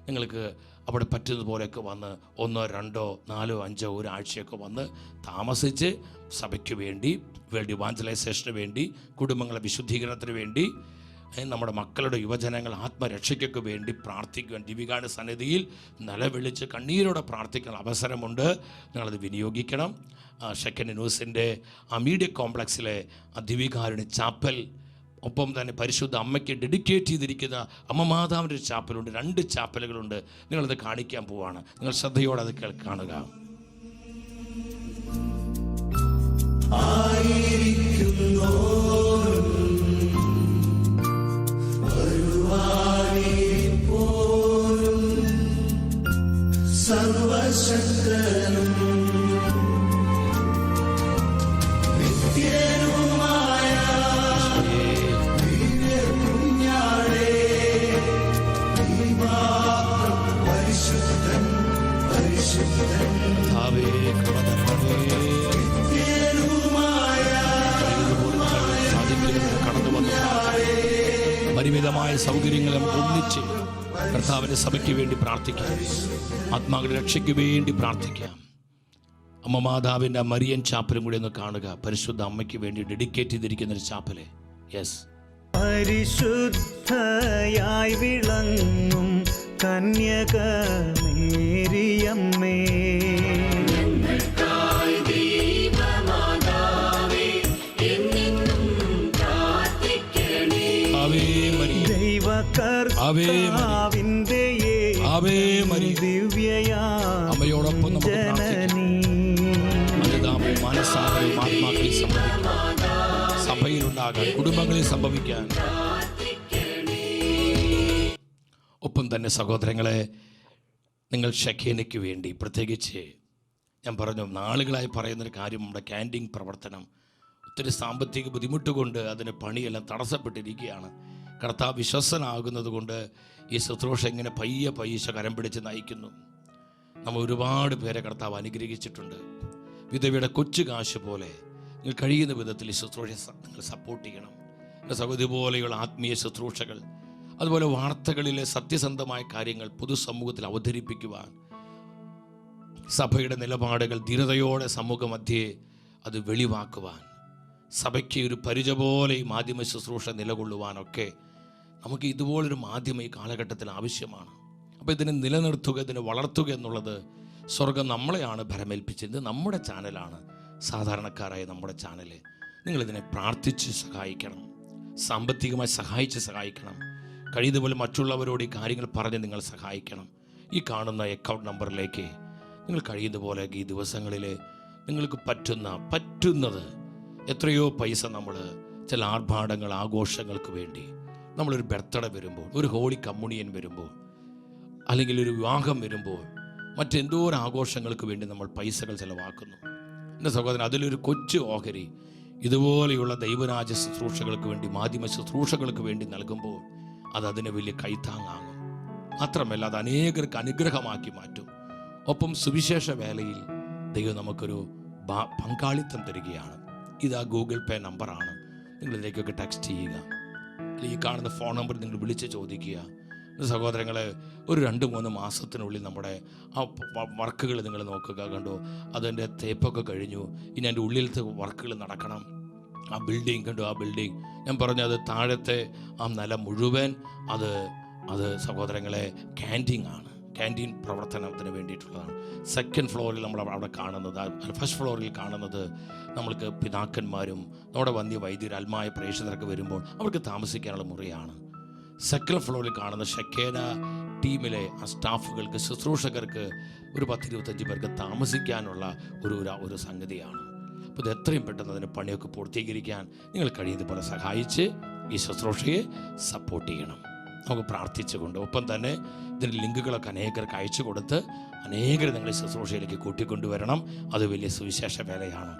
നിങ്ങൾക്ക് അവിടെ പറ്റുന്നതുപോലെയൊക്കെ വന്ന് 1, 2, 4, 5 ഒരാഴ്ചയൊക്കെ വന്ന് താമസിച്ച് സഭയ്ക്ക് വേണ്ടി, വേൾഡ് ഇവാഞ്ചലൈസേഷന് വേണ്ടി, കുടുംബങ്ങളെ വിശുദ്ധീകരണത്തിന് വേണ്ടി, നമ്മുടെ മക്കളുടെ യുവജനങ്ങൾ ആത്മരക്ഷയ്ക്കൊക്കെ വേണ്ടി പ്രാർത്ഥിക്കുവാൻ ദിവ്യകാരുണ്യ സന്നിധിയിൽ നിലവിളിച്ച് കണ്ണീരോടെ പ്രാർത്ഥിക്കാൻ അവസരമുണ്ട്. നിങ്ങളത് വിനിയോഗിക്കണം. ഷെക്കൻ ന്യൂസിൻ്റെ ആ മീഡിയ കോംപ്ലക്സിലെ ആ ദിവ്യകാരുണ്യ ചാപ്പൽ, ഒപ്പം തന്നെ പരിശുദ്ധ അമ്മയ്ക്ക് ഡെഡിക്കേറ്റ് ചെയ്തിരിക്കുന്ന അമ്മ മാതാവിൻ്റെ ഒരു ചാപ്പലുണ്ട്. 2 ചാപ്പലുകളുണ്ട്. നിങ്ങളത് കാണിക്കാൻ പോവാണ്. നിങ്ങൾ ശ്രദ്ധയോടെ അത് കാണുക. സർവശക്തനും നിത്യനുമായ കുഞ്ഞാടേ, പരിശുദ്ധൻ പരിശുദ്ധൻ കടന്നു വന്നു പരിമിതമായ സൗകര്യങ്ങൾ നമുക്ക് ഒന്നിച്ച് കർത്താവിൻ്റെ സഭയ്ക്ക് വേണ്ടി പ്രാർത്ഥിക്കാം. ആത്മാക്കളുടെ രക്ഷയ്ക്ക് വേണ്ടി പ്രാർത്ഥിക്കാം. അമ്മ മാതാവിൻ്റെ മരിയൻ ചാപ്പലും കൂടി ഒന്ന് കാണുക. പരിശുദ്ധ അമ്മയ്ക്ക് വേണ്ടി ഡെഡിക്കേറ്റ് ചെയ്തിരിക്കുന്ന ഒരു ചാപ്പല്. യെസ്, പരിശുദ്ധയായി വിളങ്ങും കന്യക മേരിയമ്മേ, അമ്മയോടൊപ്പം ആത്മാക്കളിൽ സഭയിലുണ്ടാകാൻ, കുടുംബങ്ങളിൽ സംഭവിക്കാൻ. ഒപ്പം തന്നെ സഹോദരങ്ങളെ, നിങ്ങൾ ഷെഖേനയ്ക്ക് വേണ്ടി പ്രത്യേകിച്ച് ഞാൻ പറഞ്ഞു, നാളുകളായി പറയുന്നൊരു കാര്യം, നമ്മുടെ ക്യാൻറ്റീൻ പ്രവർത്തനം ഒത്തിരി സാമ്പത്തിക ബുദ്ധിമുട്ട് കൊണ്ട് അതിന് പണിയെല്ലാം തടസ്സപ്പെട്ടിരിക്കുകയാണ്. കർത്താവ് വിശ്വസനാകുന്നത് കൊണ്ട് ഈ ശുശ്രൂഷ ഇങ്ങനെ പയ്യെ കരം പിടിച്ച് നയിക്കുന്നു. നമ്മൾ ഒരുപാട് പേരെ കർത്താവ് അനുഗ്രഹിച്ചിട്ടുണ്ട്. വിധവയുടെ കൊച്ചു കാശ് പോലെ നിങ്ങൾ കഴിയുന്ന വിധത്തിൽ ഈ ശുശ്രൂഷ നിങ്ങൾ സപ്പോർട്ട് ചെയ്യണം. സൗകര്യ പോലെയുള്ള ആത്മീയ ശുശ്രൂഷകൾ, അതുപോലെ വാർത്തകളിലെ സത്യസന്ധമായ കാര്യങ്ങൾ പൊതുസമൂഹത്തിൽ അവതരിപ്പിക്കുവാൻ, സഭയുടെ നിലപാടുകൾ ധീരതയോടെ സമൂഹമധ്യേ അത് വെളിവാക്കുവാൻ, സഭയ്ക്ക് ഒരു പരിചയ പോലെ ഈ മാധ്യമ ശുശ്രൂഷ നിലകൊള്ളുവാനൊക്കെ നമുക്ക് ഇതുപോലൊരു മാധ്യമം ഈ കാലഘട്ടത്തിൽ ആവശ്യമാണ്. അപ്പോൾ ഇതിനെ നിലനിർത്തുക, ഇതിനെ വളർത്തുക എന്നുള്ളത് സ്വർഗം നമ്മളെയാണ് ഭരമേൽപ്പിച്ചത്. നമ്മുടെ ചാനലാണ്, സാധാരണക്കാരായ നമ്മുടെ ചാനൽ. നിങ്ങളിതിനെ പ്രാർത്ഥിച്ച് സഹായിക്കണം, സാമ്പത്തികമായി സഹായിക്കണം. കഴിയുന്നതുപോലെ മറ്റുള്ളവരോട് ഈ കാര്യങ്ങൾ പറഞ്ഞ് നിങ്ങൾ സഹായിക്കണം. ഈ കാണുന്ന അക്കൗണ്ട് നമ്പറിലേക്ക് നിങ്ങൾ കഴിയുന്നതുപോലെ ഈ ദിവസങ്ങളിൽ നിങ്ങൾക്ക് പറ്റുന്നത് എത്രയോ പൈസ നമ്മൾ ചില ആർഭാടങ്ങൾ ആഘോഷങ്ങൾക്ക് വേണ്ടി, നമ്മളൊരു ബർത്ത്ഡേ വരുമ്പോൾ, ഒരു ഹോളി കമ്മ്യൂണിയൻ വരുമ്പോൾ, അല്ലെങ്കിൽ ഒരു വിവാഹം വരുമ്പോൾ, മറ്റെന്തോ ഒരു ആഘോഷങ്ങൾക്ക് വേണ്ടി നമ്മൾ പൈസകൾ ചിലവാക്കുന്നു. എൻ്റെ സഹോദരൻ, അതിലൊരു കൊച്ചു ഓഹരി ഇതുപോലെയുള്ള ദൈവരാജ്യ ശുശ്രൂഷകൾക്ക് വേണ്ടി, മാധ്യമ ശുശ്രൂഷകൾക്ക് വേണ്ടി നൽകുമ്പോൾ അതിന് വലിയ കൈത്താങ്ങാകും. മാത്രമല്ല അത് അനേകർക്ക് അനുഗ്രഹമാക്കി മാറ്റും. ഒപ്പം സുവിശേഷ വേലയിൽ ദൈവം നമുക്കൊരു പങ്കാളിത്തം തരികയാണ്. ഇതാ ഗൂഗിൾ പേ നമ്പറാണ്, നിങ്ങളിതിലേക്കൊക്കെ ടെക്സ്റ്റ് ചെയ്യുക. ഈ കാണുന്ന ഫോൺ നമ്പർ നിങ്ങൾ വിളിച്ച് ചോദിക്കുക. സഹോദരങ്ങളെ, ഒരു 2-3 മാസത്തിനുള്ളിൽ നമ്മുടെ ആ വർക്കുകൾ നിങ്ങൾ നോക്കുക. കണ്ടോ, അതിൻ്റെ തേപ്പൊക്കെ കഴിഞ്ഞു. ഇനി എൻ്റെ ഉള്ളിലത്തെ വർക്കുകൾ നടക്കണം. ആ ബിൽഡിങ് കണ്ടു, ആ ബിൽഡിങ് ഞാൻ പറഞ്ഞത് താഴത്തെ ആ നില മുഴുവൻ അത് സഹോദരങ്ങളെ ക്യാൻറ്റീൻ പ്രവർത്തനത്തിന് വേണ്ടിയിട്ടുള്ളതാണ്. സെക്കൻഡ് ഫ്ലോറിൽ നമ്മൾ അവിടെ കാണുന്നത്, ഫസ്റ്റ് ഫ്ലോറിൽ കാണുന്നത് നമ്മൾക്ക് പിതാക്കന്മാരും നമ്മുടെ വന്യ വൈദ്യർ അൽമായ പ്രേക്ഷിതരൊക്കെ വരുമ്പോൾ അവർക്ക് താമസിക്കാനുള്ള മുറിയാണ്. സെക്കൻഡ് ഫ്ലോറിൽ കാണുന്ന ഷെക്കേന ടീമിലെ ആ സ്റ്റാഫുകൾക്ക്, ശുശ്രൂഷകർക്ക് ഒരു 10-25 പേർക്ക് താമസിക്കാനുള്ള ഒരു സംഗതിയാണ്. അപ്പോൾ ഇത് എത്രയും പെട്ടെന്ന് അതിന് പണിയൊക്കെ പൂർത്തീകരിക്കാൻ നിങ്ങൾ കഴിയുന്നതുപോലെ സഹായിച്ച് ഈ ശുശ്രൂഷയെ സപ്പോർട്ട് ചെയ്യണം. നമുക്ക് പ്രാർത്ഥിച്ചുകൊണ്ട് ഒപ്പം തന്നെ ഇതിൻ്റെ ലിങ്കുകളൊക്കെ അനേകർക്ക് അയച്ചു കൊടുത്ത് അനേകർ നിങ്ങളെ ശുശ്രൂഷയിലേക്ക് കൂട്ടിക്കൊണ്ടുവരണം. അത് വലിയ സുവിശേഷ വേലയാണ്.